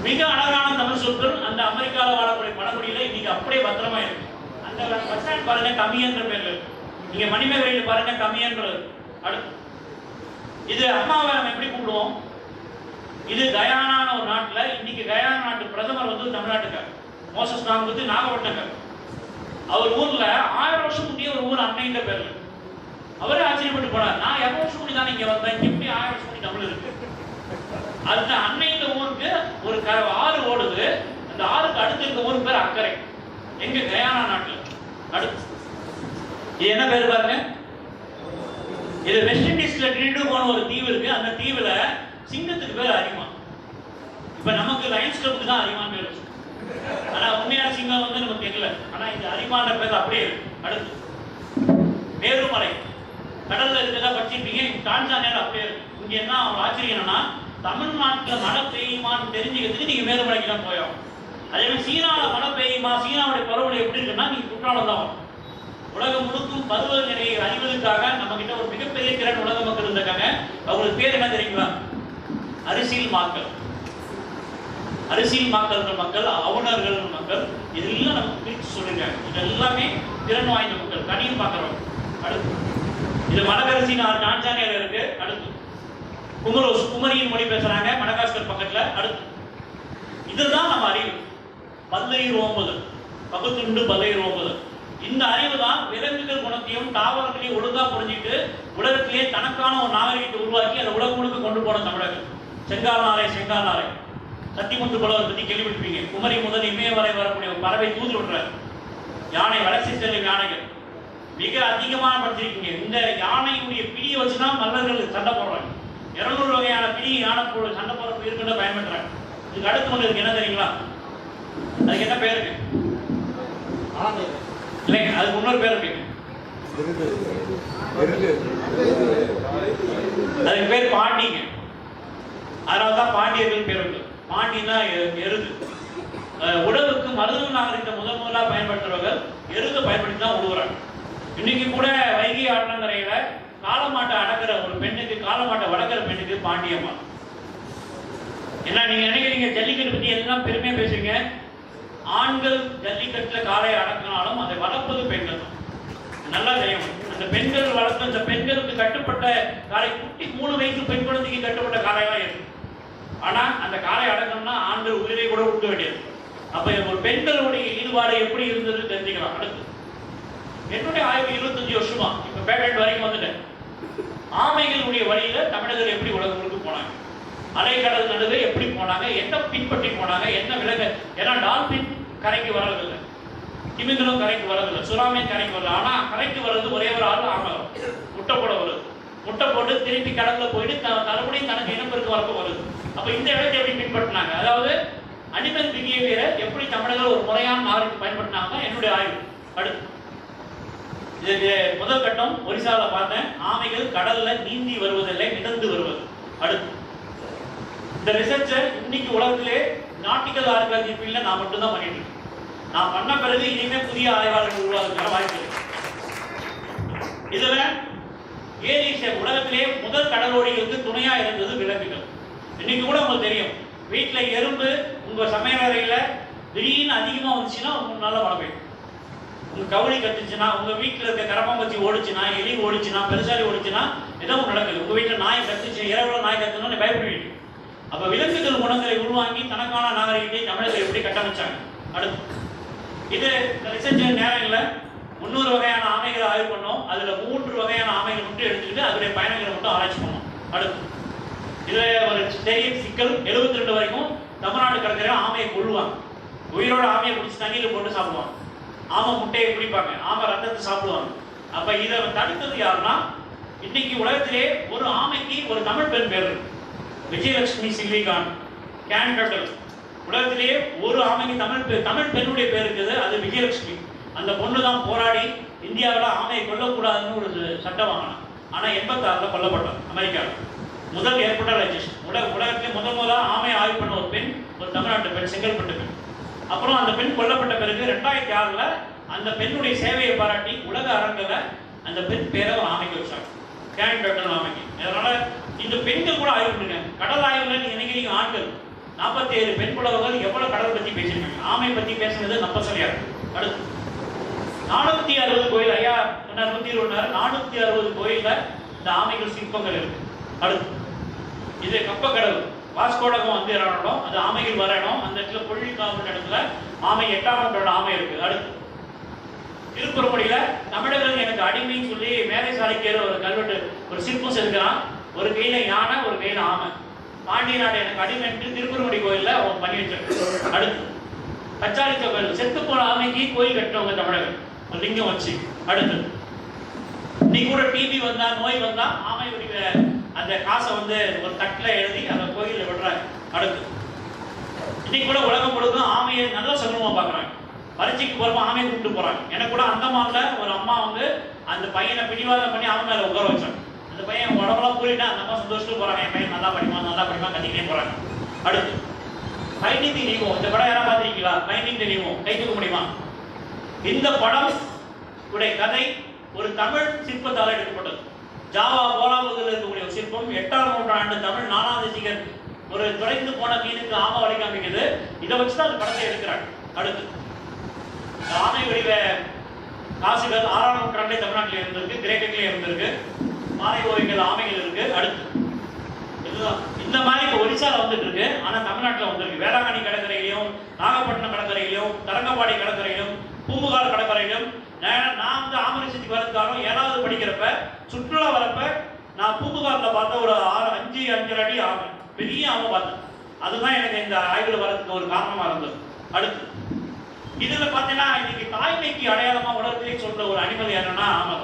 மிக அழகான தமிழ் சொற்கள் அந்த அமெரிக்காவில் வாழக்கூடிய பழங்குடியில இன்னைக்கு அப்படியே பத்திரமா இருக்கு. அந்த பஸ் ஸ்டாண்ட் பாருங்க கம்மி என்ற பேர்ல, நீங்க மணிமேகலையில் பாருங்க கம்மி என்றது. அடுத்து இது அம்மாவை நம்ம எப்படி கூப்பிடுவோம்? இது கயானான ஒரு நாட்டுல இன்னைக்கு கயானா நாட்டு பிரதமர் வந்து தமிழ்நாட்டுக்கார் மோசஸ் நாமத்து நாகப்பட்டினக்கார். அவர் ஊர்ல 1000 வருஷம் முன்னே ஒரு ஊர் அன்னைன்ற பேர்ல. அவரே ஆச்சரியப்பட்டு போனார், நான் 200 வருஷம் முன்னாடி தான் இங்க வந்தேன், எப்படி 1000 வருஷம் முன்னாடி தமிழ் இருக்கு? அந்த அன்னைன்ற ஊருக்கு ஒரு ஆறு ஓடுது. அந்த ஆறுக்கு அடுத்து இருக்க ஊருக்கு பேர் அக்கறை, எங்க கயானா நாட்டுல. அடுத்து இது என்ன பேர் பாருங்க? இது வெஸ்ட் இண்டீஸ்ல ட்ரினிடோ போன ஒரு தீவு இருக்கு. அந்த தீவுல சிங்கத்துக்கு பேர் அரிமா. இப்ப நமக்கு லயன்ஸ் கிளப்புக்கு தான் அரிமான் பேர் வச்சு, ஆனா உண்மையான சிங்கம் வந்து நமக்கு தெரியல. ஆனா இந்த அரிமான பேர் அப்படியே இருக்கு. அடுத்து மேருமலை, கடல்ல இருக்கிறதா படிச்சிருப்பீங்க. டான்சானியால அப்படியே இருக்கு. இங்க என்ன அவங்க ஆச்சரியம் என்னன்னா, தமிழ்நாட்டுல மழை பெய்யுமான்னு தெரிஞ்சுக்கிறதுக்கு நீங்க மேருமலைக்கு தான் போயோம். அதே மாதிரி சீனால மழை பெய்யுமா, சீனாவுடைய பருவமழை எப்படி இருக்குன்னா நீங்க குற்றாலம் தான் வரும். உலகம் முழுக்கும் பருவநிலையை அறிவதற்காக நம்ம கிட்ட ஒரு மிகப்பெரிய திறன் உலக மக்கள் இருந்திருக்காங்க. அவங்களுக்கு பேர் என்ன தெரியுங்களா? அரசியல் மக்கள். அரசியல் மக்கள் மக்கள், அவுணர்கள் மக்கள், இதெல்லாம் நமக்கு பிரித்து சொல்லிருக்காங்க. இது எல்லாமே திறன் வாய்ந்த மக்கள், கனியும் பார்க்கிறோம். அடுத்து இது மடகரசி டான்சானியால இருக்கு. அடுத்து குமரோஸ், குமரியின் மொழி பேசுறாங்க மடகாஸ்கர் பக்கத்துல. அடுத்து இதுதான் நம்ம அறிவு. பல்லையர் ஓம்புதல், பகுத்துண்டு பல்லையர் ஓம்புதல். இந்த அறிவு தான் விலங்குகள் குணத்தையும் தாவரங்களையும் ஒழுங்கா புரிஞ்சுட்டு உலகத்திலே தனக்கான ஒரு நாகரிகத்தை உருவாக்கி அதை உலகம் முழுக்க கொண்டு போன தமிழர்கள். செங்கால் நாரை சத்திமுத்து புலவர் பத்தி கேள்விப்பட்டிருப்பீங்க. குமரி முதல் இமய வரை வரக்கூடிய ஒரு பறவை தூது விடுறார். யானை வளர்ச்சி செல்லும் யானைகள் மிக அதிகமான படிச்சிருக்கீங்க. இந்த யானையுடைய பிடியை வச்சுதான் மல்லர்கள் சண்டை போடுறாங்க. 200 வகையான பிடி யானை சண்டை போடுற இருக்குன்னு பயன்படுத்துறாங்க. இதுக்கு அடுத்து ஒன்று இருக்கு, என்ன தெரியுங்களா? அதுக்கு என்ன பேர் இருக்கு? இல்லைங்க, அதுக்கு இன்னொரு பேர் இருக்கு. அதுக்கு பேர் பாண்டிங்க. அதனாலதான் பாண்டியர்கள் பேர் இருக்கு. பாண்டினா எருது. உழவுக்கு மருது நாகரிகத்தை முதலா பயன்படுத்துறவர்கள் எருதை பயன்படுத்தி தான் உழுவுறாங்க. இன்னைக்கு கூட வைகை ஆற்றங்கரையில காளமாட்டை அடக்கிற ஒரு பெண்ணுக்கு, காளமாட்டை வளர்க்கிற பெண்ணுக்கு பாண்டியம்மா. என்ன நீங்க நினைக்கிறீங்க? ஜல்லிக்கட்டு பத்தி எல்லாம் பெருமையா பேசுறீங்க. ஆண்கள் ஜல்லிக்கட்டுல காளையை அடக்கினாலும் அதை வளர்ப்பது பெண்கள் தான். நல்லா தெரியும். அந்த பெண்கள் வளர்த்த அந்த பெண்களுக்கு கட்டுப்பட்ட காளை, குட்டி 3 வயசு பெண் குழந்தைக்கு கட்டுப்பட்ட காளையெல்லாம் இருக்கு. ஆனா அந்த காளை அடக்கணும்னா ஆண்கள் உயிரை கூட விட்டு வேண்டியது. அப்ப ஒரு பெண்களுடைய ஈடுபாடு எப்படி இருந்தது தெரிஞ்சுக்கலாம். அடுத்து என்னுடைய ஆய்வு 25 வருஷமா இப்ப பேட்டன்ட் வரைக்கும் வந்துட்டேன். ஆமைகளுடைய வழியில தமிழர்கள் எப்படி உலகம் முழுக்க போனாங்க, அலைக்கடல் நடுவே எப்படி போனாங்க, என்ன பின்பற்றி போனாங்க, என்ன விலங்கு. ஏன்னா டால்பின் கரைக்கு வர்றதில்லை, திமிங்கலம் கரைக்கு வர்றதில்லை, சுறாமீன் கரைக்கு வரல. ஆனா கரைக்கு வர்றது ஒரே ஒரு ஆள் ஆமை. முட்டை போட வருது, முட்டை போட்டு திருப்பி கடல்ல போயிட்டு தலைமுறையும் தனக்கு இனப்பெருக்கு வரப்ப வருது. அப்ப இந்த இடத்தை எப்படி பின்பற்றினாங்க, அதாவது அனிமல் பிஹேவியரை எப்படி தமிழர்கள் ஒரு முறையான நாகரிகத்தை பயன்படுத்தினாங்க என்னுடைய ஆய்வு. அடுத்து இதுக்கு முதல் கட்டம் ஒரிசால பார்த்தேன். ஆமைகள் கடல்ல நீந்தி வருவதில்லை, மிதந்து வருவது. அடுத்து இந்த ரிசர்ச்சை இன்னைக்கு உலகத்திலே நாட்டிக்கல் ஆர்காலஜி ஃபீல்ட்ல நான் மட்டும் தான் பண்ணிட்டு இருக்கேன். நான் பண்ண பிறகு இனிமே புதிய ஆய்வாளர்கள் உருவாக்குற வாய்ப்பு இருக்கு. இதுல ஏலிஷ உலகத்திலே முதல் கடலோடிகளுக்கு துணையா இருந்தது விலங்குகள். இன்னைக்கு கூட உங்களுக்கு தெரியும், வீட்டுல எறும்பு உங்க சமையல் அறையில திடீர்னு அதிகமா வந்துச்சுன்னா 3 நாள்ல மழை பெய்யும். உங்க கவுளி கத்துச்சுன்னா, உங்க வீட்டுல இருக்க கரப்பாம்பூச்சி ஓடிச்சுன்னா, எலி ஓடிச்சுன்னா, பெருசாலி ஓடிச்சுன்னா ஏதோ ஒன்று நடக்குது. உங்க வீட்டுல நாய் கத்துச்சு, இரவுல நாய் கத்துனா பயப்படுவீங்க. அப்ப விலங்குகள் குணங்களை உருவாக்கி தனக்கான நாகரிகத்தை தமிழர்கள் எப்படி கட்டமைச்சாங்க. அடுத்து இது ரிசர்ச் நேரம் இல்லை. 300 வகையான ஆமைகளை ஆய்வு பண்ணோம். அதுல 3 வகையான ஆமைகள் மட்டும் எடுத்துக்கிட்டு அதனுடைய பயணங்களை மட்டும் ஆராய்ச்சி பண்ணோம். அடுத்து இதுல ஒரு பெரிய சிக்கல், 72 வரைக்கும் தமிழ்நாட்டு கடற்கரையில ஆமையை கொள்ளுவாங்க. உயிரோட ஆமையை பிடிச்சி தண்ணியில் போட்டு சாப்பிடுவாங்க. ஆமை முட்டையை குடிப்பாங்க, ஆமை ரத்தத்தை சாப்பிடுவாங்க. அப்ப இதை தடுத்தது யாருன்னா, இன்னைக்கு உலகத்திலே ஒரு ஆமைக்கு ஒரு தமிழ் பெண் பேர் இருக்கு, விஜயலட்சுமி சில்விகான் கேன் டர்ட்டில். உலகத்திலேயே ஒரு ஆமைக்கு தமிழ் பெண்ணுடைய பேர் இருக்குது, அது விஜயலட்சுமி. அந்த பொண்ணு தான் போராடி இந்தியாவில் ஆமையை கொல்லக்கூடாதுன்னு ஒரு சட்டம் வாங்கினான். ஆனால் 86 கொல்லப்பட்டார் அமெரிக்காவில். முதல் ஏற்பட்ட ரெஜிஸ்ட் உலகத்திலே முதலாக ஆமையை ஆய்வு பண்ண ஒரு பெண், ஒரு தமிழ்நாட்டு பெண், செங்கல்பட்டு பெண். அப்புறம் அந்த பெண் கொல்லப்பட்ட பிறகு 2006 அந்த பெண்ணுடைய சேவையை பாராட்டி உலக அரங்கில் அந்த பெண் பேரை ஒரு ஆமைக்கு வச்சாங்க, கேன் டர்ட்டில் ஆமைக்கு. அதனால இந்த பெண்கள் கூட ஆய்வு பண்ணுங்க. கடல் ஆய்வுல நீங்க நினைக்கிறீங்க ஆண்கள் 47 பெண் புலவர்கள் எவ்வளவு கடல் பத்தி பேசியிருக்காங்க, ஆமை பத்தி பேசுறது நம்ப சரியா இருக்கு. அடுத்து 460 கோயில், ஐயா 120 460 கோயில்ல இந்த ஆமைகள் சிற்பங்கள் இருக்கு. அடுத்து இது கப்பக்கடல் வாஸ்கோடகம் வந்து இடம், அது ஆமைகள் வர இடம். அந்த இடத்துல பொழில் இடத்துல ஆமை 8ஆம் நூற்றாண்டு ஆமை இருக்கு. அடுத்து திருக்குறளுடைய தமிழர்கள் எனக்கு அடிமைன்னு சொல்லி மேலை சாலைக்கேற ஒரு கல்வெட்டு ஒரு சிற்பம் செதுக்கிறான். ஒரு கையில யானை, ஒரு கையில ஆமை. பாண்டிய நாடு எனக்கு அடிமை என்று திருக்குறளுடைய கோயில்ல அவன் பண்ணி வச்சிருக்கான். அடுத்து பச்சாலி கோயில், செத்து போன ஆமைக்கு கோயில் கட்டுறவங்க தமிழர்கள், லிங்கம் வச்சு. அடுத்து இன்னைக்கு கூட டிபி வந்தா, நோய் வந்தா ஆமையுடைய அந்த காசை வந்து ஒரு தட்டில் எழுதி அந்த கோயிலில் விடுறாங்க. அடுத்து இன்னைக்கு கூட உலகம் முழுக்கும் ஆமையை நல்லா சகுனமா பார்க்குறாங்க. பரீட்சைக்கு போறப்ப ஆமையை கூப்பிட்டு போறாங்க. எனக்கு கூட அந்தமான்ல ஒரு அம்மா வந்து அந்த பையனை பிடிவாதம் பண்ணி அவன் மேல உட்கார வச்சாங்க. அந்த பையன் உடம்பெல்லாம் கூறிட்டா அந்த அம்மா சந்தோஷத்துக்கு போறாங்க, என் பையன் நல்லா படிமா கத்திக்கிட்டே போறாங்க. அடுத்து ஃபைண்டிங் தி நீமோ, இந்த படம் யாரா பார்த்திருக்கீங்களா? ஃபைண்டிங் தி நீமோ, கை தூக்க முடியுமா? இந்த படம் உடைய கதை ஒரு தமிழ் சிற்பத்தால் எடுக்கப்பட்டது. ஜாவா போலாபுரத்தில் இருக்கக்கூடிய ஒரு சிற்பம் 8ஆம் நூற்றாண்டு தமிழ் நானாதிசிகர் ஒரு துளைந்து போன மீனுக்கு ஆமை வழி காமிக்குது. இதை வச்சுதான் அந்த படத்தை எடுக்கிறாங்க. அடுத்து ஆமை வடிவ காசுகள் 6ஆம் நூற்றாண்டே தமிழ்நாட்டில் இருந்திருக்கு, கிரேக்கத்திலே இருந்திருக்கு. மாலை ஓவியங்கள் ஆமைகள் இருக்கு. அடுத்து இதுதான் இந்த மாதிரி இப்போ ஒரிசால வந்துட்டு இருக்கு, ஆனா தமிழ்நாட்டில் வந்திருக்கு. வேளாங்கண்ணி கடற்கரையிலையும், நாகப்பட்டினம் கடற்கரையிலும், தரங்கம்பாடி கடற்கரையிலும், பூம்புகார் கடற்கரையிலும். நான் வந்து ஆமரிசத்துக்கு வரதுக்காலும் 7வது படிக்கிறப்ப சுற்றுலா வரப்ப நான் பூம்புகார்ல பார்த்த ஒரு 5 அடி ஆமை, பெரிய ஆமை பார்த்தேன். அதுதான் எனக்கு இந்த ஆய்வுல வரதுக்கு ஒரு காரணமா இருந்தது. அடுத்து இதுல பாத்தீங்கன்னா இன்னைக்கு தாய்மைக்கு அடையாளமா உலகத்திலே சொல்ற ஒரு அனிமல் என்னன்னா ஆமை.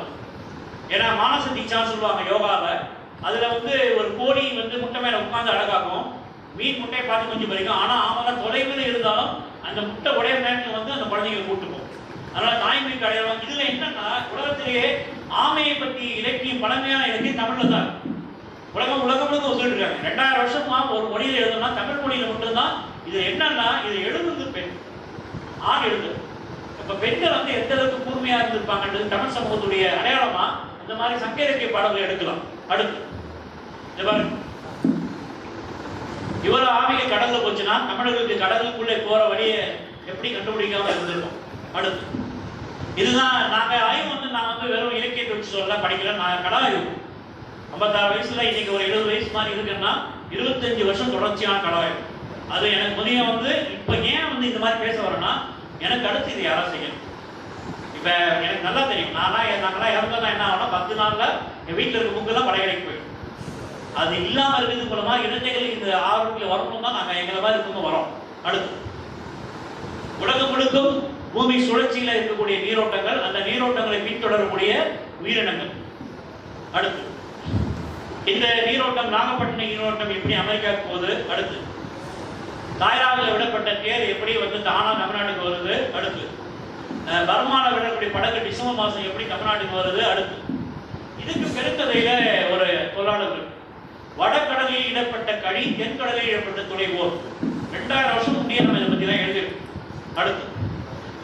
ஏன்னா மானச தீட்சான்னு சொல்லுவாங்க யோகால. அதுல வந்து ஒரு கோழி வந்து முட்டை மேல உட்கார்ந்து அழகாகும், மீன் முட்டையை பார்த்து கொஞ்சம் பறிக்கும். ஆனா ஆமை தொலைவில் இருந்தாலும் அந்த முட்டை உடைய நேரத்தில் வந்து அந்த குழந்தைகளை கூட்டு போகும். அதனால தாய்மைக்கு அடையாளம். இதுல என்னன்னா உலகத்திலேயே ஆமையை பற்றி இலக்கியம், பழமையான இலக்கியம் தமிழ்ல தான் உலகம் முழுக்க ஒத்துட்டு இருக்காங்க. 2000 வருஷமா ஒரு மொழியில எழுதுனா தமிழ் மொழியில மட்டும்தான். இது என்னன்னா இது எழுதுறது பெண், ஆண் எழுது. இப்ப பெண்கள் வந்து எந்த அளவுக்கு கூர்மையா இருந்திருப்பாங்கன்றது தமிழ் சமூகத்துடைய அடையாளமா இந்த மாதிரி சங்க இலக்கிய பாடல்களை எடுக்கலாம். அடுத்து இவ்வளவு ஆமைகள் கடல்ல போச்சுன்னா தமிழர்களுக்கு கடலுக்குள்ளே போற வழியை எப்படி கண்டுபிடிக்காம இருந்திருக்கும். அடுத்து இதுதான் நாங்க ஆய்வு வந்து நான் வந்து வெறும் இலக்கியத்தை வச்சு சொல்ல படிக்கல. நான் கடை ஆய்வு 56 வயசுல இன்னைக்கு ஒரு 70 வயசு மாதிரி இருக்குன்னா 25 வருஷம் தொடர்ச்சியான கடை ஆய்வு. அது எனக்கு புதிய வந்து இப்ப ஏன் வந்து இந்த மாதிரி பேச வரேன்னா, எனக்கு அடுத்து இது யாரா செய்யணும். இப்ப எனக்கு நல்லா தெரியும், நாங்களாம் இறந்தா என்ன ஆகும்னா 10 நாள்ல என் வீட்டில் இருக்க புக்கெல்லாம் படையடைக்கு போயிடும். அது இல்லாம இருக்கிறது மூலமா இளைஞர்கள் இந்த ஆர்வத்தில் வரணும் தான் நாங்க எங்களை மாதிரி இருக்கணும் வரோம். அடுத்து உலகம் முழுக்கும் பூமி சுழற்சியில இருக்கக்கூடிய நீரோட்டங்கள், அந்த நீரோட்டங்களை பின்தொடரக்கூடிய உயிரினங்கள். அடுத்து இந்த நீரோட்டம், நாகப்பட்டினம் நீரோட்டம் எப்படி அமெரிக்காவுக்கு போகுது. அடுத்து தாய்லாந்தில் விடப்பட்ட தேர் எப்படி வந்து தானா தமிழ்நாட்டுக்கு வருது. அடுத்து பர்மால விடக்கூடிய படகு டிசம்பர் மாசம் எப்படி தமிழ்நாட்டுக்கு வருது. அடுத்து இதுக்கு பெருங்கதையில ஒரு சொல்லாளர்கள், வடக்கடலில் இடப்பட்ட கழி, தென்கடலில் இடப்பட்ட துணை போர். 2000 வருஷம் முன்னே நம்ம இதை பத்தி தான் எழுதிருக்கு. அடுத்து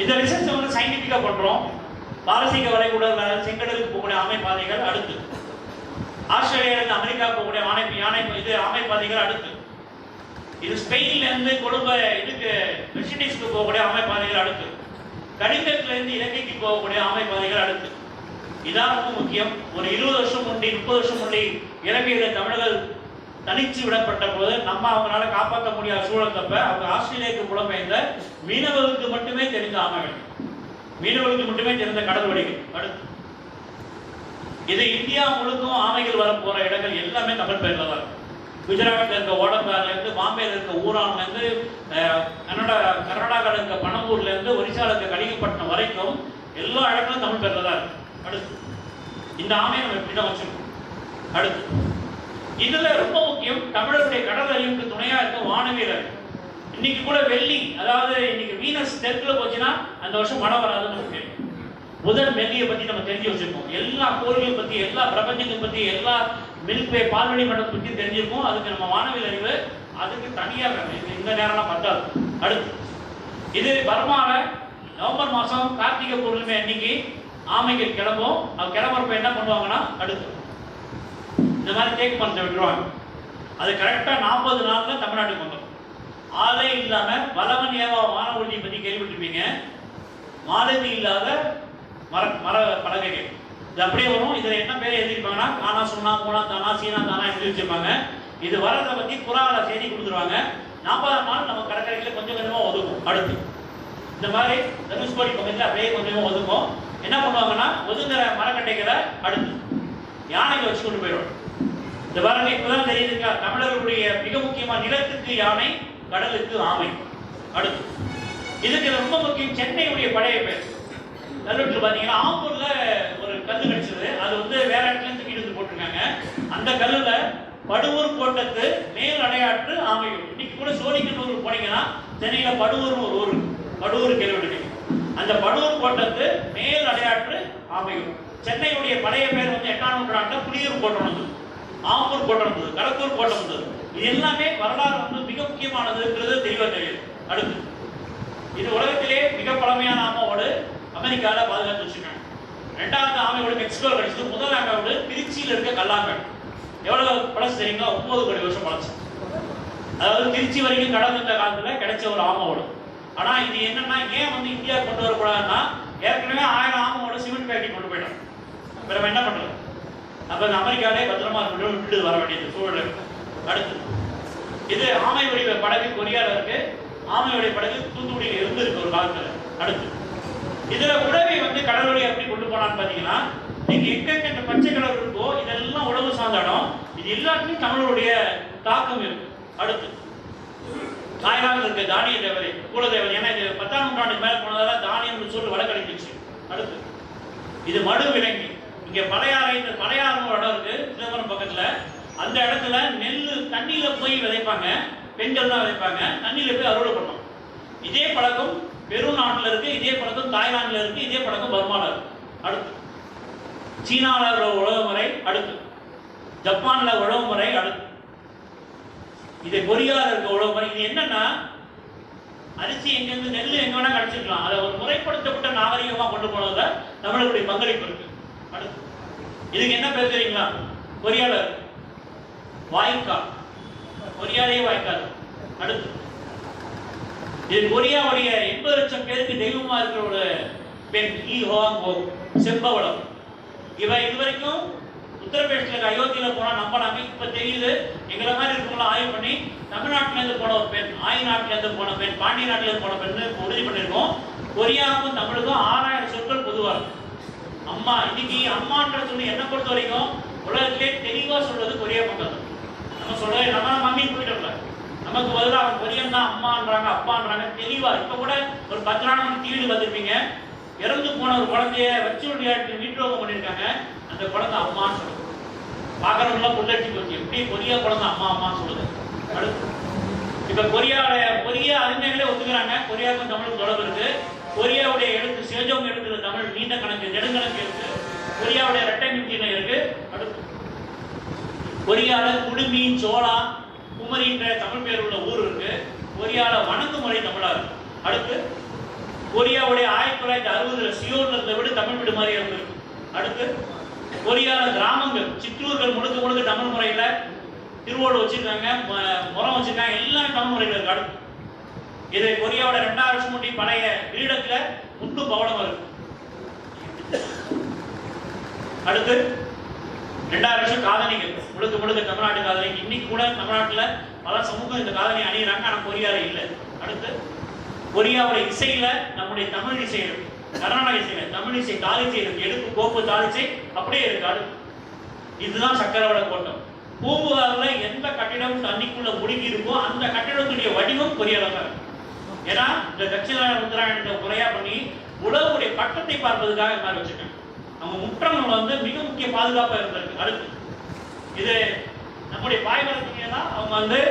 இந்த ரிசர்ச் வந்து சயின்டிபிக்கா பண்றோம். பாரசீக வளைகுடா செங்கடலுக்கு போகக்கூடிய ஆமை பாதைகள். அடுத்து ஆஸ்திரேலியால இருந்து அமெரிக்கா போகக்கூடிய ஆமை பாதைகள். அடுத்து இது ஸ்பெயின்ல இருந்து கொழும்பு இதுக்கு வெஸ்ட் இண்டீஸ்க்கு போகக்கூடிய ஆமை பாதைகள். அடுத்து கடிதத்துல இருந்து இலங்கைக்கு போகக்கூடிய ஆமை பாதைகள். அடுத்து இதான் ரொம்ப முக்கியம். ஒரு 20 வருஷம் முன்னாடி 30 வருஷம் முன்னாடி இலங்கையில தமிழர்கள் தனிச்சு விடப்பட்ட போது நம்ம அவங்களால காப்பாற்ற முடியாத சூழல் தப்ப அவங்க ஆஸ்திரேலியாவுக்கு புலம்பெயர்ந்த மீனவர்களுக்கு மட்டுமே தெரிந்த ஆமைகள், மீனவர்களுக்கு மட்டுமே தெரிந்த கடல் வழிகள். அடுத்து இது இந்தியா முழுக்கும் ஆமைகள் வர போற இடங்கள் எல்லாமே தமிழ் பெயர்ல தான். குஜராத்ல இருக்க ஓடந்தார்ல இருந்து பாம்பே ஆமையில் இருக்க ஊரான்லேருந்து கர்நாடகாவில் இருக்க பனம்பூர்லேருந்து ஒரிசாவில் இருக்க கலிங்கப்பட்டினம் வரைக்கும் எல்லா இடங்களும் தமிழ் பேரில் தான் இருக்கு. அடுத்து இந்த ஆமையை நம்ம எப்படி தான் வச்சிருக்கோம். அடுத்து இதுல ரொம்ப முக்கியம் தமிழருடைய கடல் அறிவுக்கு துணையா இருக்க வானவீரர். இன்னைக்கு கூட வெள்ளி, அதாவது இன்னைக்கு வீனஸ் தெற்குல போச்சுன்னா அந்த வருஷம் மழை வராதுன்னு நமக்கு தெரியும். முதல் வெள்ளியை பத்தி நம்ம தெரிஞ்சு வச்சிருக்கோம். எல்லா கோள்களை பத்தி, எல்லா பிரபஞ்சத்தை பத்தி, எல்லா மில்க்வே பால்வெளி மண்டலத்தை பத்தி தெரிஞ்சிருக்கோம். அதுக்கு நம்ம வானவியல் அறிவு அதுக்கு தனியாக இந்த நேரம்லாம் பத்தாது. அடுத்து இது பர்மால நவம்பர் மாசம் கார்த்திகை பூர்ணிமை அன்னைக்கு ஆமைகள் கிளம்பும். அது கிளம்புறப்ப என்ன பண்ணுவாங்கன்னா, அடுத்து இந்த மாதிரி தேக்கு மரத்தை விட்டுருவாங்க. அது கரெக்டா 40 நாள்ல தமிழ்நாட்டுக்கு வந்துடும். ஆளே இல்லாம வலவன் ஏவா வானவூர்தியை பத்தி கேள்விப்பட்டிருப்பீங்க. மாலுமி இல்லாத மர பலகைகள் இது அப்படியே வரும். இதுல என்ன பேர் எழுதிருப்பாங்கன்னா, கானா சுண்ணா போனா தானா சீனா தானா எழுதி வச்சிருப்பாங்க. இது வரதை பத்தி புறால செய்தி கொடுத்துருவாங்க. 40ஆம் நாள் நம்ம கடற்கரையில கொஞ்சம் கொஞ்சமா ஒதுக்கும். அடுத்து இந்த மாதிரி தனுஷ்கோடி பக்கத்துல அப்படியே கொஞ்சமா ஒதுக்கும். என்ன பண்ணுவாங்கன்னா, ஒதுங்குற மரக்கட்டைகளை அடுத்து யானைகளை வச்சு கொண்டு போயிடுவாங்க. இந்த பாருங்க, இப்பதான் தெரியுதுங்க தமிழர்களுடைய மிக முக்கியமா நிலத்துக்கு யானை, கடலுக்கு ஆமை. அடுத்து இதுக்கு ரொம்ப முக்கியம் சென்னையுடைய பழைய பேர். கல்வெட்டு பாத்தீங்கன்னா ஆம்பூர்ல ஒரு கல்லு கிடைச்சது. அது வந்து வேற இடத்துல தூக்கிட்டு வந்து போட்டிருக்காங்க. அந்த கல்லுல படுவூர் கோட்டத்து மேல் அடையாற்று ஆமையூர். இன்னைக்கு கூட சோழிங்கநல்லூர் போனீங்கன்னா சென்னையில படுவூர்னு ஒரு ஊர், படுவூர் கேள்வி. அந்த படுவூர் கோட்டத்து மேல் அடையாற்று ஆமையூர். சென்னையுடைய பழைய பேர் வந்து 8ஆம் நூற்றாண்டுல புலியூர் கோட்டம் வந்தது, ஆம்பூர் கோட்டம் வந்தது, கடத்தூர் கோட்டம் வந்தது. இது எல்லாமே வரலாறு வந்து மிக முக்கியமானதுங்கிறது தெளிவா தெரியுது. அடுத்து இது உலகத்திலே மிக பழமையான ஆமையோடு அமெரிக்கால பாதுகாத்து வச்சிருக்காங்க. 2வது ஆமையோட எக்ஸ்ப்ளோர் கிடைச்சது. முதல் ஆமையோடு திருச்சியில் இருக்க கல்லாங்கல். எவ்வளவு பழசு தெரியுங்களா? 9 கோடி வருஷம் பழசு. அதாவது திருச்சி வரைக்கும் கடல் இருந்த காலத்துல கிடைச்ச ஒரு ஆமையோடு. ஆனா இது என்னன்னா, ஏன் வந்து இந்தியா கொண்டு வரக்கூடாதுன்னா, ஏற்கனவே 1000 ஆமையோட சிமெண்ட் ஃபேக்டரி கொண்டு போயிட்டோம். நம்ம என்ன பண்றது? அப்ப அமெரிக்காலே பத்திரமா விட்டு வர வேண்டியது சூழல். அடுத்து இது ஆமை வடிவ படகு கொரியால இருக்கு. ஆமையுடைய படகு தூத்துக்குடியில் இருந்திருக்கு ஒரு காலத்துல. அடுத்து இதுல உழவை வந்து கடல் வழி எப்படி கொண்டு போனான்னு பாத்தீங்கன்னா, நீங்க எங்க இந்த பச்சை கலர் இருக்கோ இதெல்லாம் உழவு சார்ந்த இடம். இது எல்லாத்துலயும் தமிழருடைய தாக்கம் இருக்கு. அடுத்து தாய்லாந்து இருக்க தானிய தேவதை, குலதேவதை. ஏன்னா இது 10ஆம் நூற்றாண்டுக்கு மேல போனதால தானியம் சொல்லி வழக்கடிச்சிச்சு. அடுத்து இது மடு விலங்கி. இங்க பழையாறுன்னு ஒரு இடம் இருக்கு சிதம்பரம் பக்கத்துல. அந்த இடத்துல நெல் தண்ணியில போய் விதைப்பாங்க, பெண்கள் தான் விதைப்பாங்க. தண்ணியில போய் அறுவடை பண்ணும். இதே பழக்கம் பெரு நாட்டுல இருக்கு, இதே பழக்கம் தாய்லாந்துல இருக்கு, இதே பழக்கம் பர்மால இருக்கு. அடுத்து சீனால உழவு முறை. அடுத்து ஜப்பான்ல உழவு முறை. அடுத்து இது கொரியால இருக்க உழவு முறை. இது என்னன்னா, அரிசி எங்கிருந்து நெல் எங்க வேணா கிடைச்சிருக்கலாம். அதை ஒரு முறைப்படுத்தப்பட்ட நாகரிகமா கொண்டு போனதுல தமிழர்களுடைய பங்களிப்பு இருக்கு. அடுத்து இதுக்கு என்ன பேர் தெரியுங்களா? கொரியால வாய்க்கால். கொரியாலே வாய்க்கால். அடுத்து இது கொரியாவுடைய 80 லட்சம் பேருக்கு தெய்வமா இருக்கிற ஒரு பெண் ஈ ஹோங் செம்பவளம். இவ இதுவரைக்கும் உத்தரப்பிரதேசத்துல அயோத்தியில போனா நம்பலாமே. இப்ப தெரியுது, எங்களை மாதிரி இருக்கவங்கள ஆய்வு பண்ணி தமிழ்நாட்டில இருந்து போன ஒரு பெண், ஆய் நாட்டில இருந்து போன பெண், பாண்டிய நாட்டில இருந்து போன பெண் உறுதி பண்ணிருக்கோம். கொரியாவுக்கும் தமிழுக்கும் 6000 சொற்கள் பொதுவா இருக்கு. அம்மா, இன்னைக்கு அம்மான்ற சொல்லி என்ன பொறுத்த வரைக்கும் உலகத்திலே தெளிவா சொல்றது கொரியா மக்கள். நம்ம சொல்றது நம்ம மம்மி போயிட்டோம்ல, நமக்கு பதிலாக அவங்க கொரியன் தான் அம்மான்றாங்க, அப்பான்றாங்க தெளிவா. இப்ப கூட ஒரு 10 நாள் டிவியில் பார்த்துருப்பீங்க, இறந்து போன ஒரு குழந்தைய வச்சு வீட்டுரோகம் பண்ணியிருக்காங்க. அந்த குழந்தை அம்மான்னு சொல்லுது. பார்க்கறவங்களாம் புல்லடிச்சு போச்சு, எப்படி கொரியா குழந்தை அம்மா அம்மான்னு சொல்லுது. அடுத்து இப்ப கொரியா அறிஞர்களே ஒத்துக்கிறாங்க, கொரியாவுக்கும் தமிழுக்கும் தொடர்பு இருக்கு. கொரியாவுடைய எழுத்து சேஜோங் எழுத்துல தமிழ் நீண்ட கணக்கு நெடுங்கணக்கு இருக்கு. கொரியாவுடைய இரட்டை மிச்சினை இருக்கு. அடுத்து கொரியால குடுமி, சோளா, குமரின்ற தமிழ் பேர் உள்ள ஊர் இருக்கு. கொரியால வணங்கு முறை தமிழா இருக்கு. அடுத்து கொரியாவுடைய 1960 சியோன்ல இருந்த விட தமிழ் வீடு மாதிரி இருந்திருக்கு. அடுத்து கொரியால கிராமங்கள், சிற்றூர்கள் முழுக்க தமிழ் முறையில திருவோடு வச்சிருக்காங்க, முறம் வச்சிருக்காங்க, எல்லாம் தமிழ் முறையில் இருக்கு. அடுத்து இது கொரியாவோட 2000 வருஷம் முன்னாடி பழைய கிரீடத்துல முட்டு பவளம் இருக்கு. அடுத்து 2000 வருஷம் காதணிகள் முழுக்க தமிழ்நாட்டு காதணி. இன்னைக்கு கூட தமிழ்நாட்டுல பல சமூகம் இந்த காதணி அணியிறாங்க, ஆனா கொரியால இல்லை. அடுத்து கொரியாவோட இசையில நம்முடைய தமிழ் இசை இருக்கு, கர்நாடக இசையில தமிழ் இசை தாளிசை இருக்கு, எடுப்பு கோப்பு தாளிசை அப்படியே இருக்கு. அடுத்து இதுதான் சக்கரவள கோட்டம். பூம்புகார்ல எந்த கட்டிடம் தண்ணிக்குள்ள முழுகி இருக்கோ அந்த கட்டிடம் பெரிய அளவு. ஏன்னா இந்த தட்சிண உத்தராயணத்தை முறையா பண்ணி உலகுடைய பட்டத்தை பார்ப்பதற்காக மாதிரி வச்சிருக்காங்க. நம்ம முற்றங்கள் வந்து மிக முக்கிய பாதுகாப்பா இருந்திருக்கு. அடுத்து இது நம்முடைய பாய்மர துணியெல்லாம் அவங்க வந்து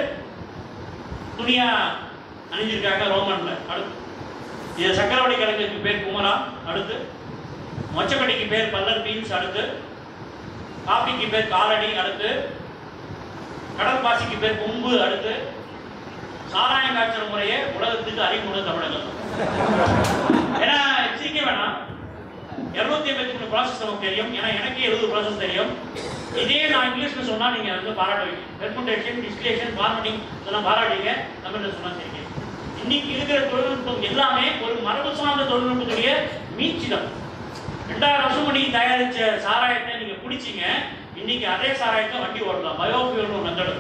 துணியா அணிஞ்சிருக்காங்க ரோமன்ல. அடுத்து இது சக்கரவடி கிழங்குக்கு பேர் குமரா. அடுத்து மொச்சக்கடிக்கு பேர் பல்லர் பீன்ஸ். அடுத்து காபிக்கு பேர் காலடி. அடுத்து கடல் பாசிக்கு பேர் கொம்பு. அடுத்து சாராயம் காய்ச்சல் முறையே உலகத்துக்கு அறிமுகம் தமிழகம். ஏன்னா சிரிக்க வேணாம், 253 ப்ராசஸ் நமக்கு தெரியும். ஏன்னா எனக்கே 70 ப்ராசஸ் தெரியும். இதே நான் இங்கிலீஷ்ல சொன்னா நீங்க வந்து பாராட்டுவீங்க. ஃபெர்மெண்டேஷன், டிஸ்டிலேஷன், ஃபார்மண்டிங் இதெல்லாம் பாராட்டுவீங்க. தமிழ்ல சொன்னா சரிங்க. இன்னைக்கு இருக்கிற தொழில்நுட்பம் எல்லாமே ஒரு மரபு சார்ந்த தொழில்நுட்பத்துடைய மீட்சி தான். 2000 வருஷம் பண்ணி தயாரிச்ச சாராயத்தை நீங்க குடிச்சீங்க, இன்னைக்கு அதே சாராயத்தை வண்டி ஓடலாம். பயோஃபியூல் ஒரு மெத்தடு.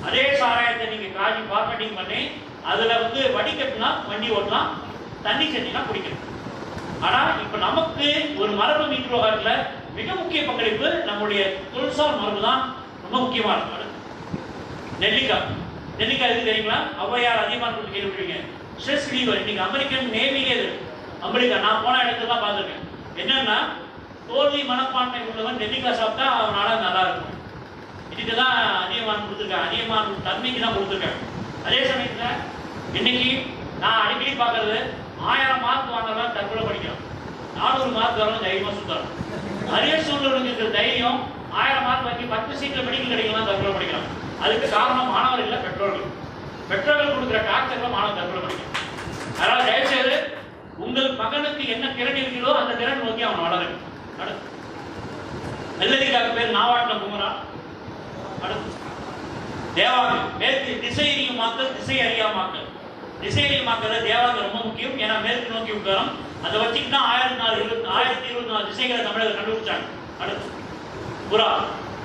அதே சாராயத்தை நீங்க காய்ச்சி ஃபார்மண்டிங் பண்ணி அதுல வந்து வடிகட்டினா வண்டி ஓடலாம், தண்ணி செஞ்சினா குடிக்கலாம். ஆனா இப்ப நமக்கு ஒரு மரபு மீட்பு விவகாரத்துல மிக முக்கிய பங்களிப்பு நம்முடைய தொழில்சார் மரபு தான் ரொம்ப முக்கியமா இருக்கு. நெல்லிக்காய். நெல்லிக்காய் எதுக்கு தெரியுங்களா? ஔவையார் அதிகமாக கேள்விப்பட்டிருக்கீங்க. Stress lever. இன்னைக்கு அமெரிக்கன் நேவிலே அமெரிக்கா நான் போன இடத்துல தான் பார்த்துருக்கேன். என்னன்னா தோல்வி மனப்பான்மை உள்ளவன் நெல்லிக்காய் சாப்பிட்டா அவனால நல்லா இருக்கும். இதுக்குதான் அதிகமான கொடுத்துருக்காங்க. அதிகமான தன்மைக்கு தான் கொடுத்துருக்காங்க. அதே சமயத்துல இன்னைக்கு நான் அடிக்கடி பார்க்கறது 1000 மார்க் வாங்கலாம் தற்கொலை படிக்கலாம், 400 மார்க் வரலாம் தைரியமா சுத்தலாம். நிறைய சூழ்நிலைக்கு இருக்கிற தைரியம் 1000 மார்க் வாங்கி 10 சீட்ல மெடிக்கல் கிடைக்கலாம் தற்கொலை படிக்கலாம். அதுக்கு காரணம் மாணவர்கள் இல்ல, பெற்றோர்கள். பெற்றோர்கள் கொடுக்குற டார்ச்சர்ல மாணவர் தற்கொலை படிக்கலாம். அதனால தயவுசெய்து உங்கள் மகனுக்கு என்ன திறன் இருக்கிறதோ அந்த திறன் நோக்கி அவன் வளரும். அடுத்து நெல்லடிக்காக பேர் நாவாட்டின குமரா. அடுத்து தேவாங்க. மேற்கு திசை அறியுமாக்கல், திசை அறியாமாக்கல். திசை அறியுமாக்கல் தேவாங்க ரொம்ப முக்கியம். ஏன்னா மேற்கு நோக்கி உட்காரம் அதை வச்சுட்டு தான் 1024 திசைகளை தமிழர்கள் கண்டுபிடிச்சாங்க. அடுத்து புறா.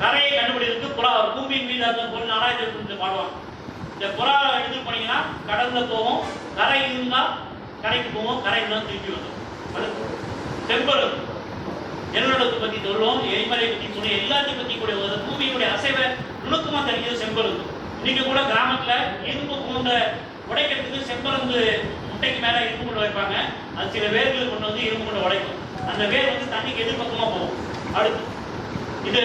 கரையை கண்டுபிடிக்கிறதுக்கு புறா பூமியின் மீது அந்த பொருள் ஆராய்ச்சி பாடுவாங்க. இந்த புறா எடுத்து போனீங்கன்னா கடல்ல போகும், கரை இருந்தா கரைக்கு போவோம், கரை இருந்தால் திருப்பி வந்தோம். அடுத்து செம்பருது. எருளத்தை பத்தி சொல்லுவோம், எரிமலை பத்தி சொல்லுவோம், எல்லாத்தையும் பத்தி கூட பூமியுடைய அசைவை நுணுக்கமா தெரிஞ்சது செம்பருது. இன்னைக்கு கூட கிராமத்துல இரும்பு பூண்டை உடைக்கிறதுக்கு செம்பருந்து முட்டைக்கு மேல இரும்பு கொண்டு வைப்பாங்க. அது சில வேர்கள் கொண்டு வந்து இரும்பு கொண்டு உடைக்கும். அந்த வேர் வந்து தண்ணிக்கு எதிர்பக்கமா போகும். அடுத்து இது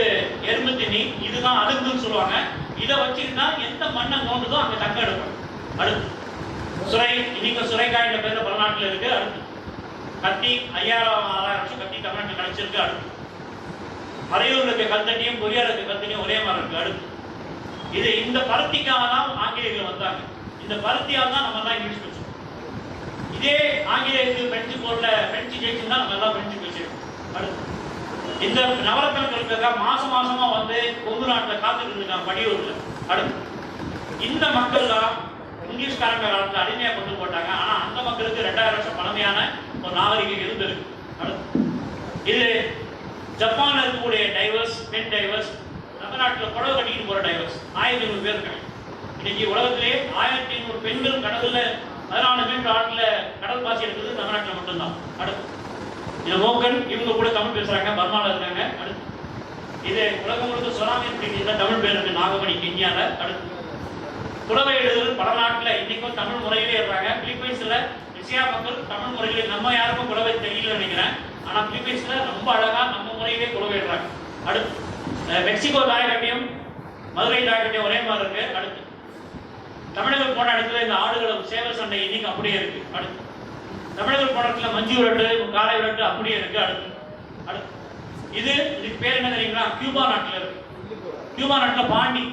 எறும்பு தண்ணி. இதுதான் அழுங்குன்னு சொல்லுவாங்க. இதை வச்சுக்கிட்டா எந்த மண்ணை தோண்டுதோ அங்க தங்க எடுக்கும். அடுத்து சுரை. இன்னைக்கு சுரைக்காய் பேர்ல பலநாட்டில் இருக்கு. அடுத்து கத்தி. 5000-6000 வருஷம் கத்தி தமிழ்நாட்டில் கிடைச்சிருக்கு. அடுத்து அரையூர்ல இருக்க கல்தட்டியும் பொரியார் இருக்க கல்தட்டியும் ஒரே மாதிரி இருக்கு. அடுத்து இது இந்த பருத்திக்காக தான் ஆங்கிலேயர்கள் வந்தாங்க. இந்த பருத்தியால் தான் நம்ம எல்லாம் இங்கிலீஷ் பேசுவோம். இதே ஆங்கிலேயருக்கு பிரெஞ்சு போர்ட்ல பிரெஞ்சு ஜெயிச்சுன்னா நம்ம எல்லாம் பிரெஞ்சு பேசுவோம். அடுத்து இந்த நவரத்னங்களுக்காக மாசமா வந்து கொங்கு நாட்டில் காத்துட்டு இருக்காங்க படியூர்ல. அடுத்து இந்த மக்கள் தான் இங்கிலீஷ்காரங்க காலத்தில் அடிமையா கொண்டு போட்டாங்க. ஆனா அந்த மக்களுக்கு 2000 வருஷம் பழமையான ஒரு நாகரிகம் இருந்திருக்கு. அடுத்து இது ஜப்பான்ல இருக்கக்கூடிய டைவர்ஸ், பெண் டைவர்ஸ். நம்ம நாட்டில் புடவை கட்டிட்டு போற டைவர்ஸ் 1500 பேர் இருக்காங்க. இன்னைக்கு உலகத்திலேயே 1500 பெண்கள் கடல்ல 14 மீட்டர் ஆட்டில் கடல் பாசி எடுக்கிறது நம்ம நாட்டில் மட்டும்தான். அடுத்து இது மோக்கன். இவங்க கூட தமிழ் பேசுறாங்க, பர்மால இருக்காங்க. அடுத்து இது உலகம் முழுக்க சுனாமி தமிழ் பேர் இருக்கு, நாகமணி கென்யால. அடுத்து புலவை எழுதுதல் பல நாட்டில் இன்னைக்கும் தமிழ் முறையிலே இருக்காங்க. பிலிப்பைன்ஸ்ல ரிசியா மக்கள் தமிழ் முறையிலே, நம்ம யாருக்கும் புலவை தெரியல நினைக்கிறேன். ஆனா பிலிப்பைன்ஸ்ல ரொம்ப அழகா நம்ம முறையிலே புலவை எழுதுறாங்க. அடுத்து மெக்சிகோ தாயக்கட்டியம், மதுரை தாயக்கட்டியம் ஒரே மாதிரி இருக்கு. அடுத்து தமிழர்கள் போன இடத்துல இந்த ஆடுகள் சேவல் சண்டை இன்னைக்கு அப்படியே இருக்கு. அடுத்து தமிழர்கள் போன இடத்துல மஞ்சு விரட்டு, காலை விரட்டு அப்படியே இருக்கு. அடுத்து அடுத்து இதுக்கு பேர் என்ன தெரியுங்களா? கியூபா நாட்டில் இருக்கு. கியூபா நாட்டில் பாண்டி.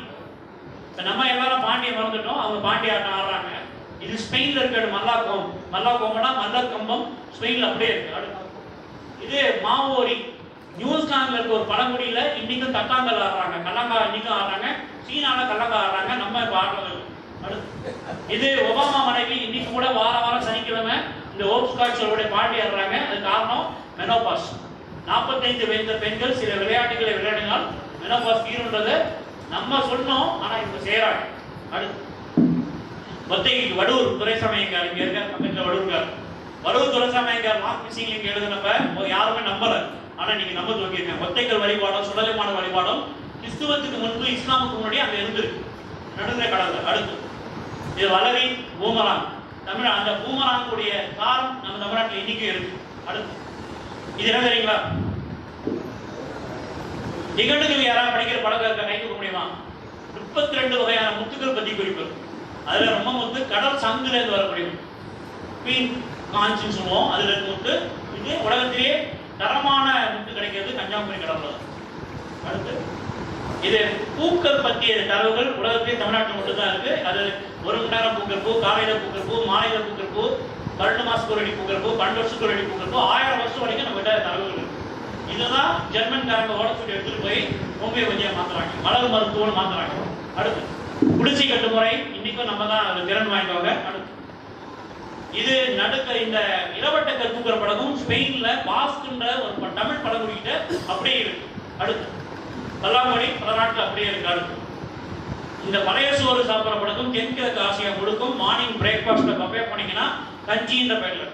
நம்ம எல்லாரும் பாண்டியை மறந்துட்டோம், அவங்க பாண்டி ஆட்டம் ஆடுறாங்க. இது ஸ்பெயின்ல இருக்க மல்லாக்கோம். மல்லாக்கோம்னா மல்லர் கம்பம் ஸ்பெயின்ல அப்படியே இருக்கு. அடுத்து இது மாவோரி. நியூசிலாந்துல இருக்க ஒரு பழங்குடியில இன்னைக்கும் தக்காங்கல் ஆடுறாங்க, கல்லங்கா இன்னைக்கும் ஆடுறாங்க. சீனால கல்லங்கா ஆடுறாங்க, நம்ம இப்ப ஆடுறது. அடுத்து இது ஒபாமா மனைவி. இன்னைக்கு கூட வாரம் சனிக்கிழமை இந்த ஓப்ஸ் காட்சியோட பாண்டி ஆடுறாங்க. அது காரணம் மெனோபாஸ். 45 வயது பெண்கள் சில விளையாட்டுகளை விளையாடினால் மெனோபாஸ் தீருன்றதை நம்ம சொன்னோம், ஆனா இப்ப செய்யறாங்க. அடுத்து ஒத்தைக்கு வடூர் துரைசாமியங்கார் இங்க இருக்க பக்கத்துல வடூர்கார். வடூர் துரைசாமியங்கார் மார்க் மிஸ்ஸிங் இங்க எழுதுனப்ப யாருமே நம்பல. ஆனா நீங்க நம்ப துவங்கிருக்கேன். ஒத்தைக்கல் வழிபாடும் சுடலைமான வழிபாடும் கிறிஸ்துவத்துக்கு முன்பு இஸ்லாமுக்கு முன்னாடி அங்க இருந்திருக்கு, நடுநிலை கடல்ல. அடுத்து இது வளரி பூமராங். தமிழ் அந்த பூமராங் கூடிய காரம் நம்ம தமிழ்நாட்டில் இன்னைக்கும் இருக்கு. அடுத்து இது என்ன தெரியுங்களா? நிகழ்வுகள் யாராவது படிக்கிற பழக்கம் இருக்க கை கொடுக்க முடியுமா? 32 வகையான முத்துக்கள் பற்றி குறிப்பு. அதுல ரொம்ப முத்து கடல் சங்குல இருந்து வரக்கூடிய குவீன் காஞ்சின்னு சொல்லுவோம். அதுல இருந்து முத்து. இது உலகத்திலேயே தரமான முத்து கிடைக்கிறது கன்னியாகுமரி கடல்ல. அடுத்து இது பூக்கள் பற்றிய தரவுகள் உலகத்திலே தமிழ்நாட்டில் மட்டும்தான் இருக்கு. அது 1 மணி நேரம் பூக்கள் பூ, காலையில பூக்கள் பூ, மாலையில பூக்கள் பூ, 12 மாசத்துக்கு ஒரு அடி பூக்கள் பூ, 12 வருஷத்துக்கு ஒரு அடி பூக்கள் பூ, 1000 வருஷம் வரைக்கும் நம்ம கிட்ட தரவுகள் இருக்கு. இதுதான் ஜெர்மன்காரங்க ஓடச்சுட்டு எடுத்துட்டு போய் மும்பை வழியா மாத்துறாங்க, மலர் மருத்துவம்னு மாத்துறாங்க. அடுத்து குடிசை கட்டுமுறை இன்னைக்கும் நம்ம தான் அது திறன் வாய்ந்தவங்க. அடுத்து இது நடுக்க இந்த இளவட்ட கற்புக்கிற படகும் ஸ்பெயின்ல பாஸ்க்ன்ற ஒரு தமிழ் பழங்குடிக்கிட்ட அப்படியே இருக்கு. அடுத்து பல்லாங்குடி பல நாட்டில் அப்படியே இருக்கு. அடுத்து இந்த பழைய சோறு சாப்பிட்ற படகும் தென்கிழக்கு ஆசியா முழுக்கும் மார்னிங் பிரேக்ஃபாஸ்ட்ல கம்பேர் பண்ணீங்கன்னா கஞ்சின்ற பேர்ல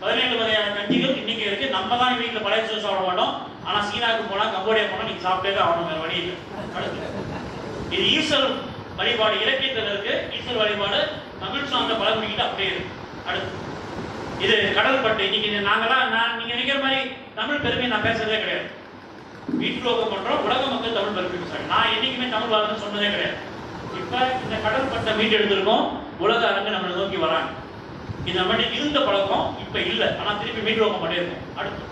17 வகையான கஞ்சிகள் இன்னைக்கு இருக்கு. நம்ம தான் வீட்டில் பழைய சோறு சாப்பிட மாட்டோம். ஆனா சீனாவுக்கு போனா கம்போடியா போனா நீங்க சாப்பிட்டே ஆகணும், வேற வழி இல்லை. அடுத்து இது ஈஸ்வர் வழிபாடு இலக்கியத்தில் இருக்கு. ஈஸ்வர் வழிபாடு தமிழ் சார்ந்த பழங்குடிக்கிட்ட அப்படியே இருக்கு. அடுத்து இது கடல்பட்டு. இன்னைக்கு நீங்க நினைக்கிற மாதிரி தமிழ் பெருமை நான் பேசுறதே கிடையாது. வீட்டுலோகம் பண்றோம், உலக மக்கள் தமிழ் பெருமை பேசுறாங்க. நான் என்னைக்குமே தமிழ் வார்த்தை சொன்னதே கிடையாது. இப்ப இந்த கடல்பட்டை மீட்டு எடுத்திருக்கோம், உலக அரங்கு நம்மளை நோக்கி வராங்க. இது நம்ம இருந்த பழக்கம் இப்ப இல்ல, ஆனா திருப்பி மீட்டுலோகம் பண்ணியிருக்கோம். அடுத்து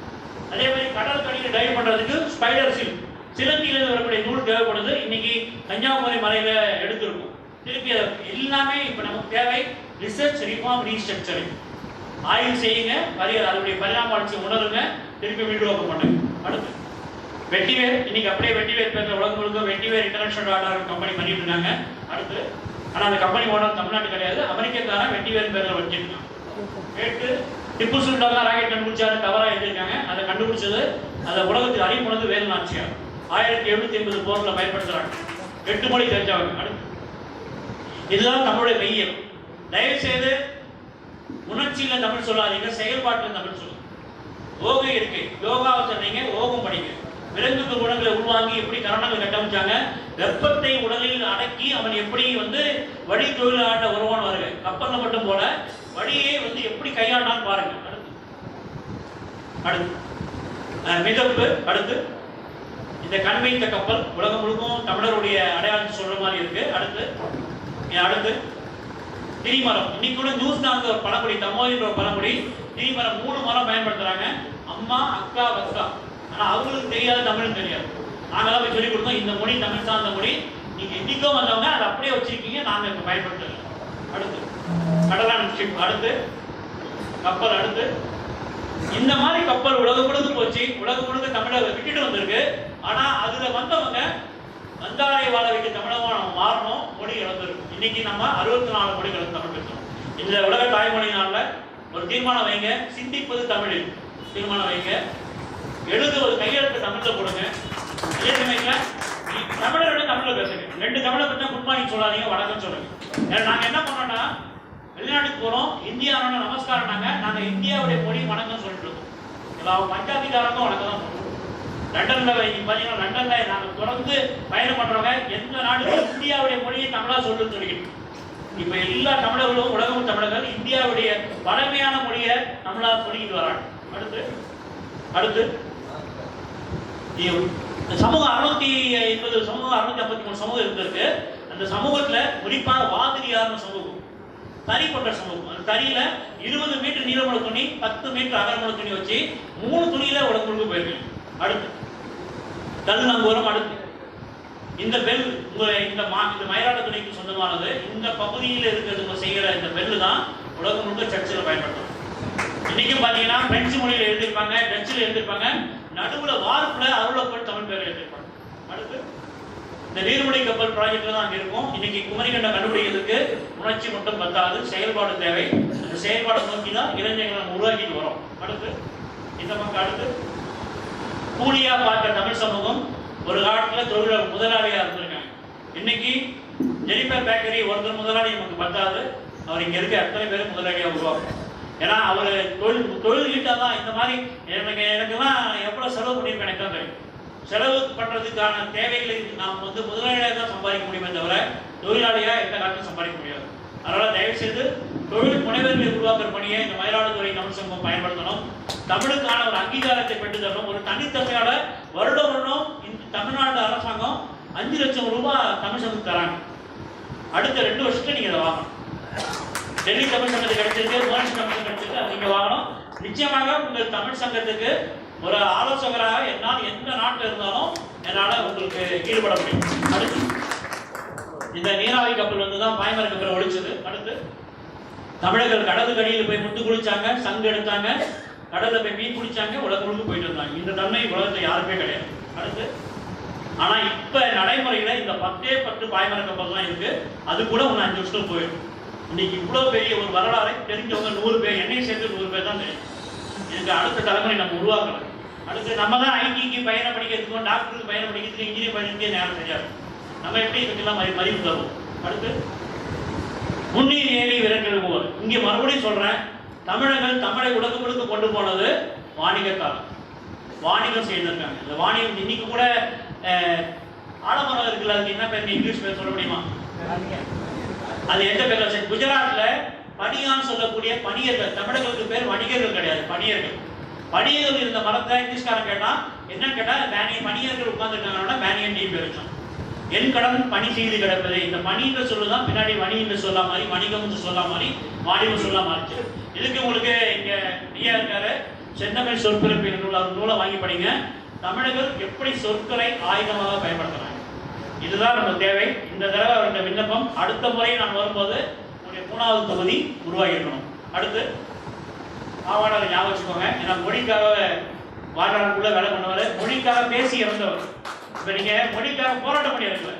அதே மாதிரி கடல் கடியில டைவ் பண்றதுக்கு ஸ்பைடர் சில்க் சிலந்தியிலிருந்து வரக்கூடிய நூல் தேவைப்படுது. இன்னைக்கு கன்னியாகுமரி மலையில எடுத்திருக்கும். திருப்பி எல்லாமே இப்ப நமக்கு தேவை ரிசர்ச், ரிஃபார்ம், ரீஸ்ட்ரக்சரிங். ஆய்வு செய்யுங்க, அதனுடைய பரிணாம வளர்ச்சி உணருங்க, திருப்பி மீட்டுலோகம் பண்ணுங்க. அடுத்து வெட்டிவேர். இன்னைக்கு அப்படியே வெட்டிவேர் பேர்ல உலகம் முழுக்க வெட்டிவேர் இன்டர்நேஷனல் ஆர்டர் கம்பெனி பண்ணிட்டு இருக்காங்க. அடுத்து ஆனா அந்த கம்பெனி ஓனர் தமிழ்நாட்டு கிடையாது, அமெரிக்காரன் வெட்டிவேர் பேர்ல வச்சிருக்காங்க. கேட்டு டிப்பு சுல்தான் தான் ராக்கெட் கண்டுபிடிச்சாரு, தவறா எழுதியிருக்காங்க. அதை கண்டுபிடிச்சது அந்த உலகத்துக்கு அறிமுகது வேலு நாச்சியார் 1780 போர்ல பயன்படுத்துறாங்க. 8 மொழி தெரிஞ்சவங்க. அடுத்து இதுதான் நம்மளுடைய மெய்யல். தயவு செய்து உணர்ச்சியில தமிழ் சொல்லாதீங்க, செயல்பாட்டில் தமிழ் சொல்லுங்க. ஓகை இருக்கு, யோகாவை சொன்னீங்க, ஓகம் படிங்க. விலங்குக்கு குணங்களை உள்வாங்கி எப்படி கரணங்களை கட்டமைச்சாங்க, வெப்பத்தை உடலில் அடக்கி அவன் எப்படி வழி தொழிலாட்ட வருவான் வருக. கப்பல்ல மட்டும் போல வழியை எப்படி கையாண்டான்னு பாருங்க. அடுத்து மிதப்பு. அடுத்து இந்த கண் வைத்த கப்பல் உலகம் முழுக்கும் தமிழருடைய அடையாளத்தை சொல்ற மாதிரி இருக்கு. அடுத்து திரிமரம். இன்னைக்கு கூட நியூஸ் தான் ஒரு பழங்குடி, தமோதின்ற ஒரு பழங்குடி. திரிமரம் 3 மரம் பயன்படுத்துறாங்க, அம்மா, அக்கா, வக்கா. ஆனா அவங்களுக்கு தெரியாது, தமிழும் தெரியாது. நாங்களாம் போய் சொல்லிக் கொடுத்தோம், இந்த மொழி தமிழ் சார்ந்த மொழி, நீங்க இன்னைக்கோ வந்தவங்க அதை அப்படியே வச்சிருக்கீங்க, நாங்க இப்ப பயன்படுத்தல. அடுத்து கடலான ஷிப். அடுத்து கப்பல். அடுத்து இந்த மாதிரி கப்பல் உலகம் முழுக்க போச்சு, உலகம் முழுக்க தமிழை விட்டுட்டு வந்திருக்கு. ஆனா அதுல வந்தவங்க வந்தாரை வாழ வைக்க தமிழமா நம்ம மாறணும், மொழி இழந்திருக்கு. இன்னைக்கு நம்ம 64 மொழிகள் தமிழ் பேசுறோம். இந்த உலக தாய்மொழி நாள்ல ஒரு தீர்மானம் வைங்க, சிந்திப்பது தமிழில் தீர்மானம் வைங்க, எழுதுவது கையெழுத்து தமிழ்ல போடுங்க. அதே சமயத்துல தமிழரோட தமிழ்ல பேசுங்க. 2 தமிழை பத்தி குட் மார்னிங் சொல்லாதீங்க, வணக்கம் சொல்லுங்க. நாங்க என்ன பண்ணோம்னா வெளிநாட்டுக்கு போறோம், இந்தியாவோட நமஸ்காரம், நாங்க இந்தியாவுடைய மொழி வணக்கம் சொல்லிட்டு இருக்கோம். எல்லா பஞ்சாபிக்காரங்களும் வணக்கம் தான் சொல்றோம். லண்டன்ல பாத்தீங்கன்னா லண்டன்ல நாங்க தொடர்ந்து பயணம் பண்றவங்க எந்த நாடுகளும் இந்தியாவுடைய மொழியை தமிழா சொல்லுன்னு சொல்லிக்கிட்டு. இப்ப எல்லா தமிழர்களும் உலகம் தமிழர்கள் இந்தியாவுடைய பழமையான மொழியை தமிழா சொல்லிக்கிட்டு வராங்க. அடுத்து சமூக 680 சமூகம் 653 சமூகம் இருந்திருக்கு. அந்த சமூகத்துல குறிப்பா வாதிரியார்னு சமூகம், தறி பண்ற சமூகம். அந்த தறியில 20 மீட்டர் நீளமுள்ள துணி, 10 மீட்டர் அகலமுள்ள துணி வச்சு 3 துணியில உலகம் முழுக்க போயிருக்கு. அடுத்து கல்நங்கூரம். அடுத்து இந்த பெல் இந்த மயிலாட துணைக்கு சொந்தமானது. இந்த பகுதியில் இருக்கிறது செய்கிற இந்த பெல்லு தான் உலகம் முழுக்க சர்ச்சில் பயன்படுத்தும். இன்னைக்கும் பாத்தீங்கன்னா பிரெஞ்சு மொழியில எழுதியிருப்பாங்க, டச்சுல எழுதியிருப்பாங்க, நடுவுல வார்ப்புல அருளப்பல் தமிழ் பேர் எழுதியிருப்பாங்க. அடுத்து இந்த நீர்மொழி கப்பல் ப்ராஜெக்ட்ல தான் அங்க இருக்கும். இன்னைக்கு குமரிக்கண்ட கண்டுபிடிக்கிறதுக்கு உணர்ச்சி மட்டும் பத்தாது, செயல்பாடு தேவை. அந்த செயல்பாடை நோக்கி தான் இளைஞர்களை நம்ம உருவாக்கிட்டு வரோம். அடுத்து இந்த பக்கம் அடுத்து கூலியா பார்த்த தமிழ் சமூகம் ஒரு காலத்துல தொழில் முதலாளியா இருந்திருக்காங்க. இன்னைக்கு ஜெனிஃபர் பேக்கரி ஒருத்தர் முதலாளி நமக்கு பத்தாது, அவர் இங்க இருக்க அத்தனை பேரும் முதலாளியா உருவாக்கும். ஏன்னா அவர் தொழில் ஈட்டா தான். இந்த மாதிரி எனக்கெல்லாம் எவ்வளவு செலவு பண்ணியிருப்பேன் எனக்கு தான் தெரியும். செலவு பண்றதுக்கான தேவைகளை நாம் முதலாளியாக தான் சம்பாதிக்க முடியுமே தவிர தொழிலாளியா எந்த காலத்தையும் சம்பாதிக்க முடியாது. அதனால தயவுசெய்து தொழில் முனைவர்களை உருவாக்குற பணியை இந்த மயிலாடுதுறை தமிழ் சங்கம் பயன்படுத்தணும். தமிழுக்கான ஒரு அங்கீகாரத்தை பெற்று தரணும். ஒரு தனித்தன்மையோட வருடம் இந்த தமிழ்நாடு அரசாங்கம் 5 லட்சம் ரூபாய் தமிழ் சங்கத்துக்கு தராங்க. அடுத்த 2 வருஷத்துல நீங்க இதை வாங்கணும். டெல்லி தமிழ் சங்கத்துக்கு கிடைச்சிருக்கு, மோனிஷ் தமிழ் சங்கம் கிடைச்சிருக்கு, அது நீங்க வாங்கணும். நிச்சயமாக உங்கள் தமிழ் சங்கத்துக்கு ஒரு ஆலோசகராக என்னால் எந்த நாட்டில் இருந்தாலும் என்னால் உங்களுக்கு ஈடுபட முடியும். அடுத்து இந்த நீராவி கப்பல் வந்து தான் பாய்மர கப்பல் ஒழிச்சது. அடுத்து தமிழர்கள் கடலுக்கு அடியில் போய் முட்டு குளிச்சாங்க, சங்கு எடுத்தாங்க, கடல்ல போய் மீன் குளிச்சாங்க, உலகம் முழுக்க போயிட்டு இருந்தாங்க. இந்த தன்மை உலகத்தில் யாருமே கிடையாது. அடுத்து ஆனா இப்ப நடைமுறையில இந்த 10 பாய்மர கப்பல் தான் இருக்கு. அது கூட ஒன்று 5 வருஷத்துல போயிடும். இன்னைக்கு இவ்வளவு பெரிய ஒரு வரலாறை தெரிஞ்சவங்க 100 பேர், என்னையும் சேர்த்து 100 பேர் தான் தெரியும். இதுக்கு அடுத்த தலைமுறை நம்ம உருவாக்கணும். அடுத்து நம்ம தான் ஐடிக்கு பயணம் படிக்கிறதுக்கும், டாக்டருக்கு பயணம் படிக்கிறதுக்கு, இன்ஜினியர் படிக்கிறதுக்கே நேரம் தெரியாது. நம்ம எப்படி இதுக்கெல்லாம் மதிப்பு தருவோம்? அடுத்து முன்னீர் ஏறி விரட்டெழுப்புவோர். இங்கே மறுபடியும் சொல்றேன், தமிழர்கள் தமிழை உலகம் முழுக்க கொண்டு போனது வாணிக காலம். வாணிகம் செய்திருக்காங்க. இந்த வாணிகம் இன்னைக்கு கூட ஆலமரம் இருக்குல்ல, அதுக்கு என்ன பேர் இங்கிலீஷ் பேர் சொல்ல முடியுமா? அது எந்த பேர்ல? குஜராத்ல பனியான்னு சொல்லக்கூடிய பனியர்கள். தமிழர்களுக்கு பேர் வணிகர்கள் கிடையாது, பனியர்கள். பனியர்கள் இருந்த மரத்தை இங்கிலீஷ்காரன் கேட்டா என்னன்னு கேட்டா பனியர்கள் உட்கார்ந்துருக்காங்கன்னா பேனியன் டீ பேர் வச்சோம். என் கடன் பணி செய்து கிடப்பது. இந்த பணின்ற சொல்லுதான் பின்னாடி வணி என்று சொல்ல மாதிரி, வணிகம் என்று சொல்ல மாதிரி, வாணிகம் சொல்ல மாறிச்சு. இதுக்கு உங்களுக்கு இங்க ஐயா இருக்காரு, செந்தமிழ் சொற்பிறப்பு என்ற நூலை வாங்கி படிங்க. தமிழர்கள் எப்படி சொற்களை ஆயுதமாக பயன்படுத்துறாங்க, இதுதான் நம்ம தேவை. இந்த தடவை அவருடைய விண்ணப்பம். அடுத்த முறை நான் வரும்போது உங்களுடைய 3வது தொகுதி உருவாகி இருக்கணும். அடுத்து ஆவாளரை ஞாபகம் வச்சுக்கோங்க. ஏன்னா மொழிக்காக வாழ்நாளுக்குள்ள வேலை பண்ணுவார், மொழிக்காக பேசி இறந்தவர். இப்போ நீங்க மொழிக்காக போராட்டம் பண்ணி இறங்கல,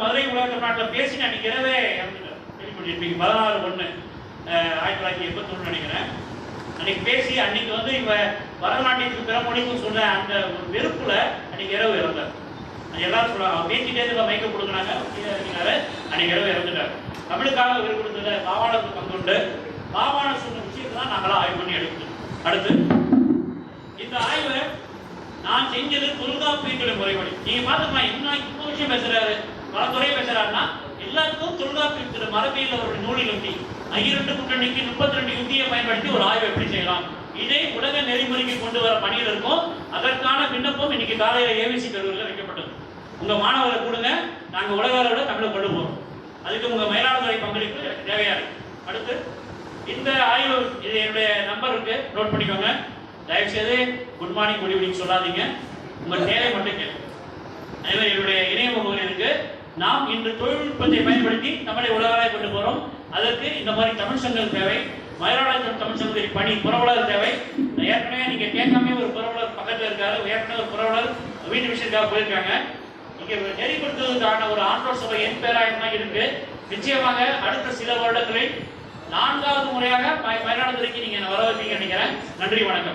மதுரை உலக நாட்டில் பேசி அன்னைக்கு இரவே இறந்துட்டார். கேள்விப்பட்டிருப்பீங்க. 16/1/1981 நினைக்கிறேன். அன்னைக்கு பேசி அன்னைக்கு வந்து இவ வரலாற்றுக்கு பிற மொழிக்கும் சொல்ற அந்த ஒரு வெறுப்புல அன்னைக்கு இரவு இறந்தார். எல்லாரும் சொல்றாங்க, பேசிட்டே இருக்க மைக்க கொடுக்குறாங்க, அன்னைக்கு இரவு இறந்துட்டார். தமிழுக்காக உயிர் கொடுத்தது பாவாணருக்கு பங்குண்டு. பாவாணர் சொன்ன விஷயத்தை தான் நாங்களாம் ஆய்வு பண்ணி எடுக்கணும். அடுத்து இந்த ஆய்வை நான் செஞ்சது தொல்காப்பியத்துடைய முறைப்படி. நீங்க பாத்துக்கலாம், என்ன இப்போ விஷயம் பேசுறாரு, பல துறை பேசுறாருன்னா எல்லாத்துக்கும் தொல்காப்பியத்துடைய மரபியல் அவருடைய நூலில் ஒட்டி 2 கூட்டணிக்கு 32 யுக்தியை பயன்படுத்தி ஒரு ஆய்வு எப்படி செய்யலாம், இதை உலக நெறிமுறைக்கு கொண்டு வர பணியில் இருக்கும். அதற்கான விண்ணப்பம் இன்னைக்கு காலையில ஏவிசி கல்லூரியில் வைக்கப்பட்டது. உங்க மாணவர்களை கொடுங்க, நாங்க உலக அளவுல தமிழை கொண்டு போறோம். அதுக்கு உங்க மயிலாடுதுறை பங்களிப்பு தேவையா இருக்கு. அடுத்து இந்த ஆய்வு, இது என்னுடைய நம்பர் இருக்கு, நோட் பண்ணிக்கோங்க. தயவு செய்து குட் மார்னிங் குட் ஈவினிங் சொல்லாதீங்க, உங்க தேவை மட்டும் கேட்கும். அதே மாதிரி என்னுடைய இணைய முகவரி இருக்கு. நாம் இன்று தொழில்நுட்பத்தை பயன்படுத்தி தமிழை உலகளாய் கொண்டு போறோம். அதற்கு இந்த மாதிரி தமிழ் சங்கம் தேவை. மயிலாடுதுறை தமிழ் சங்கத்தின் பணி புரவலர் தேவை. ஏற்கனவே நீங்க கேட்காம ஒரு புரவலர் பக்கத்தில் இருக்காரு, ஏற்கனவே ஒரு புரவலர் வீட்டு விஷயத்துக்காக போயிருக்காங்க. இங்க நெறிப்படுத்துவதற்கான ஒரு ஆண்டோர் சபை என் பேராயம் தான் இருக்கு. நிச்சயமாக அடுத்த சில வருடங்களில் 4வது முறையாக மயிலாடுதுறைக்கு நீங்க வர வைப்பீங்க நினைக்கிறேன். நன்றி, வணக்கம்.